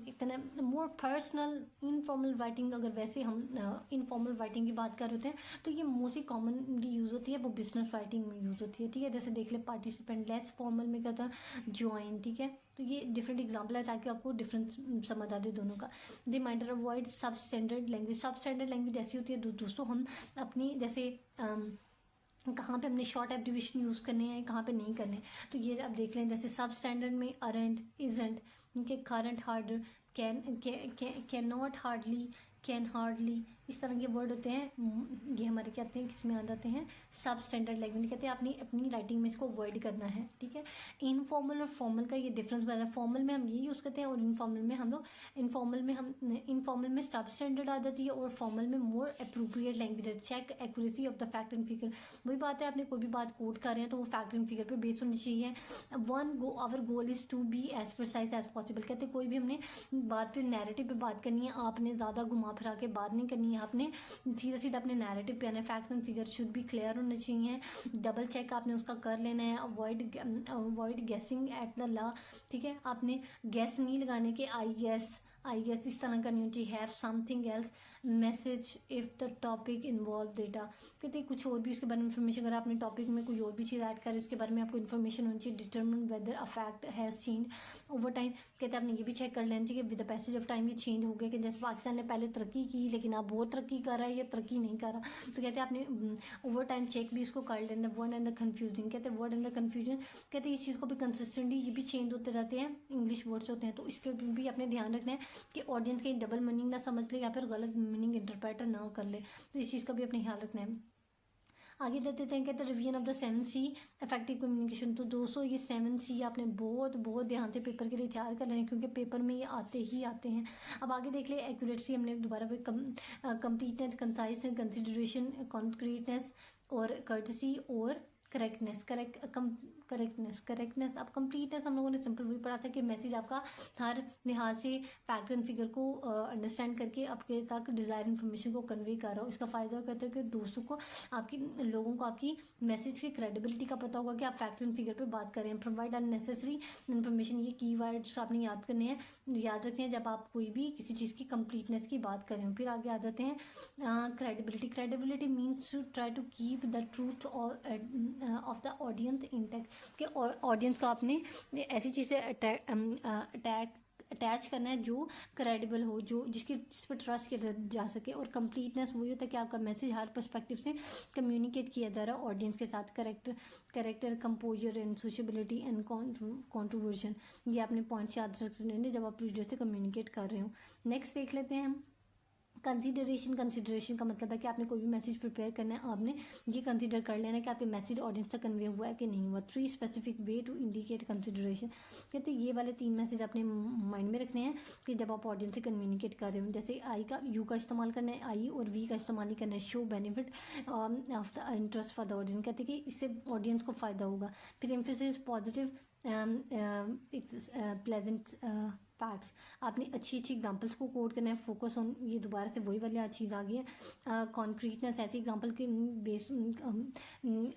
इतना मोर पर्सनल। इनफॉर्मल राइटिंग, अगर वैसे हम इनफॉर्मल राइटिंग की बात कर रहे होते हैं तो ये मोस्टली कॉमनली यूज़ होती है, वो बिजनेस राइटिंग में यूज़ होती है, ठीक है। जैसे देख ले पार्टिसिपेंट, लेस फॉर्मल में क्या था, ज्वाइन, ठीक है। तो ये डिफरेंट एग्जांपल है ताकि आपको डिफरेंस समझ आ दे दोनों का। रिमाइंडर अवॉइड सब स्टैंडर्ड लैंग्वेज। सब स्टैंडर्ड लैंग्वेज ऐसी होती है दोस्तों, हम अपनी जैसे कहाँ पे हमने शॉर्ट एब्रीविएशन यूज़ करने हैं, कहाँ पे नहीं करने, तो ये आप देख लें। जैसे सब स्टैंडर्ड में अरेंट, इजेंट, इनके current, harder, can not, hardly, can hardly, इस तरह के वर्ड होते हैं। ये हमारे क्या आते हैं, किसमें आ जाते हैं, सब स्टैंडर्ड लैंग्वेज कहते हैं। आपने अपनी राइटिंग में इसको अवॉइड करना है, ठीक है। इनफॉर्मल और फॉर्मल का ये डिफरेंस बताया है। फॉर्मल में हम ये यूज़ करते हैं और इनफॉर्मल में हम लोग इनफॉर्मल में सब स्टैंडर्ड आ जाती है और फॉर्मल में मोर अप्रोप्रिएट लैंग्वेज है। Check accuracy of the fact and figure, वही बात है, आपने कोई भी बात कोट कर रहे हैं तो वो फैक्ट एंड फिगर पे बेस्ड होनी चाहिए। Our goal is to be as precise as possible, कहते हैं कोई भी हमने बात पे नैरेटिव पे बात करनी है, आपने ज़्यादा घुमा फिरा के बात नहीं करनी है, आपने सीधा सीधा अपने नैरेटिव पे आना है। फैक्ट्स एंड फिगर शुड भी क्लियर होने चाहिए। डबल चेक आपने उसका कर लेना है। अवॉइड गेसिंग एट द लॉ, ठीक है। आपने गेस नहीं लगाने के, आई गेस, आई गेस इस तरह का नहीं चाहिए। Have something else message if the topic involve data, कहते हैं कुछ और भी उसके बारे में इन्फॉर्मेशन, अगर आपने टॉपिक में कोई और भी चीज़ ऐड करें उसके बारे में आपको इन्फॉर्मेशन होनी चाहिए। Determine weather a fact has change over time, कहते हैं आपने ये भी चेक कर लेना चाहिए कि with the passage of time ये चेंज हो गया, कि जैसे पाकिस्तान ने पहले तरक्की की लेकिन अब वो तरक्की कर रहा है या तरक्की नहीं कर रहा, तो कहते हैं आपने ओवर टाइम चेक भी इसको कर लेना। वर्ड एंड द कन्फ्यूजन, कहते हैं वर्ड एंड द कन्फ्यूजन, कहते हैं इस चीज़ को भी कंसिस्टेंटली ये भी चेंज होते रहते हैं, इंग्लिश वर्ड्स होते हैं, तो इसके भी अपने ध्यान रखना है कि ऑडियंस कहीं डबल मीनिंग ना समझ ले या फिर गलत मीनिंग इंटरप्रेटर ना कर ले, तो इस चीज़ का भी अपने ख्याल रखना है। आगे जाते थे, कहते हैं revision of the 7C effective communication. तो दोस्तों ये 7C आपने बहुत बहुत ध्यान से पेपर के लिए तैयार कर लेना, क्योंकि पेपर में ये आते ही आते हैं। अब आगे देख ले, एक्यूरेसी हमने दोबारा पे कंप्लीटनेस, कंसाइजनेस, कंसिडरेशन, कॉन्क्रीटनेस और कर्टसी और करेक्टनेस। करेक्टनेस। अब कंप्लीटनेस हम लोगों ने सिंपल वही पढ़ा था कि मैसेज आपका हर लिहाज से फैक्ट एंड फिगर को अंडरस्टैंड करके आपके तक डिज़ायर इन्फॉर्मेशन को कन्वे कर रहा हो। इसका फ़ायदा कहते हैं कि दोस्तों को, आपकी लोगों को आपकी मैसेज की क्रेडिबिलिटी का पता होगा कि आप फैक्ट एंड फिगर पे बात कर रहे हैं। प्रोवाइड अननेसेसरी इन्फॉर्मेशन, ये कीवर्ड्स आपने याद करने हैं, याद रखने हैं जब आप कोई भी किसी चीज़ की कंप्लीटनेस की बात करें। फिर आगे आ जाते हैं credibility means to try to keep the truth of the audience intact, कि ऑडियंस को आपने ऐसी चीज़ें अटैच करना है जो क्रेडिबल हो, जिस पर ट्रस्ट किया जा सके। और कंप्लीटनेस वही होता है कि आपका मैसेज हर पर्सपेक्टिव से कम्युनिकेट किया जा रहा है ऑडियंस के साथ। करेक्टर कंपोजर एंड सोशबिलिटी एंड कॉन्ट्रोवर्जन, ये आपने पॉइंट्स याद रखने हैं जब आप रीडर से कम्युनिकेट कर रहे हो। नेक्स्ट देख लेते हैं हम कंसिडरेशन का मतलब है कि आपने कोई भी मैसेज प्रिपेयर करना है, आपने ये कंसिडर कर लेना है कि आपके मैसेज ऑडियंस तक कन्वे हुआ है कि नहीं हुआ। 3 specific way to indicate consideration, कहते हैं ये वाले 3 मैसेज अपने माइंड में रखने हैं कि जब आप ऑडियंस से कम्युनिकेट कर रहे हो। जैसे यू का इस्तेमाल करना है, आई और वी का इस्तेमाल नहीं करना है। Show benefit of the interest for the audience, कहते हैं कि इससे ऑडियंस को फ़ायदा होगा। फिर एम्फेसिस पॉजिटिव प्लेजेंट फैक्ट्स, आपने अच्छी एग्जांपल्स को कोट करना है। फोकस ऑन, ये दोबारा से वही वाली चीज़ आ गई है। कॉन्क्रीटनेस, ऐसी एग्जांपल के बेस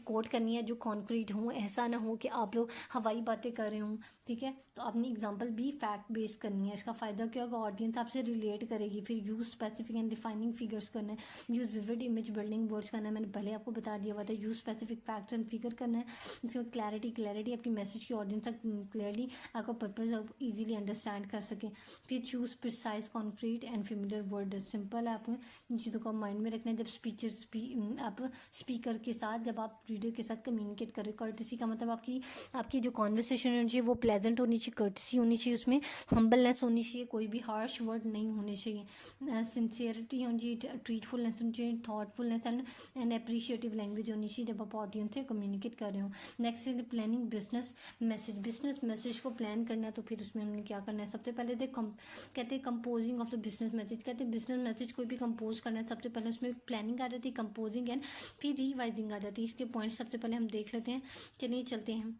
कोट करनी है जो कॉन्क्रीट हो, ऐसा ना हो कि आप लोग हवाई बातें कर रहे हों, ठीक है। तो अपनी एग्जांपल भी फैक्ट बेस्ड करनी है। इसका फ़ायदा क्या होगा, ऑडियंस आपसे रिलेट करेगी। फिर use specific and defining figures करना है। Use vivid image building words करना है, मैंने पहले आपको बता दिया हुआ था। Use specific facts and figure करना है। इसमें क्लैरिटी आपकी मैसेज की ऑडियंस तक क्लियरली आपका पर्पज़ आप ईजिली अंडरस्टैंड कर सकें। फिर choose precise concrete and familiar word, simple है, आपको चीज़ों को माइंड में रखना है जब आप स्पीकर के साथ, जब आप रीडर के साथ कम्युनिकेट करें। कर्टसी का मतलब आपकी जो कॉन्वर्सेशन होनी चाहिए वो प्लेजेंट होनी चाहिए, कर्टसी होनी चाहिए, उसमें हम्बलनेस होनी चाहिए, कोई भी हार्श वर्ड नहीं होने चाहिए। सिंसियरिटी होनी चाहिए, ट्रीटफुलनेस होनी चाहिए, थॉटफुलनेस एंड अप्रिशिएटिव लैंग्वेज होनी चाहिए जब आप ऑडियंस से कम्युनिकेट कर रहे हो। Next is planning business message को प्लान करना है। तो फिर उसमें हमने क्या करना है, सबसे पहले कहते हैं composing of the business message, कहते हैं बिजनेस मैसेज कोई भी कंपोज करना है, सबसे पहले उसमें प्लानिंग आ जाती है, कंपोजिंग एंड फिर रिवाइजिंग आ जाती है। इसके पॉइंट्स सबसे पहले हम देख लेते हैं, चलिए चलते हैं।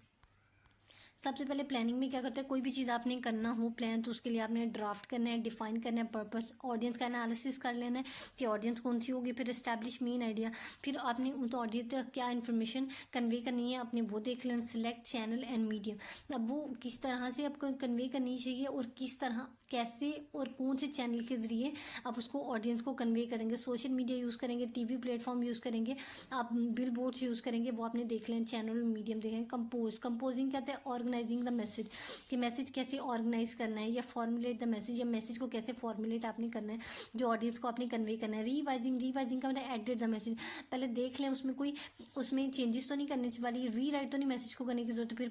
सबसे पहले प्लानिंग में क्या करते हैं, कोई भी चीज़ आपने करना हो प्लान, तो उसके लिए आपने ड्राफ्ट करना है, डिफाइन करना है पर्पस, ऑडियंस का एनालिसिस कर लेना है कि ऑडियंस कौन सी होगी। फिर एस्टैब्लिश मेन आइडिया, फिर आपने उस ऑडियंस तक क्या इन्फॉर्मेशन कन्वे करनी है आपने वो देख लेना। सिलेक्ट चैनल एंड मीडियम, अब वो किस तरह से आपको कन्वे करनी चाहिए और किस तरह, कैसे और कौन से चैनल के ज़रिए आप उसको ऑडियंस को कन्वे करेंगे। सोशल मीडिया यूज़ करेंगे, टीवी प्लेटफॉर्म यूज़ करेंगे, आप बिल बोर्ड्स यूज़ करेंगे, वो आपने देख लें। चैनल और मीडियम देखें। कंपोजिंग कहते हैं ऑर्गेनाइजिंग द मैसेज, कि मैसेज कैसे ऑर्गेनाइज करना है, या फॉर्मुलेट द मैसेज, या मैसेज को कैसे फॉर्मुलेट आपने करना है जो ऑडियंस को आपने कन्वे करना है। रीवाइजिंग का मतलब एडिट द मैसेज, पहले देख लें उसमें चेंजेस तो नहीं करने वाली, रीराइट तो नहीं मैसेज को करने की जरूरत है।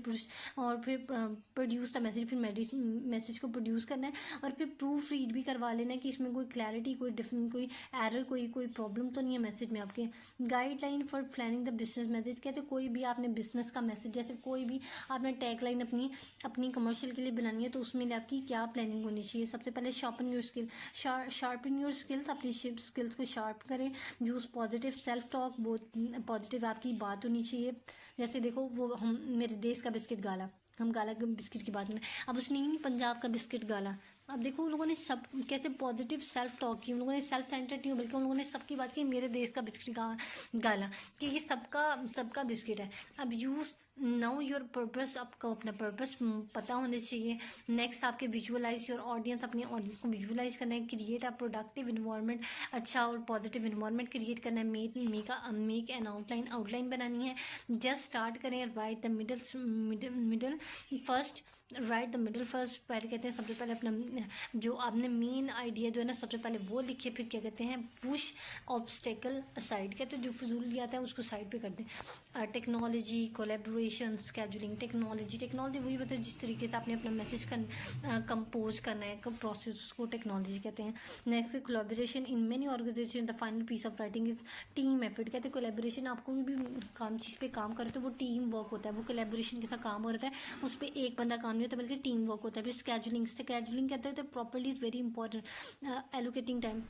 फिर प्रोड्यूस द मैसेज, फिर मैसेज को प्रोड्यूस करना है और फिर प्रूफ रीड भी करवा लेना है कि इसमें कोई क्लैरिटी, कोई डिफरेंट, कोई एरर, कोई प्रॉब्लम तो नहीं है मैसेज में आपके। Guideline for planning the business message, कहते कोई भी आपने बिजनेस का मैसेज, जैसे कोई भी आपने टैग लाइन अपनी कमर्शियल के लिए बनानी है, तो उसमें आपकी क्या प्लानिंग होनी चाहिए। सबसे पहले शार्पन योर स्किल्स, अपनी स्किल्स को शार्प करें। यूज़ पॉजिटिव सेल्फ टॉक, बहुत पॉजिटिव आपकी बात होनी चाहिए। जैसे देखो वो हम मेरे देश का बिस्किट गाला, हम गाला के बिस्किट की बात करें, अब उसने नहीं पंजाब का बिस्किट गाला। अब देखो उन लोगों ने सब कैसे पॉजिटिव सेल्फ टॉक की, उन लोगों ने सेल्फ सेंटर्ड नहीं, बल्कि उन लोगों ने सबकी बात की मेरे देश का बिस्किट गाला, कि ये सबका बिस्किट है। अब यूज़ नो योर पर्पस, आपको अपना पर्पस पता होना चाहिए। नेक्स्ट आपके विजुअलाइज योर ऑडियंस, अपनी ऑडियंस को विजुअलाइज करना है। क्रिएट अ प्रोडक्टिव इन्वायरमेंट, अच्छा और पॉजिटिव इन्वायरमेंट क्रिएट करना है। मेक एन आउटलाइन बनानी है। जस्ट स्टार्ट करें, right the middle first, right the middle first. पहले कहते हैं सबसे पहले अपना जो आपने मेन आइडिया जो है ना सबसे पहले वो लिखिए, फिर क्या कहते हैं पुश ऑब्स्टेकल असाइड, कहते हैं जो फजूल आता है उसको साइड पे कर दें। Technology, collaboration, scheduling. टेक्नोलॉजी वही बताए जिस तरीके से आपने अपना मैसेज कंपोज करना है, प्रोसेस उसको टेक्नोलॉजी कहते हैं। Next collaboration, in many organization the final piece of writing is team effort, कहते हैं कोलेब्रेशन आपको भी काम चीज़ पे काम करते हो वो टीम वर्क होता है, वो कोलेब्रेशन के साथ काम होता है, उस पर एक बंदा काम नहीं होता बल्कि टीम वर्क होता है। फिर स्केजुलिंग कहते हैं तो properly is very important, allocating time,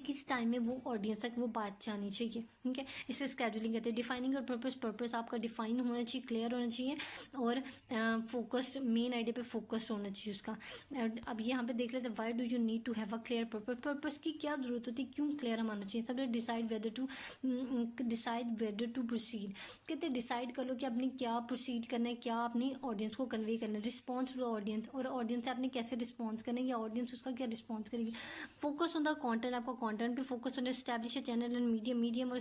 किस टाइम में वो ऑडियंस तक वो बात जानी चाहिए, ठीक है, इसे स्केजुलिंग कहते हैं। डिफाइनिंग और पर्पस आपका डिफाइन होना चाहिए, क्लियर होना चाहिए और फोकस्ड, मेन आइडिया पे फोकस्ड होना चाहिए उसका। अब यहाँ पे देख लेते हैं why do you need to have a clear purpose की क्या जरूरत होती है, क्यों क्लियर हम आना चाहिए। सबसे डिसाइड वेदर टू प्रोसीड, कहते हैं डिसाइड कर लो कि आपने क्या प्रोसीड करना है, क्या अपनी ऑडियंस को कन्वे करना है। रिस्पॉन्स टू ऑडियंस, और ऑडियंस से आपने कैसे रिस्पॉन्स करना है या ऑडियंस उसका क्या रिस्पॉन्स करेगी। फोकस ऑन द कॉन्टेंट, आपका कंटेंट पे फोकस होना है। स्टैब्लिश चैनल एंड मीडियम और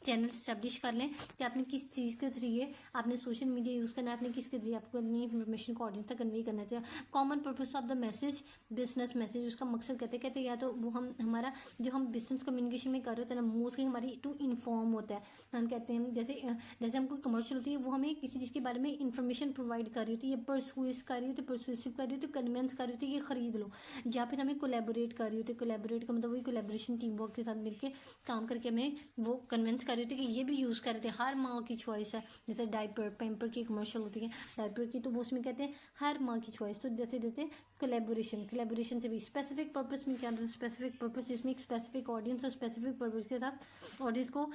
चैनल स्टैब्लिश कर लें कि आपने किस चीज़ के जरिए आपने सोशल मीडिया यूज़ करना है, आपने किसके जरिए आपको अपनी इन्फॉर्मेशन को ऑडियंस तक कन्वे करना चाहिए। Common purpose of the message, business message, उसका मकसद कहते हैं या तो वो हमारा जो हम बिजनेस कम्युनिकेशन में कर रहे होते हैं ना मोस्टली हमारी टू इन्फॉर्म होता है। हम कहते हैं जैसे हमको कमर्शियल होती है वो हमें किसी चीज़ के बारे में इंफॉर्मेशन प्रोवाइड कर रही होती है, परसुएस कर रही होती है, परसुएसिव कर रही होती है, कन्विंस कर रही होती है कि खरीद लो, या फिर हमें कोलैबोरेट कर रही होती है। कोलैबोरेट का मतलब वही कोलैबोरेशन, टीम वर्क के साथ मिलके काम करके हमें वो कन्विंस कर रही होती है कि ये भी यूज़ कर रहे थे। हर माँ की चॉइस है, जैसे डायपर पैम्पर की कमर्शियल होती है डायपर की, तो वो उसमें कहते हैं हर माँ की चॉइस। तो जैसे देते कोलैबोरेशन से भी स्पेसिफिक पर्पस में क्या, स्पेसिफिक पर्पस जिसमें एक स्पेसिफिक ऑडियंस और स्पेसिफिक पर्पस के साथ ऑडियंस को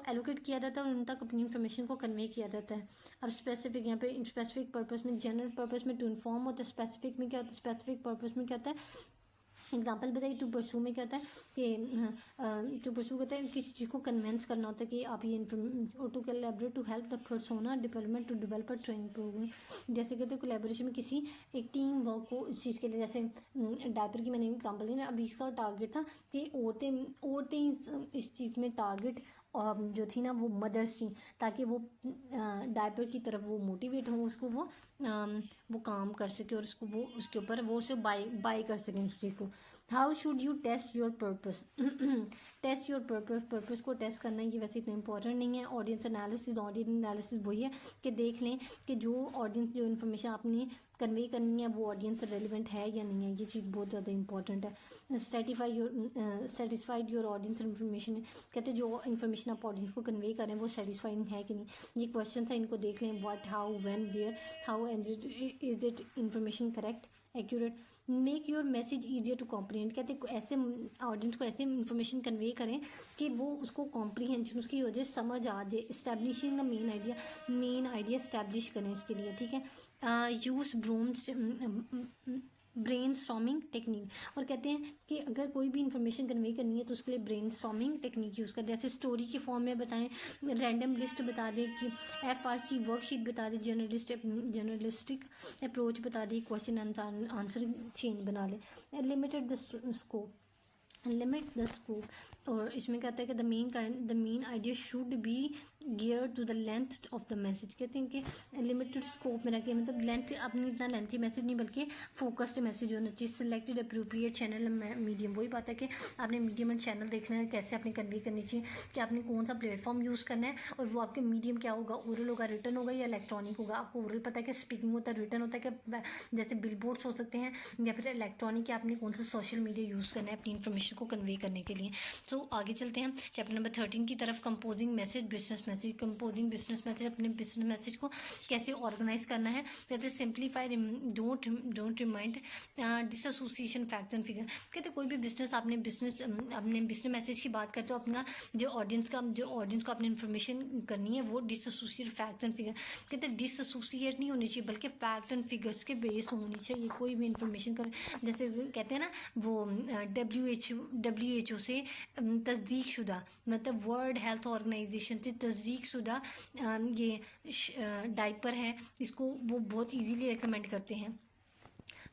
एलोकेट किया जाता है और उन तक अपनी इन्फॉर्मेशन को कन्वे किया जाता है। अब स्पेसिफिक यहाँ पे स्पेसिफिक पर्पस में, जनरल पर्पस में टू इन्फॉर्म होता है, स्पेसिफिक में क्या होता है, स्पेसिफिक पर्पस में क्या होता है एग्जाम्पल बताइए। टू परसू में क्या होता है कि टू परसू कहते हैं किसी चीज़ को कन्विंस करना होता है कि आप ये और to collaborate to help the persona development to develop a training program. जैसे कहते हैं कोलैबोरेशन में किसी एक टीम वर्क को इस चीज़ के लिए, जैसे डायपर की मैंने एग्जाम्पल दी ना, अभी इसका टारगेट था कि औरतें इस चीज़ में टारगेट और जो थी ना वो मदर्स थी, ताकि वो डायपर की तरफ वो मोटिवेट हो, उसको वो काम कर सके और उसको वो उसके ऊपर वो उसे बाय कर सकें उस चीज़ को। How should you test your purpose, test your purpose को टेस्ट करना ये वैसे इतना इंपॉर्टेंट नहीं है। ऑडियंस एनालिसिस वही है कि देख लें कि जो ऑडियंस जो इन्फॉर्मेशन आपने कन्वे करनी है वो ऑडियंस रेलिवेंट है या नहीं है, ये चीज़ बहुत ज़्यादा इंपॉर्टेंट है। सेटिस्फाइड योर ऑडियंस इन्फॉर्मेशन, कहते हैं जो इन्फॉर्मेशन आप ऑडियंस को कन्वे करें वो सेटिस्फाइड है कि नहीं, ये क्वेश्चन था, इनको देख लें। What, how, when, where, how and is it information correct, accurate. Make your message easier to comprehend, कहते ऐसे ऑडियंस को ऐसे इन्फॉर्मेशन कन्वे करें कि वो उसको कॉम्प्रीहेंशन उसकी वजह समझ आ जाए। Establishing the main idea establish करें इसके लिए, ठीक है। यूज़ ब्रेन स्टॉर्मिंग टेक्निक, और कहते हैं कि अगर कोई भी इन्फॉर्मेशन कन्वे करनी है तो उसके लिए ब्रेन स्टॉर्मिंग टेक्निक यूज़ करें। जैसे स्टोरी के फॉर्म में बताएं, रैंडम लिस्ट बता दें कि FRC वर्कशीट बता दें, जर्नलिस्टिक अप्रोच बता दें, क्वेश्चन आंसर चेन बना लें। लिमिटेड द स्कोप, और इसमें कहता है कि the main idea should be gear to the length of the message, कहते हैं कि लिमिटेड स्कोप में रखिए, मतलब लेंथ अपनी इतना लेंथी मैसेज नहीं बल्कि फोकस्ड मैसेज होना चाहिए। सिलेक्टेड अप्रोप्रिएट चैनल मीडियम, वही बात है कि आपने मीडियम एंड चैनल देखना है कैसे आपने कन्वे करनी चाहिए, कि आपने कौन सा प्लेटफॉर्म यूज़ करना है और वो आपके मीडियम क्या होगा, ओरल होगा, रिटर्न होगा या इलेक्ट्रॉनिक होगा। आपको ओरल पता है कि स्पीकिंग होता है, रिटर्न होता है कि जैसे बिलबोर्ड्स हो सकते हैं, या फिर इलेक्ट्रॉनिक, आपने कौन सा सोशल मीडिया यूज़ करना है अपनी इन्फॉर्मेशन को कन्वे करने के लिए। तो आगे चलते हैं चैप्टर नंबर 13 की तरफ। Composing message, business message. Composing business message, अपने बिजनेस मैसेज को कैसे ऑर्गेनाइज करना है, जैसे simplify, don't remind, dissociation, fact and figure. कहते कोई भी बिजनेस अपने बिजनेस मैसेज की बात करते हो, अपना जो ऑडियंस को अपनी इन्फॉर्मेशन करनी है वो डिसएसोसिएट, फैक्ट एंड फिगर। कहते डिसएसोसिएट नहीं होनी चाहिए बल्कि फैक्ट एंड फिगर्स के बेस होनी चाहिए कोई भी इन्फॉर्मेशन कर। जैसे कहते हैं ना वो WHO से तस्दीक शुदा, मतलब वर्ल्ड हेल्थ ऑर्गेनाइजेशन से फिज़िक शुदा ये डाइपर है, इसको वो बहुत इजीली रेकमेंड करते हैं।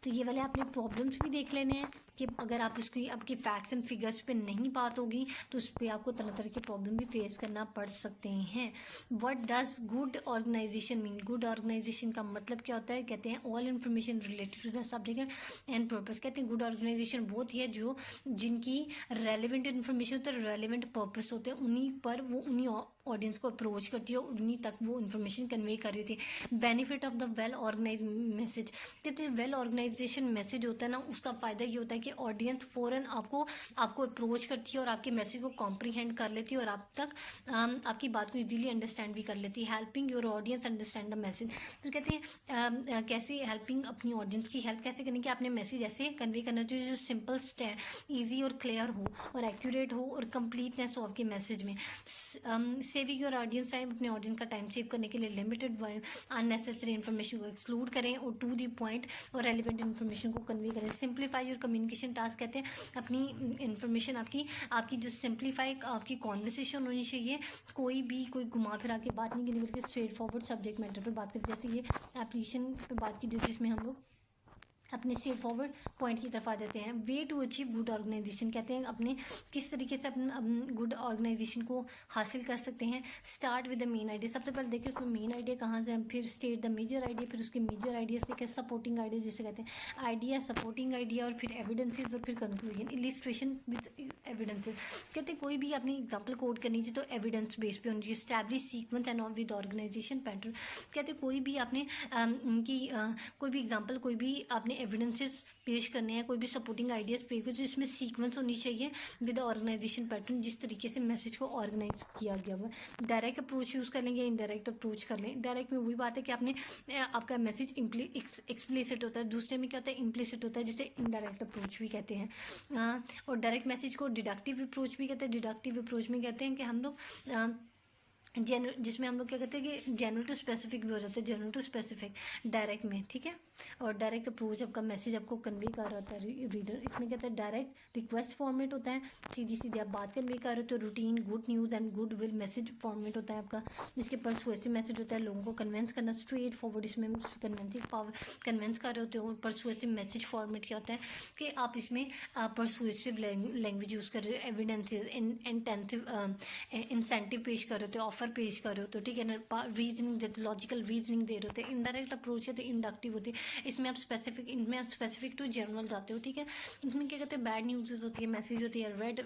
तो ये वाले आपने प्रॉब्लम्स भी देख लेने हैं कि अगर आप उसकी आपकी फैक्ट्स एंड फिगर्स पे नहीं बात होगी तो उस पर आपको तरह तरह के प्रॉब्लम भी फेस करना पड़ सकते हैं। What does good organization mean? Good organization का मतलब क्या होता है? कहते हैं all information related to the subject and purpose. कहते हैं गुड ऑर्गेनाइजेशन वो होती है जो जिनकी रेलिवेंट इन्फॉर्मेशन होता है, रेलिवेंट पर्पस होते हैं, उन्हीं पर वो उन्हीं ऑडियंस को अप्रोच करती है और उन्हीं तक वो इन्फॉर्मेशन कन्वे कर रही थी। Benefit of the well organize message. कहते हैं वेल ऑर्गेनाइजेशन मैसेज होता है ना, उसका फ़ायदा ये होता है कि ऑडियंस फ़ौरन आपको अप्रोच करती है और आपके मैसेज को कॉम्प्रीहेंड कर लेती है और आप तक आपकी बात को इजीली अंडरस्टैंड भी कर लेती है। Helping your audience understand the message. तो कहते हैं कैसे हेल्पिंग अपनी ऑडियंस की हेल्प कैसे करनी कि आपने मैसेज ऐसे कन्वे करना चाहिए जो सिंपल ईजी और क्लियर हो और एक्यूरेट हो और कंप्लीटनेस हो आपके मैसेज में। Saving your audience time. अपने ऑडियंस का टाइम सेव करने के लिए लिमिटेड अननेसेसरी इन्फॉर्मेशन को एक्सक्लूड करें और टू दी पॉइंट और रेलिवेंट इन्फॉर्मेशन को कन्वे करें। Simplify your communication task. कहते हैं अपनी इन्फॉर्मेशन आपकी जो सिंप्लीफाई आपकी कॉन्वर्सेशन होनी चाहिए, कोई घुमा फिरा के बात नहीं करनी बल्कि स्ट्रेट फॉरवर्ड सब्जेक्ट मैटर पे बात करें। जैसे ये एप्लीकेशन पे बात की जिसमें हम लोग अपने स्ट्रेट फॉरवर्ड पॉइंट की तरफ आ जाते हैं। Way to achieve good organization. कहते हैं अपने किस तरीके से अपने गुड ऑर्गेनाइजेशन को हासिल कर सकते हैं। Start with the main idea. सबसे पहले देखिए उसमें मेन आइडिया कहाँ से है, फिर स्टेट द मेजर आइडिया, फिर उसके मेजर आइडिया से क्या सपोर्टिंग आइडिया जिसे कहते हैं आइडिया, सपोर्टिंग आइडिया और फिर एविडेंसेज और फिर कंक्लूजन। Illustration with evidences. कहते हैं कोई भी अपनी एग्जाम्पल कोड करनी चाहिए तो एविडेंस बेस पे होनी चाहिए। Establish sequence and all with organization pattern. कहते हैं कोई भी आपने कोई भी एग्जाम्पल कोई भी आपने एविडेंसेस पेश करने हैं, कोई भी सपोर्टिंग आइडियाज़ पेश कर, तो इसमें सीक्वेंस होनी चाहिए विद ऑर्गेनाइजेशन पैटर्न, जिस तरीके से मैसेज को ऑर्गेनाइज किया गया हुआ है। डायरेक्ट अप्रोच यूज़ कर लेंगे, इनडायरेक्ट अप्रोच कर लें। डायरेक्ट में वही बात है कि आपने आपका मैसेज एक्सप्लिसिट होता है, दूसरे में क्या होता है इम्प्लिसिट होता है, जिसे इनडायरेक्ट अप्रोच भी कहते हैं। और डायरेक्ट मैसेज को डिडक्टिव अप्रोच भी कहते हैं। डिडक्टिव अप्रोच में कहते हैं कि हम लोग जिसमें हम लोग क्या कहते हैं कि जनरल टू स्पेसिफिक भी हो जाता है, जनरल टू स्पेसिफिक डायरेक्ट में, ठीक है। और डायरेक्ट अप्रोच आपका मैसेज आपको कन्वे कर रहा होता है रीडर। इसमें कहते हैं डायरेक्ट रिक्वेस्ट फॉर्मेट होता है, सीधी सीधी आप बात कन्वे कर रहे हो। तो routine good news and good will message format होता है आपका, जिसके परसुएसिव मैसेज होता है, लोगों को कन्वेंस करना स्ट्रेट फॉरवर्ड, इसमें कन्वेंस कर रहे होते हो। परसुएसिव मैसेज फॉर्मेट क्या होता है कि आप इसमें परसुएसिव लैंग्वेज यूज़ कर रहे हो, एविडेंसेस इंटेंसिव इंसेंटिव पेश कर रहे हो, ऑफर पेश कर रहे हो, तो ठीक है ना, रीजनिंग देते, लॉजिकल रीजनिंग दे रहे होते हैं। इनडायरेक्ट अप्रोच है तो इंडक्टिव होती है, इसमें आप स्पेसिफिक टू जनरल जाते हो, ठीक है। इसमें क्या कहते हैं बैड न्यूज़ होती है, मैसेज होती है, रेड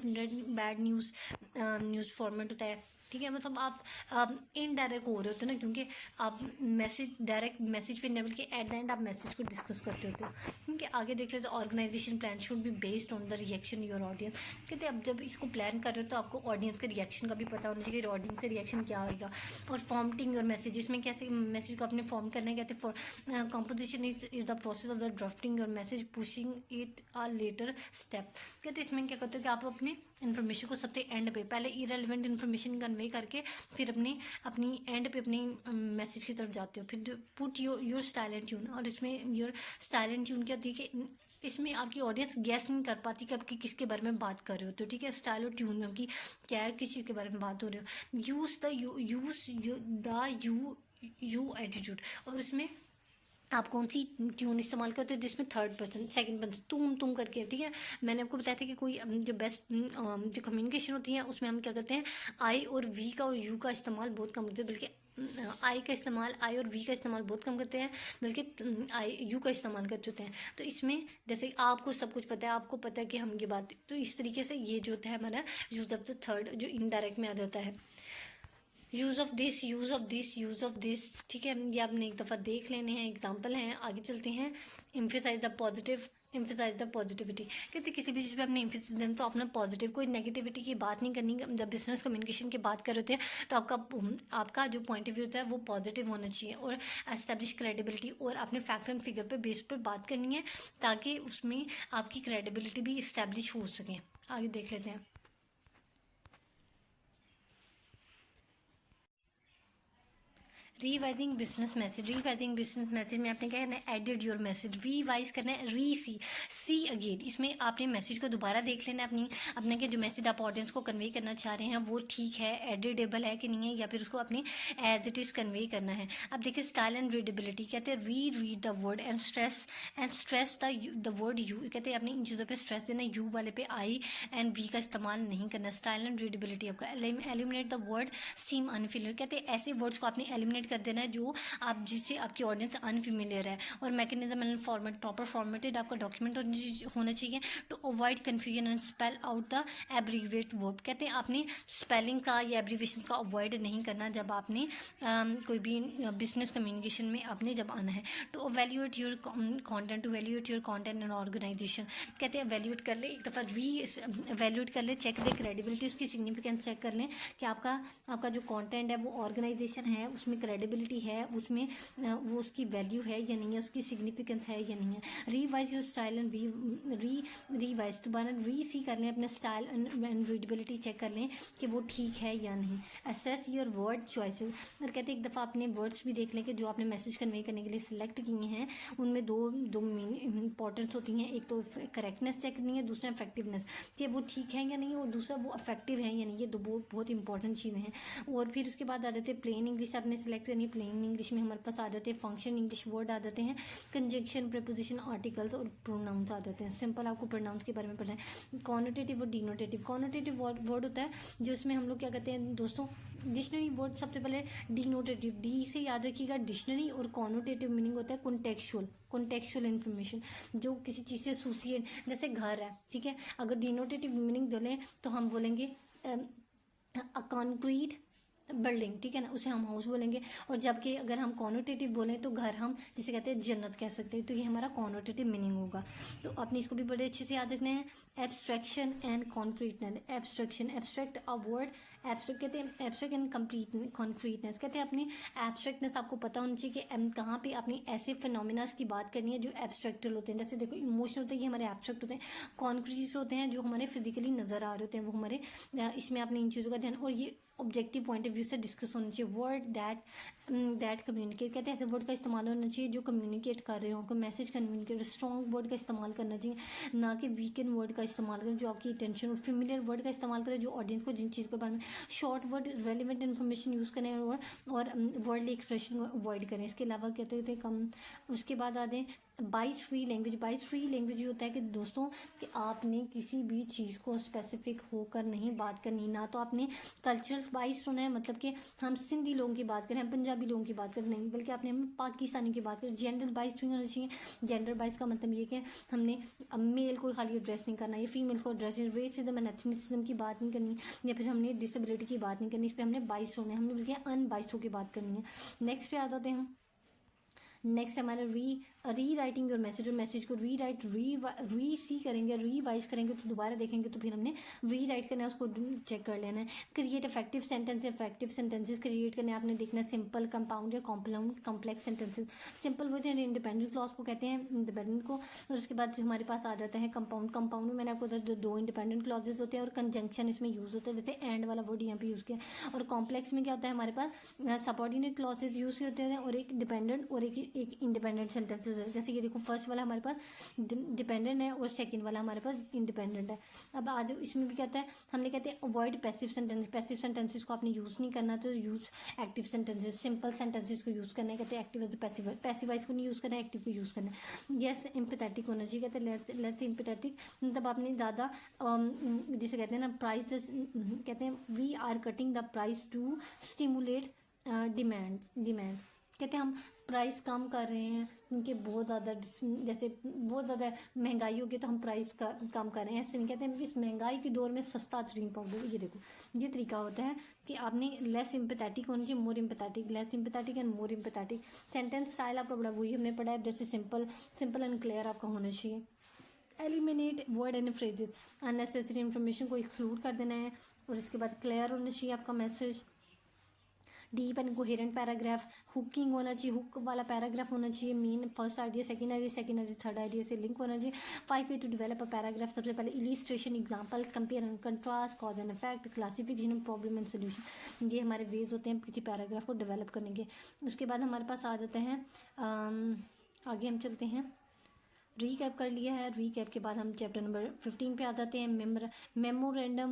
बैड न्यूज़ फॉर्मेट होता है, ठीक है। मतलब आप इनडायरेक्ट हो रहे होते हो ना, क्योंकि आप मैसेज डायरेक्ट मैसेज पे नहीं बल्कि एट द एंड आप मैसेज को डिस्कस करते होते हो। क्योंकि आगे देख लेते हैं organization plan should be based on the reaction your audience. कहते हैं अब जब इसको प्लान कर रहे हो तो आपको ऑडियंस के रिएक्शन का भी पता होना चाहिए कि ऑडियंस का रिएक्शन क्या होगा। और फॉर्मेटिंग योर मैसेज, इसमें कैसे मैसेज को आपने फॉर्म करना है। कहते हैं for composition is the process of the drafting your message pushing it a later step. कहते हैं इसमें क्या करते हो कि आप अपने इन्फॉर्मेशन को सबसे एंड पे पहले इरेलीवेंट इन्फॉर्मेशन कन्वे करके फिर अपनी एंड पे अपनी मैसेज की तरफ जाते हो। फिर put your style and tune. और इसमें योर स्टाइल एंड ट्यून क्या होती है कि इसमें आपकी ऑडियंस गैस नहीं कर पाती कि आपकी किसके बारे में बात कर रहे हो, तो ठीक है। स्टाइल और ट्यून में आपकी क्या है, किस चीज़ के बारे में बात हो रही हो। Use the you attitude. और इसमें आप कौन सी ट्यून इस्तेमाल करते हो जिसमें थर्ड पर्सन सेकंड पर्सन तुम करके, ठीक है। मैंने आपको बताया था कि कोई जो बेस्ट जो कम्युनिकेशन होती है उसमें हम क्या करते हैं आई और वी का और यू का इस्तेमाल बहुत कम करते हैं, बल्कि आई और वी का इस्तेमाल बहुत कम करते हैं, बल्कि आई यू का इस्तेमाल कर होते हैं। तो इसमें जैसे आपको सब कुछ पता है, आपको पता है कि हम ये बात, तो इस तरीके से ये जो होता है हमारा यूज ऑफ द थर्ड जो इनडायरेक्ट में आ जाता है। यूज़ ऑफ दिस, ठीक है। ये आपने एक दफ़ा देख लेने हैं, एग्जाम्पल हैं। आगे चलते हैं। Emphasize the positivity. कहते किसी भी चीज़ पे आपने एम्फेसिस देना तो अपना पॉजिटिव, कोई नेगेटिविटी की बात नहीं करनी। जब बिजनेस कम्युनिकेशन की बात कर रहे थे तो आपका जो पॉइंट ऑफ व्यू होता है वो पॉजिटिव होना चाहिए और एस्टेब्लिश क्रेडिबिलिटी, और अपने फैक्ट एंड फिगर पे बेस पे बात करनी है ताकि उसमें आपकी क्रेडिबिलिटी भी इस्टेब्लिश हो सके। आगे देख लेते हैं। रिवाइजिंग बिजनेस मैसेज में आपने क्या करना है, एडिट योर मैसेज, रिवाइज करना है, सी अगेन, इसमें आपने मैसेज को दोबारा देख लेना है, अपने के जो मैसेज आप ऑडियंस को कन्वे करना चाह रहे हैं वो ठीक है, एडिटेबल है कि नहीं है, या फिर उसको अपनी एज इट इज़ कन्वे करना है। अब देखिए स्टाइल एंड रीडेबिलिटी, कहते हैं read the word and stress the word you, कहते हैं अपनी इन चीज़ों पे स्ट्रेस देना, यू वाले पे आई एंड वी का इस्तेमाल नहीं करना। स्टाइल एंड रीडेबिलिटी आपका, एलिमिनेट द वर्ड सीम अनफिलियर, कहते हैं ऐसे वर्ड्स को आपने एलिमिनेट कर देना है जो आप जिससे आपकी ऑडियंस अनफिमिलियर है। और mechanism and format, proper formatted आपका डॉक्यूमेंट होना चाहिए to avoid confusion and spell out the abbreviate verb, कहते हैं आपने स्पेलिंग का या एब्रीवेशन का अवॉइड नहीं करना जब आपने कोई भी बिजनेस कम्युनिकेशन में आपने जब आना है। To evaluate your content and organisation, कहते हैं एवेल्यूएट कर ले, एक दफ़ा एवेल्यूएट कर ले, चेक दे क्रेडिबिलिटी, उसकी सिग्निफिकेंस चेक कर लें कि आपका जो कंटेंट है वो ऑर्गेनाइजेशन है, उसमें क्रेडिबिलिटी है, उसमें वो उसकी वैल्यू है या नहीं है, उसकी सिग्निफिकेंस है या नहीं है। Revise your style and revise, दोबारा सी कर लें, अपने स्टाइल एंड रीडेबिलिटी चेक कर लें कि वो ठीक है या नहीं। असेस योर वर्ड चॉइसेस, और कहते हैं एक दफ़ा अपने वर्ड्स भी देख लें कि जो आपने मैसेज कन्वे करने के लिए सिलेक्ट किए हैं उनमें दो इंपॉर्टेंस होती हैं, एक तो करेक्टनेस चेक करनी है, दूसरा इफेक्टिवनेस, कि वो ठीक है या नहीं है, और दूसरा वो इफेक्टिव है या नहीं, ये दो बहुत इंपॉर्टेंट चीज़ें हैं। और फिर उसके बाद आ जाते हैं प्लेन इंग्लिश, आपने सेलेक्ट करनी है, प्लेन इंग्लिश में हमारे पास आ जाते हैं फंक्शन इंग्लिश वर्ड आ जाते हैं, कंजंक्शन, प्रीपोजिशन, आर्टिकल्स और प्रोनाउंस आ जाते हैं। सिंपल आपको प्रोनाउंस के बारे में पढ़ना है। कॉनोटेटिव और डिनोटेटिव, कॉनोटेटिव वर्ड होता है जिसमें हम लोग क्या कहते हैं दोस्तों, डिक्शनरी वर्ड सबसे पहले डिनोटेटिव, डी से याद रखिएगा डिक्शनरी, और कॉनोटेटिव मीनिंग होता है कॉन्टेक्चुअल इन्फॉर्मेशन, जो किसी चीज़ से एसोसिएट, जैसे घर है, ठीक है, अगर डिनोटेटिव मीनिंग बोलें तो हम बोलेंगे अ कॉन्क्रीट बिल्डिंग, ठीक है ना, उसे हम हाउस बोलेंगे। और जबकि अगर हम कॉनोटेटिव बोलें तो घर हम जिसे कहते हैं जन्नत कह सकते हैं, तो ये हमारा कॉनोटेटिव मीनिंग होगा। तो आपने इसको भी बड़े अच्छे से याद रखना है। Abstraction and concreteness, abstract a word, abstract कहते हैं एब्स्ट्रैक्ट एंड कॉन्क्रीटनेस, कहते हैं अपनी एब्स्ट्रैक्टनेस आपको पता होनी चाहिए कि कहाँ पे अपनी ऐसे फिनोमिनास की बात करनी है जो एब्स्ट्रैक्टल होते हैं। जैसे देखो इमोशन होते हैं, ये हमारे एब्स्ट्रैक्ट होते हैं, कॉन्क्रीट होते हैं जो हमारे फिजिकली नज़र आ रहे होते हैं, वो हमारे इसमें आपने इन चीज़ों का ध्यान, और ये ऑब्जेक्टिव पॉइंट ऑफ व्यू से डिस्कस होना चाहिए। वर्ड दैट कम्युनिकेट, कहते हैं ऐसे वर्ड का इस्तेमाल होना चाहिए जो कम्युनिकेट कर रहे हो, कोई मैसेज कम्युनिकेट, स्ट्रॉन्ग वर्ड का इस्तेमाल करना चाहिए, ना कि वीकेंड वर्ड का इस्तेमाल करें जो आपकी टेंशन, और फेमिलियर वर्ड का इस्तेमाल करें जो ऑडियंस को जिन चीज़ के बारे में, short word, relevant information use करें, और वर्डली एक्सप्रेशन को अवॉइड करें। इसके अलावा कहते थे कम, उसके बाद आ दें बाइस फ्री लैंग्वेज ये होता है कि दोस्तों कि आपने किसी भी चीज़ को स्पेसिफिक होकर नहीं बात करनी, ना तो आपने कल्चरल बाइस होना है, मतलब कि हम सिंधी लोगों की बात करें, हम पंजाबी लोगों की बात करें, नहीं, बल्कि आपने हम पाकिस्तानी की बात करें। जेंडर बाइस नहीं होना चाहिए। जेंडर बाइस का मतलब ये कि हमने मेल को खाली एड्रेस नहीं करना, या फीमेल को एड्रेस, रेसिज्म एंड एथनिसिज्म की बात नहीं करनी, या फिर हमने डिसेबिलिटी की बात नहीं करनी, इस पर हमने बाइस होना है, हमने बल्कि अनबाइस होकर बात करनी है। नेक्स्ट पे आ जाते हैं हम, नेक्स्ट हमारा री राइटिंग योर मैसेज, और मैसेज को सी करेंगे, रिवाइज करेंगे, तो दोबारा देखेंगे तो फिर हमने री राइट करना है, उसको चेक कर लेना है। क्रिएट इफेक्टिव सेंटेंसेस क्रिएट करने, आपने देखना है सिंपल, कंपाउंड या कॉम्प्लेक्स सेंटेंसेस। सिंपल वो इंडिपेंडेंट क्लॉज को कहते हैं, इंडिपेंडेंट को, और उसके बाद हमारे पास आ जाता है कंपाउंड में मैंने आपको दो इंडिपेंडेंट क्लॉजेज होते हैं, और कंजंक्शन इसमें यूज़ होता है, जैसे एंड वाला वर्ड यहाँ पे यूज़ किया। और कॉम्प्लेक्स में क्या होता है, हमारे पास सबऑर्डिनेट क्लॉजेज यूज़ होते हैं, और एक डिपेंडेंट और एक इंडिपेंडेंट सेंटेंसेस है। जैसे ये देखो फर्स्ट वाला हमारे पास डिपेंडेंट है, और सेकंड वाला हमारे पास इंडिपेंडेंट है। अब आज इसमें भी क्या होता है, हमने कहते हैं अवॉइड पैसिव सेंटेंसेस को आपने यूज़ नहीं करना, तो use active sentences, simple sentences को यूज़ करना है, कहते हैं एक्टिव पैसिवाइज को नहीं यूज़ करना है, एक्टिव को यूज़ करना है। यस एम्पैथेटिक होना चाहिए, कहते हैं लेट्स एम्पैथेटिक, मतलब आपने ज़्यादा जिसे कहते हैं ना प्राइस, कहते हैं we are cutting the price to stimulate demand, कहते हैं हम प्राइस कम कर रहे हैं क्योंकि बहुत ज़्यादा, जैसे बहुत ज़्यादा महंगाई होगी तो हम प्राइस कम कर रहे हैं, ऐसे नहीं कहते हैं। इस महंगाई के दौर में सस्ता ड्रीम पाउडर, ये देखो ये तरीका होता है कि आपने लेस सिंपैथेटिक होनी चाहिए, more empathetic, less sympathetic and more empathetic. Sentence style आपका बड़ा वही हमने पढ़ा है, जैसे सिंपल एंड क्लियर आपका होना चाहिए। Eliminate word and phrases, unnecessary information को एक्सक्लूड कर देना है, और उसके बाद क्लियर होना चाहिए आपका message. Deep and coherent paragraph, hooking होना चाहिए, हुक वाला पैराग्राफ होना चाहिए, main first idea second idea third idea से लिंक होना चाहिए। 5 way to develop a paragraph, सबसे पहले illustration, example, compare and contrast, cause and effect, classification, problem and solution, ये हमारे वेज होते हैं किसी पैराग्राफ को डेवलप करने के। उसके बाद हमारे पास आ जाते हैं आगे हम चलते हैं, रीकैप कर लिया है। रीकैप के बाद हम चैप्टर नंबर 15 पे आ जाते हैं, memorandum,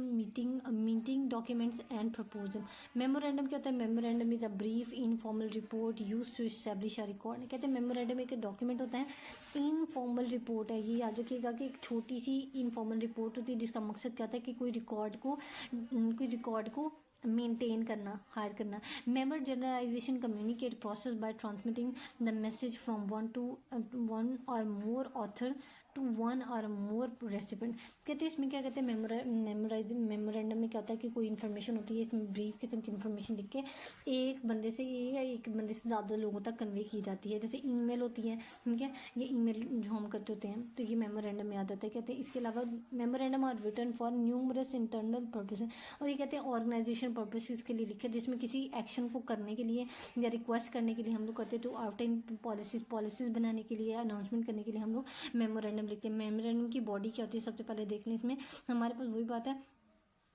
meeting documents and proposal. Memorandum क्या होता है? Memorandum is a brief informal report use to establish a record. कहते हैं मेमोरेंडम एक डॉक्यूमेंट होता है, इनफॉर्मल रिपोर्ट है, ये याद रखिएगा कि एक छोटी सी इनफॉर्मल रिपोर्ट होती है जिसका मकसद क्या होता है कि कोई रिकॉर्ड को मेंटेन करना, हायर करना। Memo generalization communicate process by transmitting the message from one or more author to one or more recipient. कहते हैं इसमें क्या कहते हैं, मेमोरेंडम में क्या होता है कि कोई इन्फॉर्मेशन होती है, इसमें ब्रीफ किस्म की इन्फॉर्मेशन लिख के एक बंदे से ज़्यादा लोगों तक कन्वे की जाती है, जैसे ईमेल होती है, ठीक है, ये ईमेल जो हम करते होते हैं तो ये मेमोरेंडम में आ जाता है। कहते हैं इसके अलावा memorandum are written for numerous internal purposes, और ये कहते हैं ऑर्गेनाइजेशन पर्पसेस के लिए लिखे, जिसमें किसी एक्शन को करने के लिए या रिक्वेस्ट करने के लिए हम लोग करते हैं, तो आउटलाइन पॉलिसीज बनाने के लिए, अनाउंसमेंट करने के लिए हम लोग मेमोरेंडम लिखते हैं। मेमोरेंडम की बॉडी क्या होती है सबसे पहले देख लें। इसमें हमारे पास वही बात है,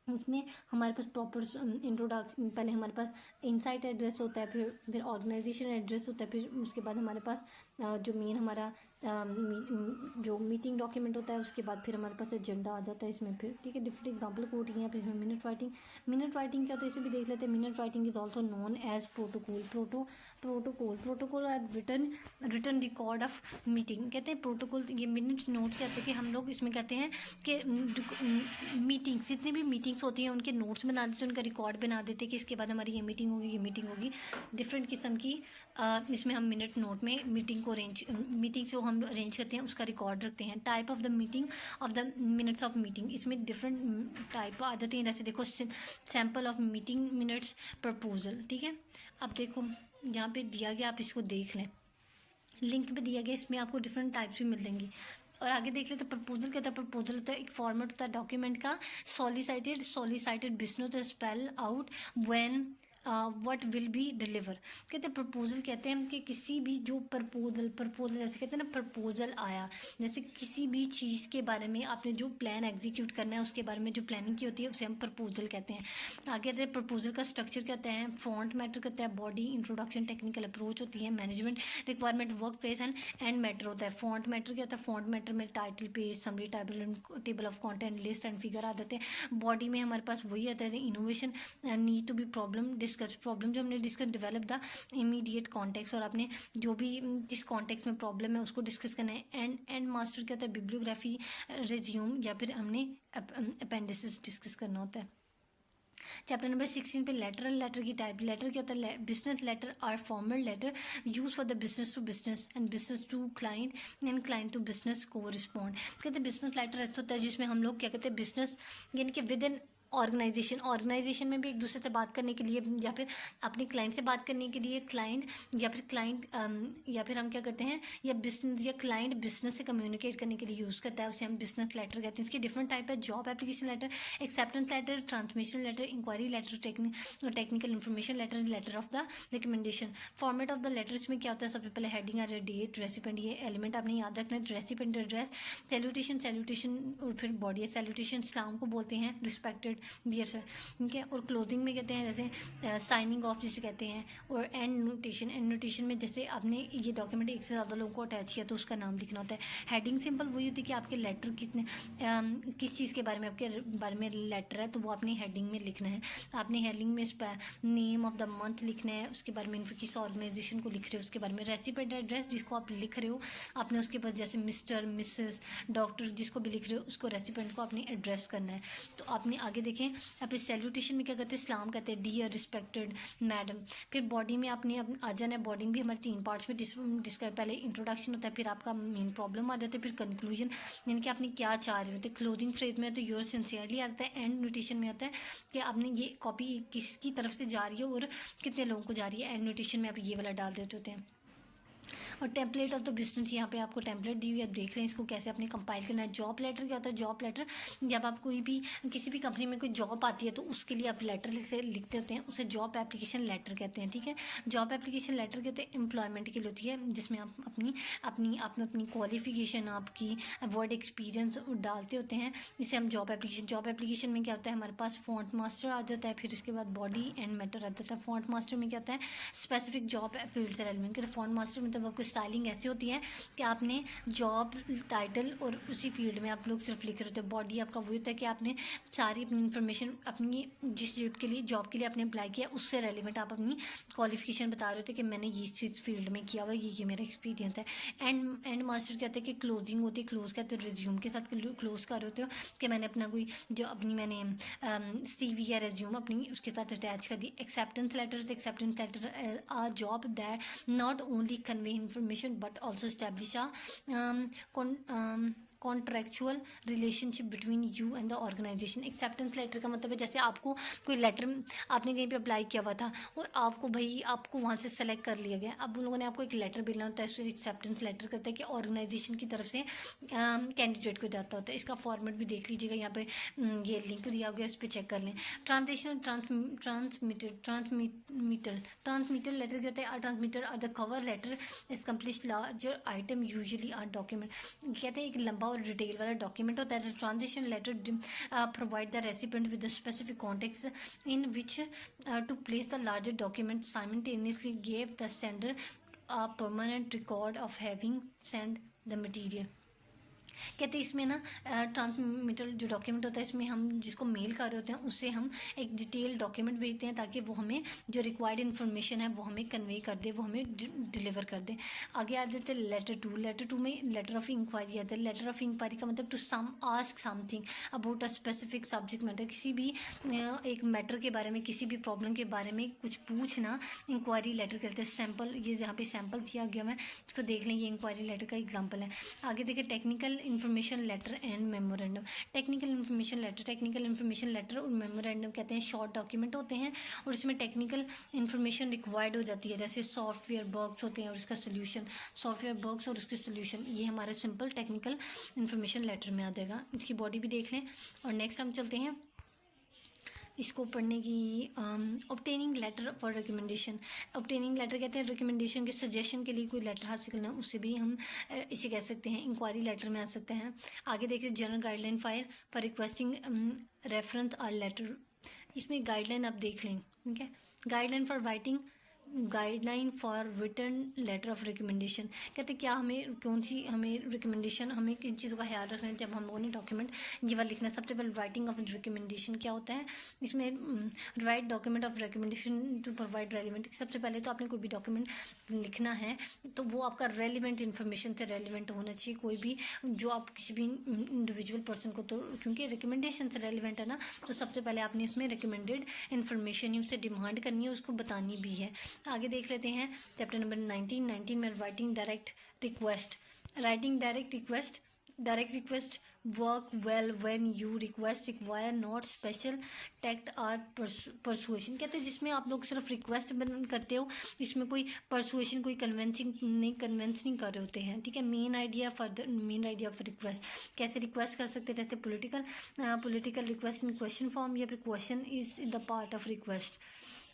इसमें हमारे पास प्रॉपर इंट्रोडक्शन, पहले हमारे पास इनसाइट एड्रेस होता है, फिर ऑर्गेनाइजेशन एड्रेस होता है, फिर उसके बाद हमारे पास जो मेन हमारा जो मीटिंग डॉक्यूमेंट होता है, उसके बाद फिर हमारे पास एजेंडा आ जाता है इसमें फिर, ठीक है। डिफरेंट एग्जांपल कोट किए हैं। फिर इसमें मिनट राइटिंग क्या होता है इसे भी देख लेते हैं। Minute writing is also known as protocol or written record of meeting. कहते हैं प्रोटोकॉल, ये मिनट्स नोट्स कहते हैं कि हम लोग इसमें कहते हैं कि मीटिंग्स, जितनी भी मीटिंग्स होती हैं उनके नोट्स बना देते हैं, उनका रिकॉर्ड बना देते हैं कि इसके बाद हमारी ये मीटिंग होगी। डिफरेंट किस्म की इसमें हम मिनट नोट में मीटिंग जो हम अरेंज करते हैं उसका रिकॉर्ड रखते हैं। Type of the minutes of meeting, इसमें डिफरेंट टाइप आ जाती हैं। जैसे देखो sample of meeting minutes, proposal, ठीक है। अब देखो यहाँ पे दिया गया, आप इसको देख लें, लिंक पे दिया गया, इसमें आपको डिफरेंट टाइप्स भी मिलेंगी। और आगे देख लेते हैं प्रपोजल क्या होता है। प्रपोजल होता है एक फॉर्मेट होता है डॉक्यूमेंट का, solicited business spell out when what will be deliver. कहते हैं प्रपोजल कहते हैं कि किसी भी जो प्रपोजल जैसे कहते हैं ना, प्रपोजल आया, जैसे किसी भी चीज़ के बारे में आपने जो प्लान एग्जीक्यूट करना है उसके बारे में जो प्लानिंग की होती है उसे हम प्रपोजल कहते हैं। आगे कहते हैं प्रपोजल का स्ट्रक्चर कहते हैं, फ्रंट मैटर कहता है, बॉडी, इंट्रोडक्शन, टेक्निकल अप्रोच होती है, management, requirement, work place and matter होता है। फ्रंट मैटर क्या होता है? फ्रंट मैटर में title, page, summary, table of content, list and figure आ जाते हैं। बॉडी में हमारे पास वही आता है, innovation, need to be problem जो हमने discuss, develop the immediate context, और आपने जो भी जिस कॉन्टेक्स्ट में प्रॉब्लम है उसको डिस्कस करना है। एंड मास्टर क्या होता है? बिब्लियोग्राफी, रिज्यूम, या फिर हमने अपेंडिसेस डिस्कस करना होता है। चैप्टर नंबर 16 पे लेटर की टाइप। लेटर क्या होता है? Business letter are formal letter use for the business to business and business to client and client to business को रिस्पॉन्ड। कहते हैं बिजनेस लेटर ऐसा होता है जिसमें हम लोग क्या कहते हैं, बिजनेस यानी कि विद इन ऑर्गेनाइजेशन में भी एक दूसरे से बात करने के लिए, या फिर अपने क्लाइंट से बात करने के लिए या फिर हम क्या करते हैं, या क्लाइंट बिजनेस से कम्युनिकेट करने के लिए यूज़ करता है, उसे हम बिजनेस लेटर कहते हैं। इसके डिफरेंट टाइप है, job application letter, acceptance letter, transmission letter, inquiry letter, technical information letter, letter of the recommendation. Format of the letter इसमें क्या होता है? सबसे पहले हेडिंग आ डेट, रेसिपेंट, ये एलिमेंट आपने याद रखना है, रेसिपेंट एड्रेस, सैल्यूटेशन और फिर बॉडी। सैल्यूटेशन सलाम को बोलते हैं, रिस्पेक्टेड डियर सर, ठीक है। और क्लोजिंग में कहते हैं जैसे साइनिंग ऑफ जिसे कहते हैं, और एंड नोटेशन में जैसे आपने ये डॉक्यूमेंट एक से ज़्यादा लोगों को अटैच किया तो उसका नाम लिखना होता है। हेडिंग सिंपल वही होती है कि आपके लेटर किस चीज़ के बारे में, आपके बारे में लेटर है तो वो आपने हेडिंग में लिखना है। आपने हेडिंग में नेम ऑफ द मंथ लिखना है, उसके बारे में किस ऑर्गेनाइजेशन को लिख रहे हो, उसके बारे में रेसिपेंट एड्रेस जिसको आप लिख रहे हो आपने, उसके बाद जैसे मिस्टर, मिसेस, डॉक्टर जिसको भी लिख रहे हो उसको रेसिपेंट को आपने एड्रेस करना है। तो आपने आगे देखें, आप इस सैल्यूटेशन में क्या कहते हैं? सलाम कहते हैं, डियर, रिस्पेक्टेड, मैडम। फिर बॉडी में आपने आ जाना है, बॉडी भी हमारे 3 पार्ट्स में डिस्क्राइब, पहले इंट्रोडक्शन होता है, फिर आपका मेन प्रॉब्लम आ जाता है, फिर कंक्लूजन यानी कि आपने क्या चाह रहे होते हैं। क्लोजिंग फ्रेज में तो योर सिंसियरली आता है। एंड नोटेशन में आता है कि आपने ये कॉपी किसकी तरफ से जा रही है और कितने लोगों को जा रही है। एंड नोटेशन में आप ये वाला डाल देते होते हैं। और टेम्पलेट ऑफ द बिजनेस, यहाँ पे आपको टेम्पलेट दी हुई है, आप देख रहे हैं इसको कैसे अपने कंपाइल करना है। जॉब लेटर क्या होता है? जॉब लेटर जब आप कोई भी किसी भी कंपनी में कोई जॉब आती है तो उसके लिए आप लेटर से लिखते होते हैं, उसे जॉब एप्लीकेशन लेटर कहते हैं, ठीक है। जॉब एप्लीकेशन लेटर कहते हैं एम्प्लॉयमेंट के लिए होती है, जिसमें आप अपनी क्वालिफिकेशन, आपकी वर्ड एक्सपीरियंस डालते होते हैं, जिसे हम जॉब एप्लीकेशन में क्या होता है, हमारे पास फॉन्ट मास्टर आ जाता है, फिर उसके बाद बॉडी एंड मैटर आ जाता है। फॉन्ट मास्टर में क्या होता है, स्पेसिफिक जॉब फील्ड से रेलेवेंट के फॉन्ट मास्टर मतलब आपको स्टाइलिंग ऐसी होती है कि आपने जॉब टाइटल और उसी फील्ड में आप लोग सिर्फ लिख रहे होते हैं। बॉडी आपका वो होता है कि आपने सारी अपनी इन्फॉर्मेशन अपनी जिस जॉब के लिए आपने अप्लाई किया उससे रेलिवेंट आप अपनी क्वालिफिकेशन बता रहे होते हैं कि मैंने ये चीज़ फील्ड में किया हुआ, ये मेरा एक्सपीरियंस है। एंड मास्टर कहते हैं कि क्लोजिंग होती है, क्लोज कहते हैं रिज्यूम के साथ क्लोज कर रहे होते हो कि मैंने अपना कोई जो अपनी मैंने CV या रेज्यूम अपनी उसके साथ अटैच कर दी। Acceptance letter a job that not only convey information but also establish a contractual relationship between you and the organisation. Acceptance letter का मतलब है जैसे आपको कोई लेटर आपने कहीं पे अप्लाई किया हुआ था और आपको वहाँ से सेलेक्ट कर लिया गया, अब उन लोगों ने आपको एक लेटर भेजना होता है, एक्सेप्टेंस लेटर करता है कि ऑर्गेनाइजेशन की तरफ से कैंडिडेट को जाता होता है। इसका फॉर्मेट भी देख लीजिएगा, यहाँ पे ये लिंक दिया गया, इस पर चेक कर लें। ट्रांसलेशन ट्रांसमीटर लेटर कहते हैं। Transmitter are the cover letter is complete larger item usually are document, कहते हैं एक लंबा और डिटेल वाला डॉक्यूमेंट होता है। Transition letter provide the recipient with the specific context in which to place the larger document simultaneously give the sender a permanent record of having sent the material। कहते हैं इसमें ना ट्रांसमीटर जो document होता है इसमें हम जिसको मेल कर रहे होते हैं उससे हम एक डिटेल डॉक्यूमेंट भेजते हैं ताकि वो हमें जो रिक्वायर्ड इन्फॉर्मेशन है वो हमें कन्वे कर दे, वो हमें डिलीवर कर दे। आगे आ जाते हैं लेटर टू में लेटर ऑफ इंक्वायरी आता है। लेटर ऑफ इंक्वायरी का मतलब to ask something about a specific subject matter, किसी भी एक मैटर के बारे में, किसी भी प्रॉब्लम के बारे में कुछ पूछना, इंक्वायरी लेटर करते हैं। सैम्पल, ये यहाँ पे सैम्पल किया गया है, इसको देख लें, ये इंक्वायरी लेटर का एग्जाम्पल है। आगे देखिए technical information letter and memorandum. Technical information letter और मेमोरेंडम कहते हैं शॉर्ट डॉक्यूमेंट होते हैं और इसमें टेक्निकल इन्फॉर्मेशन रिक्वायर्ड हो जाती है, जैसे सॉफ्टवेयर बग्स होते हैं और उसका सोल्यूशन, ये हमारे सिंपल टेक्निकल इन्फॉर्मेशन लेटर में आ जाएगा। इसकी बॉडी भी देख लें और नेक्स्ट हम चलते हैं इसको पढ़ने की। Obtaining letter for recommendation. Obtaining letter कहते हैं रिकमेंडेशन के सजेशन के लिए कोई लेटर हासिल करना, उससे भी हम इसे कह सकते हैं इंक्वायरी लेटर में आ सकते हैं। आगे देखिए general guideline for requesting reference और लेटर, इसमें गाइडलाइन आप देख लें, ठीक है। Guideline for return letter of recommendation कहते हैं क्या हमें रिकमेंडेशन, हमें किन चीज़ों का ख्याल रखना है जब हम लोगों ने डॉक्यूमेंट ये वाला लिखना है। सबसे पहले राइटिंग ऑफ रिकमेंडेशन क्या होता है, इसमें write document of recommendation to provide relevant. सबसे पहले तो आपने कोई भी डॉक्यूमेंट लिखना है तो वो आपका रेलिवेंट इन्फॉर्मेशन से रेलिवेंट होना चाहिए, कोई भी जो आप किसी भी इंडिविजुअल पर्सन को, तो क्योंकि रिकमेंडेशन से रेलिवेंट है ना, तो सबसे पहले आपने इसमें रिकमेंडेड इन्फॉर्मेशन ही उससे डिमांड करनी है, उसको बतानी भी है। आगे देख लेते हैं चैप्टर नंबर 19 में writing direct request work well when you request require not special tact और परसुएशन। कहते हैं जिसमें आप लोग सिर्फ रिक्वेस्ट करते हो, इसमें कोई परसुएशन, कोई कन्वेंस नहीं कर रहे होते हैं, ठीक है। मेन आइडिया ऑफ रिक्वेस्ट, कैसे रिक्वेस्ट कर सकते हैं, जैसे political request in question form या फिर question is the part of request.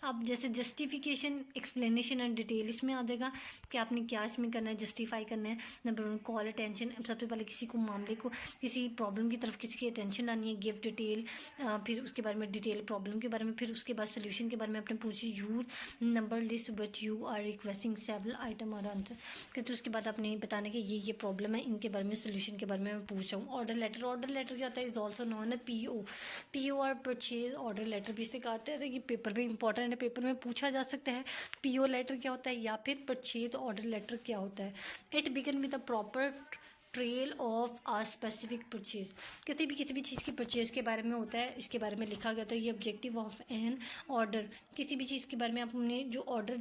अब जैसे जस्टिफिकेशन, एक्सप्लेनेशन एंड डिटेल, इसमें आ जाएगा कि आपने क्या इसमें करना है, जस्टिफाई करना है। नंबर 1 कॉल अटेंशन, सबसे पहले किसी को मामले को, किसी प्रॉब्लम की तरफ किसी की अटेंशन लानी है। गिव डिटेल, फिर उसके बारे में डिटेल प्रॉब्लम के बारे में, फिर उसके बाद सोल्यूशन के बारे में आपने पूछी। You number list but you are requesting several item और आंसर, तो उसके बाद आपने बताना कि ये प्रॉब्लम है, इनके बारे में सोल्यूशन के बारे में मैं पूछ रहा हूँ। ऑर्डर लेटर क्या होता है, इज ऑल्सो नॉन है PO और परचेज ऑर्डर लेटर भी से कहते हैं कि पेपर में इंपॉर्टेंट, पेपर में पूछा जा सकता है। PO लेटर क्या होता है या फिर परचेज ऑर्डर लेटर क्या होता है। It begin with a proper trail of a specific purchase, किसी भी चीज़ की परचेज के बारे में होता है, इसके बारे में लिखा गया था। ये ऑब्जेक्टिव ऑफ एन ऑर्डर, किसी भी चीज़ के बारे में आपने जो ऑर्डर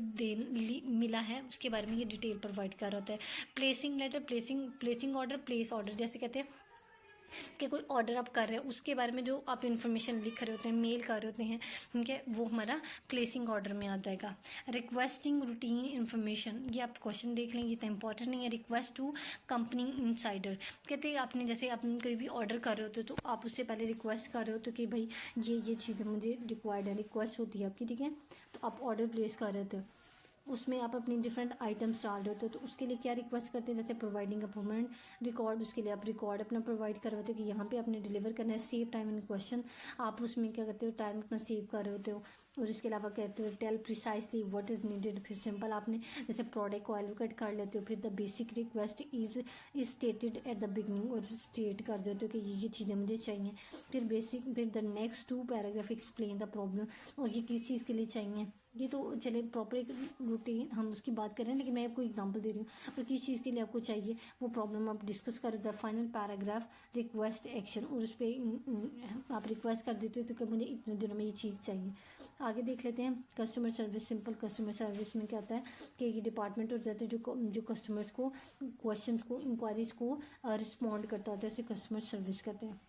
मिला है उसके बारे में ये डिटेल प्रोवाइड कर रहा होता है। Placing letter, placing order, place order, जैसे कहते हैं कि कोई ऑर्डर आप कर रहे हैं उसके बारे में जो आप इन्फॉर्मेशन लिख रहे होते हैं, मेल कर रहे होते हैं, ठीक है, वो हमारा प्लेसिंग ऑर्डर में आ जाएगा। रिक्वेस्टिंग रूटीन इन्फॉर्मेशन, ये आप क्वेश्चन देख लेंगे, इतना इंपॉर्टेंट नहीं है। रिक्वेस्ट टू कंपनी इनसाइडर, कहते हैं आपने जैसे आपने कोई भी ऑर्डर कर रहे होते हो तो आप उससे पहले रिक्वेस्ट कर रहे हो तो कि भाई ये चीज़ें मुझे रिक्वायर्ड है, रिक्वेस्ट होती है आपकी, ठीक है। तो आप ऑर्डर प्लेस कर रहे थे, उसमें आप अपनी डिफरेंट आइटम्स डाल रहे होते हो तो उसके लिए क्या रिक्वेस्ट करते हैं, जैसे प्रोवाइडिंग अ पेमेंट रिकॉर्ड, उसके लिए आप रिकॉर्ड अपना प्रोवाइड कर रहे होते हो कि यहाँ पे आपने डिलीवर करना है, सेव टाइम इन क्वेश्चन, आप उसमें क्या करते हो, टाइम अपना सेव कर रहे होते हो। और इसके अलावा कहते हो tell precisely what is needed, फिर सिंपल आपने जैसे प्रोडक्ट को एलोकेट कर लेते हो, फिर the basic request is stated at the beginning, और स्टेट कर देते हो कि ये चीज़ें मुझे चाहिए। फिर the next 2 paragraph explain the problem, और ये किस चीज़ के लिए चाहिए। ये तो चले प्रॉपर एक रूटीन हम उसकी बात कर रहे हैं, लेकिन मैं आपको एग्जांपल दे रही हूँ, और किस चीज़ के लिए आपको चाहिए वो प्रॉब्लम आप डिस्कस कर the final paragraph request action, और उस पर आप रिक्वेस्ट कर देते हो तो कि मुझे इतने दिनों में ये चीज़ चाहिए। आगे देख लेते हैं customer service. Simple customer service में क्या होता है कि ये डिपार्टमेंट हो जाता है जो कस्टमर्स को क्वेश्चंस को इंक्वायरीज को रिस्पॉन्ड करता होता है, इसे कस्टमर सर्विस कहते हैं।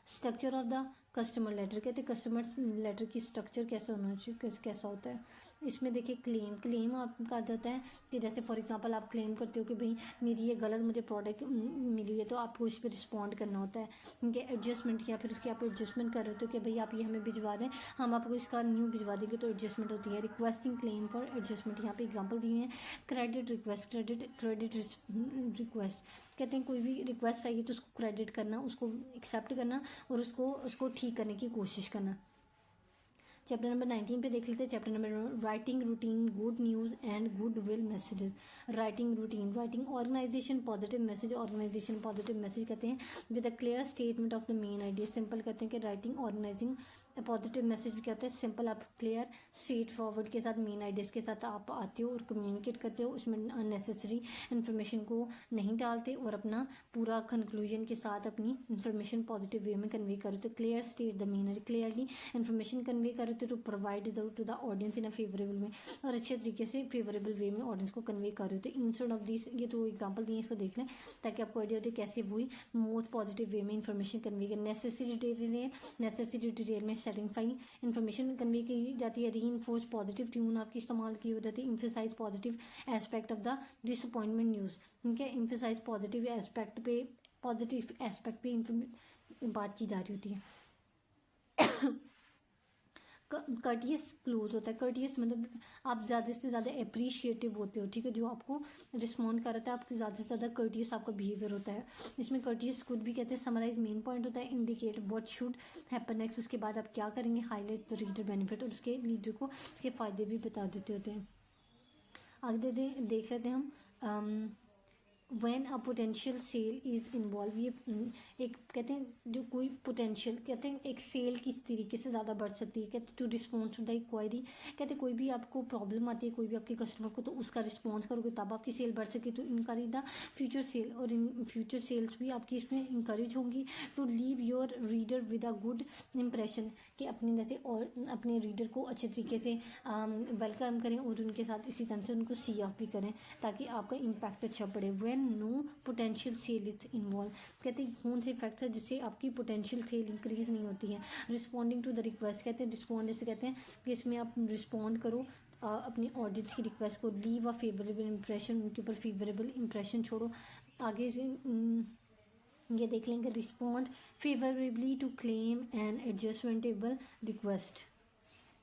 Structure of the customer letter, कहते हैं कस्टमर लेटर की स्ट्रक्चर कैसा होना चाहिए, कैसा होता है। इसमें देखिए क्लेम आपका आ जाता है कि जैसे फॉर एग्जांपल आप क्लेम करते हो कि भाई मेरी ये गलत मुझे प्रोडक्ट मिली हुई है, तो आपको उस पर रिस्पॉन्ड करना होता है, ठीक है। एडजस्टमेंट, या फिर उसकी आप एडजस्टमेंट कर रहे हो तो कि भाई आप ये हमें भिजवा दें, हम आपको इसका न्यू भिजवा देंगे, तो एडजस्टमेंट होती है। रिक्वेस्टिंग क्लेम फॉर एडजस्टमेंट, यहाँ पे एग्जाम्पल दिए हैं। क्रेडिट रिक्वेस्ट, क्रेडिट रिक्वेस्ट, कहते हैं कोई भी रिक्वेस्ट चाहिए तो उसको क्रेडिट करना, उसको एक्सेप्ट करना और उसको ठीक करने की कोशिश करना। चैप्टर नंबर 19 पे देख लेते हैं। Chapter number writing routine, good news and good will messages. Writing routine, writing organisation positive message, organisation positive message कहते हैं with a clear statement of the main idea. Simple कहते हैं कि राइटिंग ऑर्गेनाइजिंग पॉजिटिव मैसेज भी कहते हैं simple, आप clear straight forward के साथ मेन आइडियाज़ के साथ आप आते हो और कम्युनिकेट करते हो, उसमें अननेसेसरी इन्फॉर्मेशन को नहीं डालते और अपना पूरा कंक्लूजन के साथ अपनी इन्फॉर्मेशन पॉजिटिव वे में कन्वे करो। तो clear state the main, clearly information convey करो to provide to the audience in a favourable में, और अच्छे तरीके से फेवरेबल वे में ऑडियंस को कन्वे कर रहे हो। तो इंस्टेड ऑफ दिस, ये तो एग्जांपल दिए, इसको देख लें ताकि आपको आइडिया हो कैसे वही मोस्ट पॉजिटिव वे में इन्फॉर्मेशन कन्वे करें। नेसेसरी डिटेल में सेटिस्फाई इन्फॉर्मेशन कन्वे की जाती है। री इन्फोर्स पॉजिटिव ट्यून आपकी इस्तेमाल की हो जाती है। Emphasise positive aspect of the disappointment news, ठीक है। इम्फेसाइज पॉजिटिव एस्पेक्ट पे बात की जा रही होती है। कर्टियस क्लोज होता है। कर्टियस मतलब आप ज़्यादा से ज़्यादा अप्रिशिएटिव होते हो, ठीक है। जो आपको रिस्पॉन्ड कर रहा है आपके ज़्यादा से ज़्यादा कर्टियस आपका बिहेवियर होता है। इसमें कर्टियस कुड भी कहते हैं समराइज मेन पॉइंट होता है। Indicate what should happen next, उसके बाद आप क्या करेंगे। हाईलाइट द रीडर बेनिफिट, और उसके रीडर को उसके फ़ायदे भी बता देते होते हैं। आगे देख लेते हैं हम when a potential sale is involve. ये एक कहते हैं जो कोई पोटेंशियल, कहते हैं एक सेल किस तरीके से ज़्यादा बढ़ सकती है। कहते to response to the inquiry, कहते कोई भी आपको प्रॉब्लम आती है कोई भी आपके कस्टमर को, तो उसका रिस्पॉन्स करोगे तब आपकी सेल बढ़ सके। तो इनकरेज द फ्यूचर सेल, और इन फ्यूचर सेल्स भी आपकी इसमें इंकरेज होंगी। To leave your reader with a good impression, कि अपने जैसे और अपने रीडर को अच्छे तरीके से वेलकम करें और उनके साथ इसी तरह से उनको सी ऑफ भी करें ताकि आपका इम्पैक्ट अच्छा पड़े। No potential sale is involve, कहते हैं कौन से इफेक्ट्स है जिससे आपकी पोटेंशियल सेल इंक्रीज नहीं होती है। रिस्पॉन्डिंग टू द रिक्वेस्ट, कहते हैं रिस्पॉन्ड जैसे कहते हैं कि इसमें आप रिस्पॉन्ड करो अपनी ऑडियंस की रिक्वेस्ट को। लीव अ फेवरेबल इंप्रेशन, उनके ऊपर फेवरेबल इंप्रेशन छोड़ो। आगे से ये देख लेंगे respond favourably to claim and adjustment request.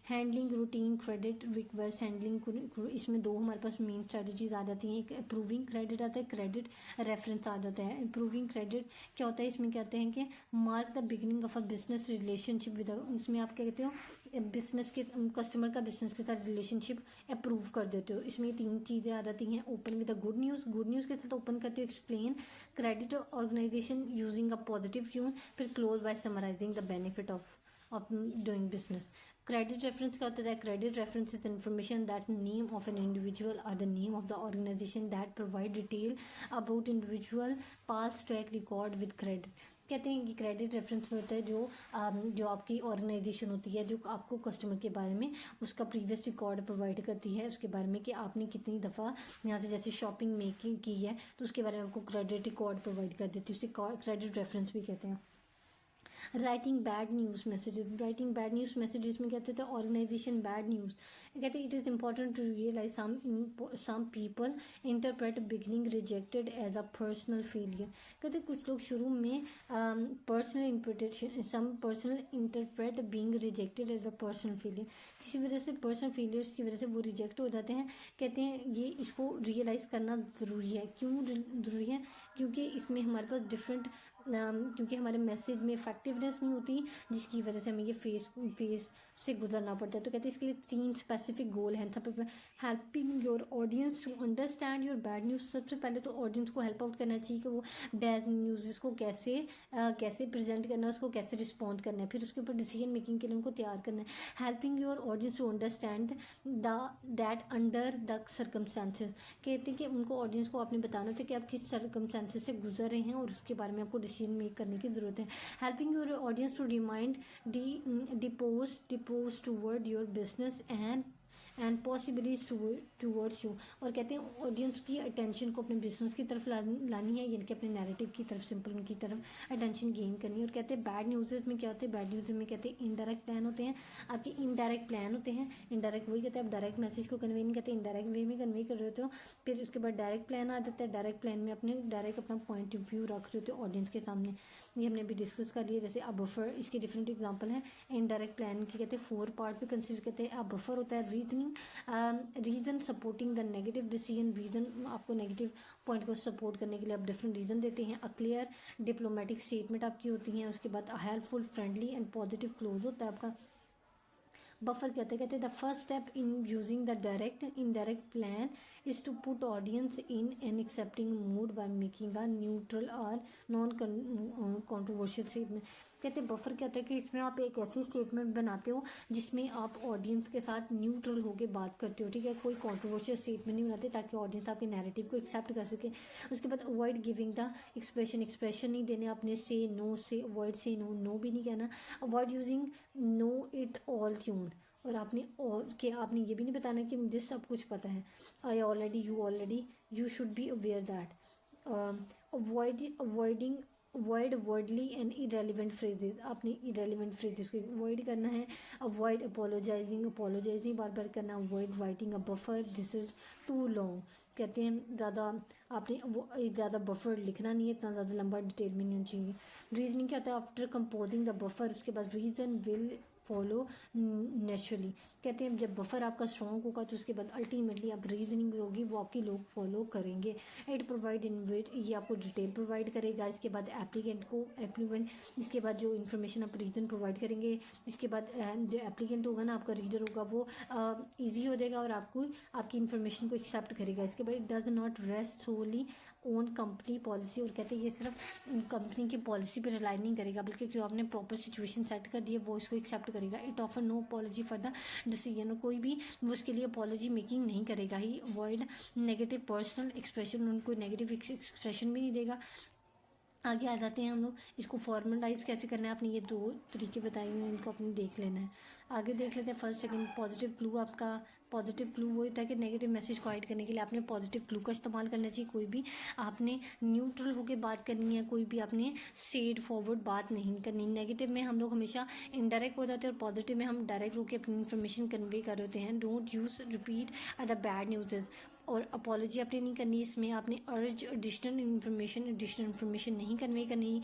Handling routine credit request handling, इसमें दो हमारे पास मेन स्ट्रेटजीज आ जाती हैं। एक अप्रूविंग क्रेडिट आता है, क्रेडिट रेफरेंस आ जाता है। अप्रूविंग क्रेडिट क्या होता है, इसमें कहते हैं कि mark the beginning of a business relationship with, इसमें आप क्या कहते हो बिजनेस के कस्टमर का बिजनेस के साथ रिलेशनशिप अप्रूव कर देते हो। इसमें 3 चीज़ें आ जाती हैं। Open with a good news, good news के साथ ओपन करते हो। Explain credit organisation using a positive tone, फिर close by summarising the benefit of doing business. Credit reference क्या होता है? Credit reference is information that name of an individual or the name of the organization that provide detail about individual past track record with credit. कहते हैं कि credit reference में होता है जो आपकी ऑर्गेनाइजेशन होती है, जो आपको कस्टमर के बारे में उसका प्रीवियस रिकॉर्ड प्रोवाइड करती है उसके बारे में कि आपने कितनी दफ़ा यहाँ से जैसे शॉपिंग मेकिंग की है, तो उसके बारे में आपको क्रेडिट रिकॉर्ड प्रोवाइड कर देती है, उसे क्रेडिट रेफरेंस भी कहते हैं। Writing bad news messages, writing bad news messages में कहते थे ऑर्गेनाइजेशन बैड न्यूज़, कहते it is important to realise some people interpret beginning rejected as a personal failure, कहते कुछ लोग शुरू में personal interpretation personal interpret being rejected as a personal failure, किसी वजह से पर्सनल फेलियर्स की वजह से वो रिजेक्ट हो जाते हैं। कहते हैं ये इसको रियलाइज़ करना ज़रूरी है। क्यों ज़रूरी है? क्योंकि इसमें हमारे पास डिफरेंट क्योंकि हमारे मैसेज में इफेक्टिवनेस नहीं होती, जिसकी वजह से हमें ये फेस से गुजरना पड़ता है। तो कहते हैं इसके लिए 3 स्पेसिफिक गोल हैं। सबसे पहले helping your audience to understand your bad news, सबसे पहले तो ऑडियंस को हेल्प आउट करना चाहिए कि वो बैड न्यूज़ को कैसे प्रेजेंट करना है, उसको कैसे रिस्पॉन्ड करना है, फिर उसके ऊपर डिसीजन मेकिंग के लिए उनको तैयार करना है। Helping your audience to understand that under the circumstances, कहते हैं कि उनको ऑडियंस को आपने बताना चाहिए कि आप किस सर्कमस्टांसेस से गुजर रहे हैं और उसके बारे में आपको डिसीजन मेक करने की ज़रूरत है। Helping your audience to remind dispose toward your business and possibilities towards you, और कहते हैं ऑडियंस की अटेंशन को अपने बिजनेस की तरफ लानी है, यानी कि अपने नैरेटिव की तरफ, सिंपल उनकी तरफ अटेंशन गेन करनी है। और कहते हैं बैड न्यूज़ में क्या होते हैं, बैड न्यूज़ में कहते हैं इनडायरेक्ट प्लान होते हैं, आपके इनडायरेक्ट प्लान होते हैं। इनडायरेक्ट वही कहते हैं आप डायरेक्ट मैसेज को कन्वे नहीं करते, इनडायरेक्ट वे में कन्वे कर रहे होते हो। फिर उसके बाद डायरेक्ट प्लान आ जाता है, डायरेक्ट प्लान में अपने डायरेक्ट अपना पॉइंट ऑफ व्यू रख रहे होते हो ऑडियंस के सामने। ये हमने अभी डिस्कस कर लिया। जैसे अब बफर, इसके डिफरेंट एग्जांपल हैं। इनडायरेक्ट प्लान की कहते हैं 4 पार्ट पे कंसिडर करते हैं। अब बफर होता है reason supporting the negative decision, reason आपको नेगेटिव पॉइंट को सपोर्ट करने के लिए आप डिफरेंट रीज़न देते हैं। अ क्लियर डिप्लोमेटिक स्टेटमेंट आपकी होती हैं। उसके बाद helpful, friendly and positive close होता है आपका। बफर कहते हैं the first step in using the direct indirect plan is to put audience in an accepting mood by making a neutral और नॉन कॉन्ट्रोवर्शियल स्टेटमेंट। कहते हैं बफर कहते हैं कि इसमें आप एक ऐसी स्टेटमेंट बनाते हो जिसमें आप ऑडियंस के साथ न्यूट्रल होकर बात करते हो, ठीक है, कोई कॉन्ट्रोवर्शियल स्टेटमेंट नहीं बनाते ताकि ऑडियंस आपके नैरेटिव को एक्सेप्ट कर सके। उसके बाद अवॉइड गिविंग द एक्सप्रेशन नहीं देने आपने, से नो से अवॉइड, से नो भी नहीं कहना। Avoid using no it all tune, और आपने ये भी नहीं बताना कि मुझे सब कुछ पता है। I already you should be aware that. Avoid wordly and irrelevant phrases, आपने इरेलीवेंट फ्रेजेस को अवॉइड करना है। अवॉइड अपोलोजाइजिंग बार बार करना। Avoid writing a buffer, this is too long, कहते हैं ज़्यादा बफर लिखना नहीं है, इतना ज़्यादा लंबा डिटेल में नहीं होना चाहिए। रीजनिंग क्या होता है, आफ्टर कंपोजिंग द बफर, उसके बाद रीजन विल फॉलो नेचुरली, कहते हैं जब बफर आपका स्ट्रॉन्ग होगा तो उसके बाद अल्टीमेटली आप रीजनिंग होगी वो आपकी लोग फॉलो करेंगे। इट प्रोवाइड इन विच, ये आपको डिटेल प्रोवाइड करेगा। इसके बाद एप्लीकेंट इसके बाद जो इन्फॉर्मेशन आप रीजन प्रोवाइड करेंगे, इसके बाद जो एप्लीकेंट होगा ना, आपका रीडर होगा, वो ईजी हो जाएगा और आपकी इन्फॉर्मेशन को एक्सेप्ट करेगा। इसके बाद it does not rest solely on company policy, और कहते हैं ये सिर्फ कंपनी की पॉलिसी पर रिलाई नहीं करेगा बल्कि जो आपने प्रॉपर सिचुएशन सेट कर दी है वो इसको एक्सेप्ट करेगा। It offer no apology for the decision, कोई भी वो उसके लिए अपॉलॉजी मेकिंग नहीं करेगा ही। अवॉइड नेगेटिव पर्सनल एक्सप्रेशन, उनको नेगेटिव एक्सप्रेशन भी नहीं देगा। आगे आ जाते हैं हम लोग, इसको फॉर्मलाइज कैसे करना है। आपने ये 2 तरीके बताए हुए हैं, इनको आपने देख लेना है। आगे देख लेते हैं फर्स्ट सेकंड। पॉजिटिव क्लू, आपका पॉजिटिव क्लू वो होता है कि नेगेटिव मैसेज को हाइड करने के लिए आपने पॉजिटिव क्लू का इस्तेमाल करना चाहिए। कोई भी आपने न्यूट्रल होकर बात करनी है, कोई भी आपने स्ट्रेट फॉरवर्ड बात नहीं करनी। नेगेटिव में हम लोग हमेशा इनडायरेक्ट हो जाते हैं और पॉजिटिव में हम डायरेक्ट होकर अपनी इन्फॉर्मेशन कन्वे कर होते हैं। Don't use repeat the bad news, और अपॉलॉजी आपने नहीं करनी। इसमें आपने अर्ज एडिशनल इन्फॉर्मेशन नहीं कन्वे करनी।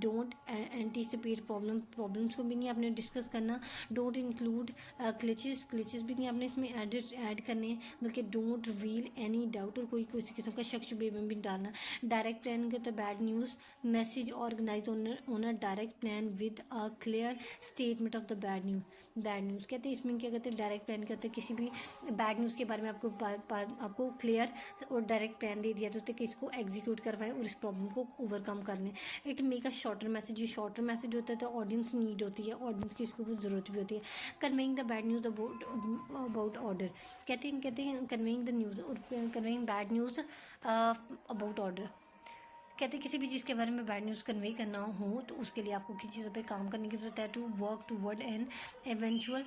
डोंट एंटीसिपेट प्रॉब्लम्स को भी नहीं आपने डिस्कस करना। डोंट इंक्लूड ग्लिचेस भी नहीं आपने इसमें ऐड करने, बल्कि डोंट रिवील एनी डाउट, और कोई किसी किस्म का शक शुबे में भी नहीं डालना। डायरेक्ट प्लान कहते हैं bad news message organise on a direct plan with a clear statement of the bad news कहते हैं इसमें क्या कहते हैं, डायरेक्ट प्लान कहते हैं किसी भी बैड न्यूज़ के बारे में आपको क्लियर और डायरेक्ट प्लान दे दिया जाता है कि इसको एग्जीक्यूट करवाएं और इस प्रॉब्लम को ओवरकम कर लें। It make a shorter message, ये शॉर्टर मैसेज होता है तो ऑडियंस नीड होती है, ऑडियंस की इसको ज़रूरत भी होती है। Conveying the bad news about order, कहते हैं कन्वेइंग द न्यूज़ और conveying bad news about order, कहते हैं किसी भी चीज़ के बारे में बैड न्यूज़ कन्वे करना हो तो उसके लिए आपको किसी चीज़ों पे काम करने की ज़रूरत है, to work toward an eventual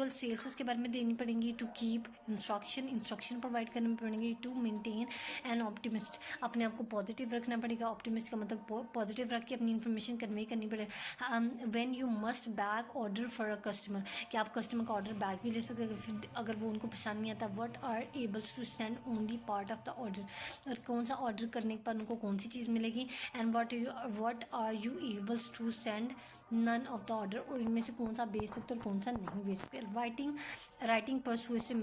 sales उसके बारे में देनी पड़ेंगी, टू कीप इंस्ट्रक्शन प्रोवाइड करनी पड़ेंगी, टू मेंटेन एन ऑप्टिमिस्ट अपने आप को पॉजिटिव रखना पड़ेगा। ऑप्टिमिस्ट का मतलब पॉजिटिव रख के अपनी इन्फॉर्मेशन कन्वे करनी पड़ेगा। When you must back order for a customer, कि आप कस्टमर का ऑर्डर बैक भी ले सकते अगर वो उनको पसंद नहीं आता। What are able to send only part of the order, और कौन सा ऑर्डर करने पर उनको कौन सी चीज़ मिलेगी। And what are you able to send none of the order, और इनमें से कौन सा भेज सकते और कौन सा नहीं भेज सकते। राइटिंग परसुएसिव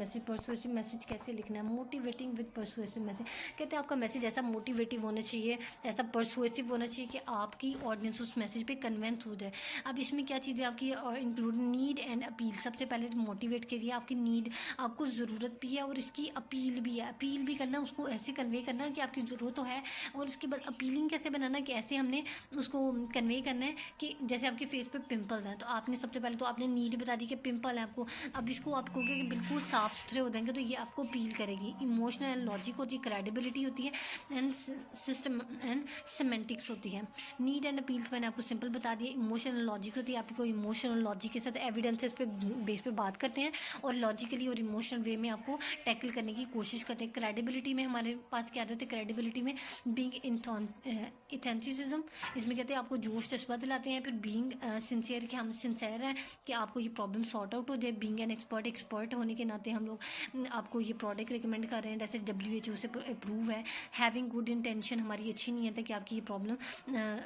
मैसेज कैसे लिखना है, मोटिवेटिंग विद परसुएसिव मैसेज, कहते हैं आपका मैसेज ऐसा मोटिवेटिव होना चाहिए, ऐसा परसुएसिव होना चाहिए कि आपकी ऑडियंस उस मैसेज पे कन्वेंस हो जाए। अब इसमें क्या चीज़ें आपकी इंक्लूड, नीड एंड अपील। सबसे पहले मोटिवेट करिए, आपकी नीड, आपको ज़रूरत भी है और इसकी अपील भी है। अपील भी करना, उसको ऐसे कन्वे करना कि आपकी ज़रूरत तो है, और उसके बाद अपीलिंग कैसे बनाना कि ऐसे हमने उसको कन्वे करना है कि जैसे आपके फेस पे पिंपल्स हैं तो आपने सबसे पहले तो आपने नीड बता दी कि पिंपल है आपको। अब इसको आप कहोगे कि बिल्कुल साफ़ सुथरे हो जाएंगे तो ये आपको अपील करेगी। इमोशनल एंड लॉजिक होती है, क्रेडिबिलिटी होती है, एंड सिस्टम एंड सिमेंटिक्स होती है। नीड एंड अपील्स मैंने आपको सिंपल बता दिया। इमोशनल लॉजिक होती है, आपको इमोशनल लॉजिक के साथ एविडेंसेस पे बेस पे बात करते हैं और लॉजिकली और इमोशनल वे में आपको टैकल करने की कोशिश करते हैं। क्रेडिबिलिटी में हमारे पास क्या रहते हैं, क्रेडिबिलिटी में बीइंग इथेंटिसिज्म, इसमें कहते हैं आपको जोश जज्बा दिलाते हैं। फिर बीइंग सिंसियर, कि हम सिंसियर हैं कि आपको ये प्रॉब्लम सॉर्ट आउट हो जाए। बीइंग एन एक्सपर्ट होने के नाते हम लोग आपको ये प्रोडक्ट रिकमेंड कर रहे हैं, जैसे WHO से अप्रूव है। हैविंग गुड इंटेंशन, हमारी अच्छी नीयत है कि आपकी ये प्रॉब्लम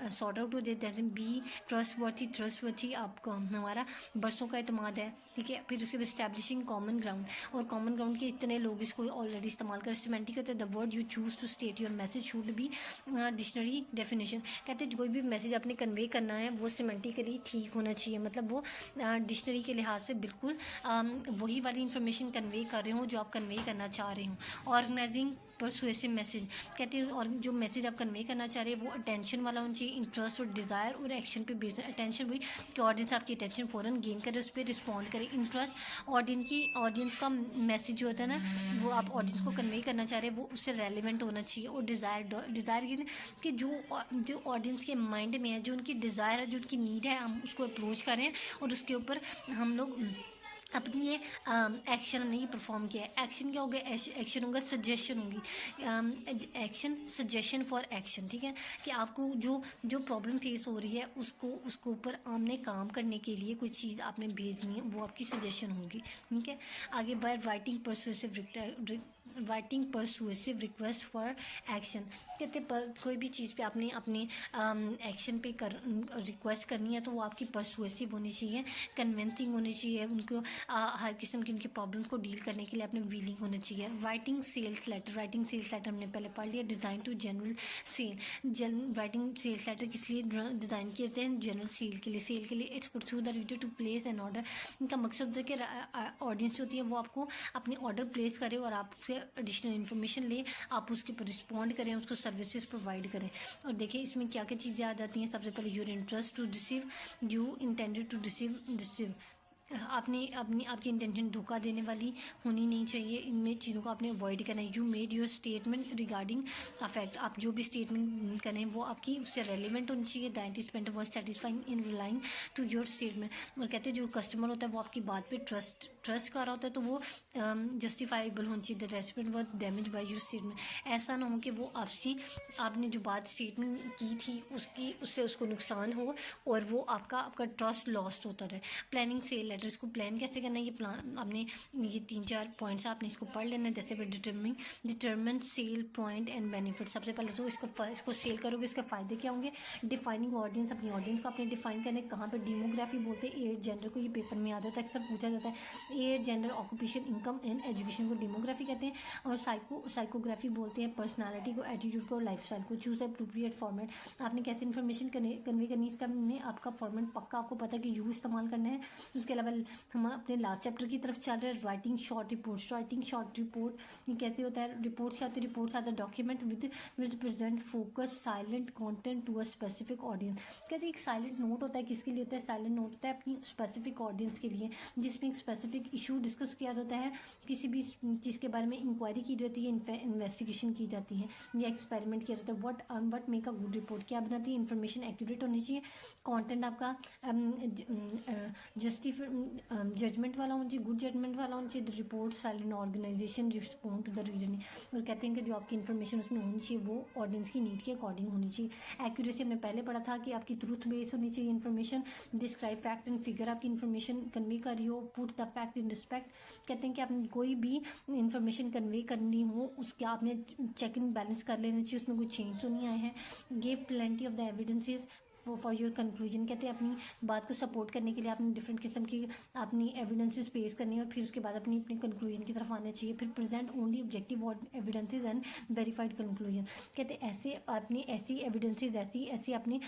सॉर्ट आउट हो जाए। दैट बी ट्रस्टवर्थी आपको हमारा बरसों का एतमाद है, ठीक है। फिर उसके बाद स्टैब्लिशिंग कॉमन ग्राउंड, और कॉमन ग्राउंड के इतने लोग इसको ऑलरेडी इस्तेमाल कर। सिमेंटिक होते हैं, the word you choose to state your message should be dictionary definition, कहते हैं कोई भी मैसेज आपने कन्वे करना है वो सिमेंटिकली ठीक होना चाहिए, मतलब वो डिक्शनरी के लिहाज से बिल्कुल वही वाली इंफॉर्मेशन कन्वे कर रहे हो जो आप कन्वे करना चाह रहे हो। ऑर्गेनाइजिंग परसुएसिव मैसेज, कहते हैं और जो मैसेज आप कन्वे करना चाह रहे हैं वो अटेंशन वाला होना चाहिए, इंटरेस्ट और डिज़ायर और एक्शन पे बेस्ड। अटेंशन हुई कि ऑडियंस आपकी अटेंशन फ़ौरन गेन करे, उस पर रिस्पॉन्ड करे। इंटरेस्ट, ऑडियंस का मैसेज जो होता है ना वो आप ऑडियंस को कन्वे करना चाह रहे हैं वो उससे रेलिवेंट होना चाहिए। और डिज़ायर कि जो ऑडियंस के माइंड में है, जो उनकी डिज़ायर है, जो उनकी नीड है, हम उसको अप्रोच करें और उसके ऊपर हम लोग अपनी ये एक्शन हमने ये परफॉर्म किया है। एक्शन क्या होगा, एक्शन होगा सजेशन होगी, एक्शन सजेशन फॉर एक्शन, ठीक है। कि आपको जो प्रॉब्लम फेस हो रही है उसको ऊपर हमने काम करने के लिए कोई चीज़ आपने भेजनी है, वो आपकी सजेशन होगी, ठीक है। आगे by writing persuasive request for action, कहते कोई भी चीज़ पे आपने अपने एक्शन पे रिक्वेस्ट करनी है तो वो आपकी परसुएसिव होनी चाहिए, कन्विंसिंग होनी चाहिए, उनको हर किस्म की उनकी प्रॉब्लम्स को डील करने के लिए अपने विलिंग होना चाहिए। राइटिंग सेल्स लेटर हमने पहले पढ़ लिया। Design to general sale, writing sales letter किस लिए डिज़ाइन किए जाते हैं, जनरल सेल के लिए। It's pursue the reader to place an order, इनका मकसद है कि ऑडियंस होती है वो आपको अपने ऑर्डर प्लेस करे और आपसे एडिशनल इन्फॉर्मेशन ले, आप उसके ऊपर रिस्पॉन्ड करें, उसको सर्विसेज प्रोवाइड करें। और देखिए इसमें क्या क्या चीज़ें आ जाती हैं। सबसे पहले your interest to receive, you intended to receive, आपकी इंटेंशन धोखा देने वाली होनी नहीं चाहिए। इनमें चीज़ों को आपने अवॉइड करना है। You made your statement regarding affect, आप जो भी स्टेटमेंट करें वो आपकी उससे रेलिवेंट होनी चाहिए। That is paint was satisfying in relying to your statement, और कहते हैं जो कस्टमर होता है वो आपकी बात पे ट्रस्ट कर रहा होता है तो वो जस्टिफाइबल होनी चाहिए। The respect was damage by your statement, ऐसा ना हो कि वो आपने जो बात स्टेटमेंट की थी उससे उसको नुकसान हो और वो आपका ट्रस्ट लॉस्ट होता रहे। प्लानिंग सेल लेटर, इसको प्लान कैसे करना है, ये प्लान आपने ये 3-4 पॉइंट्स आपने इसको पढ़ लेना है। जैसे determine cell point and benefit, सबसे पहले तो इसको सेल करोगे इसके फ़ायदे क्या होंगे। डिफाइनिंग ऑडियंस, अपनी ऑडियंस को आपने डिफाइन करना है। कहाँ पर डेमोग्राफी बोलते हैं, एज जेंडर को, ये पेपर में आ जाता है, अक्सर पूछा जाता है। Age gender occupation income and education को डेमोग्राफी कहते हैं। और साइकोग्राफी बोलते हैं पर्सनालिटी को, एटीट्यूड को, लाइफस्टाइल को। चूज एप्रोप्रिएट फॉर्मेट, आपने कैसे इन्फॉर्मेशन कन्वे करनी है इसका आपका फॉर्मेट पक्का आपको पता है कि यू इस्तेमाल करना है। उसके अलावा अब हम अपने लास्ट चैप्टर की तरफ चल रहे हैं, writing short reports. Writing short report ये कैसे होता है? रिपोर्ट्स क्या होती है? Reports are the document with present focus silent content to a specific audience. कहते हैं एक साइलेंट नोट होता है, किसके लिए होता है? साइलेंट नोट होता है अपनी स्पेसिफिक ऑडियंस के लिए, जिसमें एक स्पेसिफिक इशू डिस्कस किया जाता है, किसी भी चीज़ के बारे में इंक्वायरी की जाती है, इन्वेस्टिगेशन की जाती है या एक्सपेरिमेंट किया जाता है। What make a good report क्या बनाती है? इन्फॉर्मेशन एक्यूरेट होनी चाहिए, कंटेंट आपका जजमेंट वाला होना चाहिए, गुड जजमेंट वाला होना चाहिए। Report silent organisation respond to the reader. और कहते हैं कि जो आपकी इन्फॉर्मेशन उसमें होनी चाहिए वो ऑडियंस की नीड के अकॉर्डिंग होनी चाहिए। एक्यूरेसी हमने पहले पढ़ा था कि आपकी ट्रूथ बेस होनी चाहिए information, describe fact and figure आपकी इन्फॉर्मेशन कन्वे कर रही हो, put the fact in respect. कहते हैं कि आपने कोई भी इन्फॉर्मेशन कन्वे करनी हो उसके आपने चेक इन बैलेंस कर लेना चाहिए, उसमें कोई चेंज तो नहीं आए हैं। Give plenty of the evidences for your conclusion. कहते हैं अपनी बात को सपोर्ट करने के लिए आपने डिफरेंट किस्म की अपनी एविडेंसेस पेश करनी है और फिर उसके बाद अपनी कंक्लूजन की तरफ आना चाहिए। फिर present only objective evidences and verified conclusion. कहते हैं ऐसे अपनी ऐसी एविडेंसेस ऐसी अपनी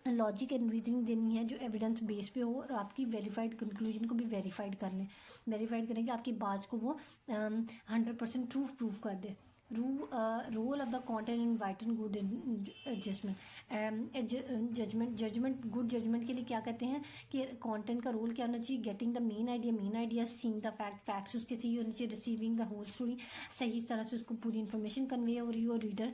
लॉजिक एंड रीजनिंग देनी है जो एविडेंस बेस पे हो और आपकी वेरीफाइड कंक्लूजन को भी वेरीफाइड कर लें। वेरीफाइड करें कि आपकी बात को वो 100% ट्रूथ प्रूव कर दे। Role of the content in writing good judgement good judgement के लिए क्या कहते हैं कि कंटेंट का रोल क्या होना चाहिए? Getting the main idea, seeing the facts उसके सही होने चाहिए, रिसीविंग द होल स्टोरी, सही तरह से उसको पूरी इन्फॉर्मेशन कन्वे हो रही हो। Reader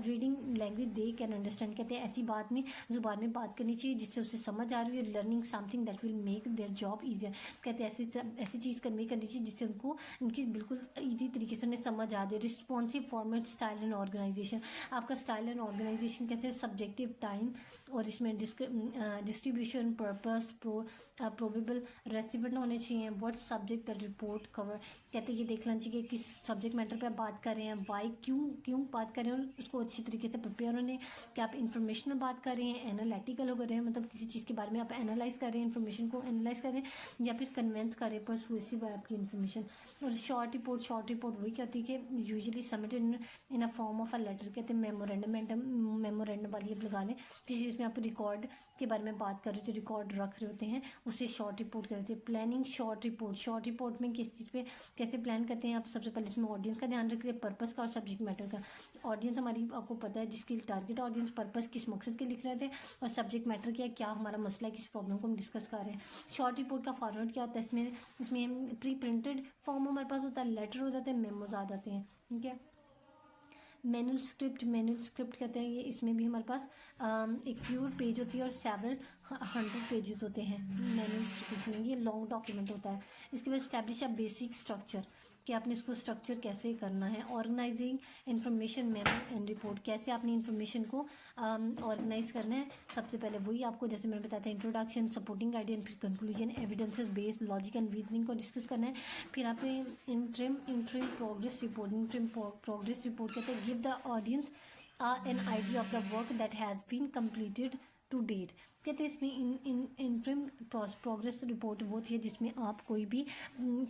reading language they can understand. कहते हैं ऐसी बात में जुबान में बात करनी चाहिए जिससे उसे समझ आ रही है। Learning something that will make their job easier. कहते हैं ऐसी चीज़ कन्वे करनी चाहिए जिससे उनको उनकी बिल्कुल ईजी तरीके से उन्हें समझ आ जाए। Responsive format, style and organisation. आपका स्टाइल एंड ऑर्गेनाइजेशन कहते हैं सब्जेक्टिव टाइम और इसमें डिस्ट्रीब्यूशन, पर्पस, प्रोबेबल रेसिपेंट होने चाहिए। What subject the report cover. कहते हैं ये देख लेना चाहिए कि किस सब्जेक्ट मैटर पे आप बात कर रहे हैं, वाई क्यों बात कर रहे हैं और उसको अच्छी तरीके से प्रिपेयर होने। क्या आप इन्फॉर्मेशनल बात कर रहे हैं, एनालिटिकल हो रहे हैं, मतलब किसी चीज़ के बारे में आप एनालाइज कर रहे हैं, इन्फॉर्मेशन को एनालाइज कर रहे हैं या फिर कन्वेंस कर रहे हैं परसुएसिव है आपकी इन्फॉर्मेशन। और शॉर्ट रिपोर्ट वही कहती है कि usually submitted in a form of a letter. कहते हैं मेमोरेंडम वाली अब लगा लें जिस चीज़ में आप रिकॉर्ड के बारे में बात कर रहे हो, जो रिकॉर्ड रख रहे होते हैं उसे शॉर्ट रिपोर्ट कहते हैं। प्लानिंग शॉर्ट रिपोर्ट में किस चीज़ पे कैसे प्लान करते हैं आप? सबसे पहले इसमें ऑडियंस का ध्यान रखिए, पर्पस का और सब्जेक्ट मैटर का। ऑडियंस हमारी आपको पता है जिसकी टारगेट ऑडियंस, पर्पस किस मकसद के लिख रहे थे और सब्जेक्ट मैटर क्या हमारा मसला है, किस प्रॉब्लम को हम डिस्कस कर रहे हैं। शॉर्ट रिपोर्ट का फॉर्मेट क्या होता है? इसमें प्री प्रिंटेड फॉर्म हमारे पास होता है, लेटर हो जाते हैं, मेमोज आ जाते हैं। ठीक है। मैनुअल स्क्रिप्ट कहते हैं ये, इसमें भी हमारे पास एक फ्यूर पेज होती है और सेवरल 100 पेजेस होते हैं मैनुअल स्क्रिप्ट में। ये लॉन्ग डॉक्यूमेंट होता है। इसके बाद स्टैब्लिश अ बेसिक स्ट्रक्चर कि आपने इसको स्ट्रक्चर कैसे करना है। Organising information memo and report, कैसे आपने इन्फॉर्मेशन को ऑर्गेनाइज करना है। सबसे पहले वही आपको जैसे मैंने बताया था इंट्रोडक्शन, सपोर्टिंग आइडिया, फिर conclusion, evidences based logic and reasoning को डिस्कस करना है। फिर आपने इंट्रीम प्रोग्रेस रिपोर्ट कहते हैं give the audience an idea of the work that has been completed to date. कहते हैं इसमें इंट्रीम प्रोग्रेस रिपोर्ट वो थी जिसमें आप कोई भी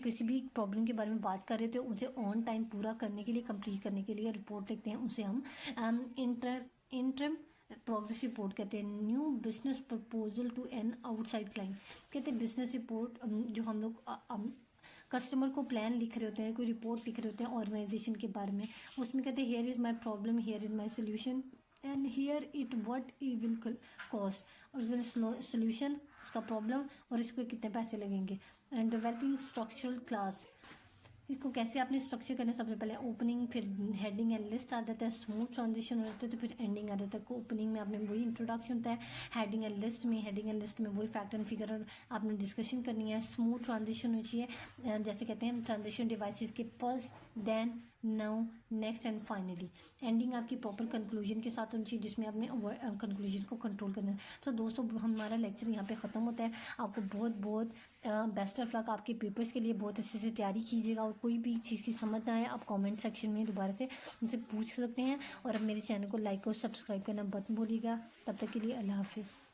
किसी भी प्रॉब्लम के बारे में बात कर रहे थे उसे ऑन टाइम पूरा करने के लिए, कंप्लीट करने के लिए रिपोर्ट लिखते हैं, उसे हम इंट्रीम प्रोग्रेस रिपोर्ट कहते हैं। New business proposal to an outside client. कहते हैं बिजनेस रिपोर्ट जो हम लोग कस्टमर को प्लान लिख रहे होते हैं, कोई रिपोर्ट लिख रहे होते हैं ऑर्गेनाइजेशन के बारे में, उसमें कहते हैं here is my problem, here is my solution and here it what it will cost. और उसमें सोल्यूशन, उसका प्रॉब्लम और इस पर कितने पैसे लगेंगे। एंड डेवलपिंग स्ट्रक्चरल क्लास, इसको कैसे आपने स्ट्रक्चर करना है। सबसे पहले ओपनिंग, फिर हेडिंग एंड लिस्ट आ जाता है, स्मूथ ट्रांजिशन हो जाता है, तो फिर एंडिंग आ जाता है। ओपनिंग में आपने वही इंट्रोडक्शन होता है, हेडिंग एंड लिस्ट में वही फैक्ट एंड फिगर और आपने डिस्कशन करनी है। स्मूथ ट्रांजिशन होनी चाहिए, जैसे कहते हैं ट्रांजिशन डिवाइसेस के first, then, now, next and finally. Ending आपकी प्रॉपर कंक्लूजन के साथ होनी चाहिए जिसमें आपने कंक्लूजन को कंट्रोल करना है। तो दोस्तों हमारा लेक्चर यहाँ पे ख़त्म होता है। आपको बहुत बेस्ट ऑफ लक आपके पेपर्स के लिए। बहुत अच्छे से तैयारी कीजिएगा और कोई भी चीज़ की समझ ना आए आप कमेंट सेक्शन में दोबारा से उनसे पूछ सकते हैं। और अब मेरे चैनल को लाइक और सब्सक्राइब करना मत भूलिएगा। तब तक के लिए अल्लाह हाफिज़।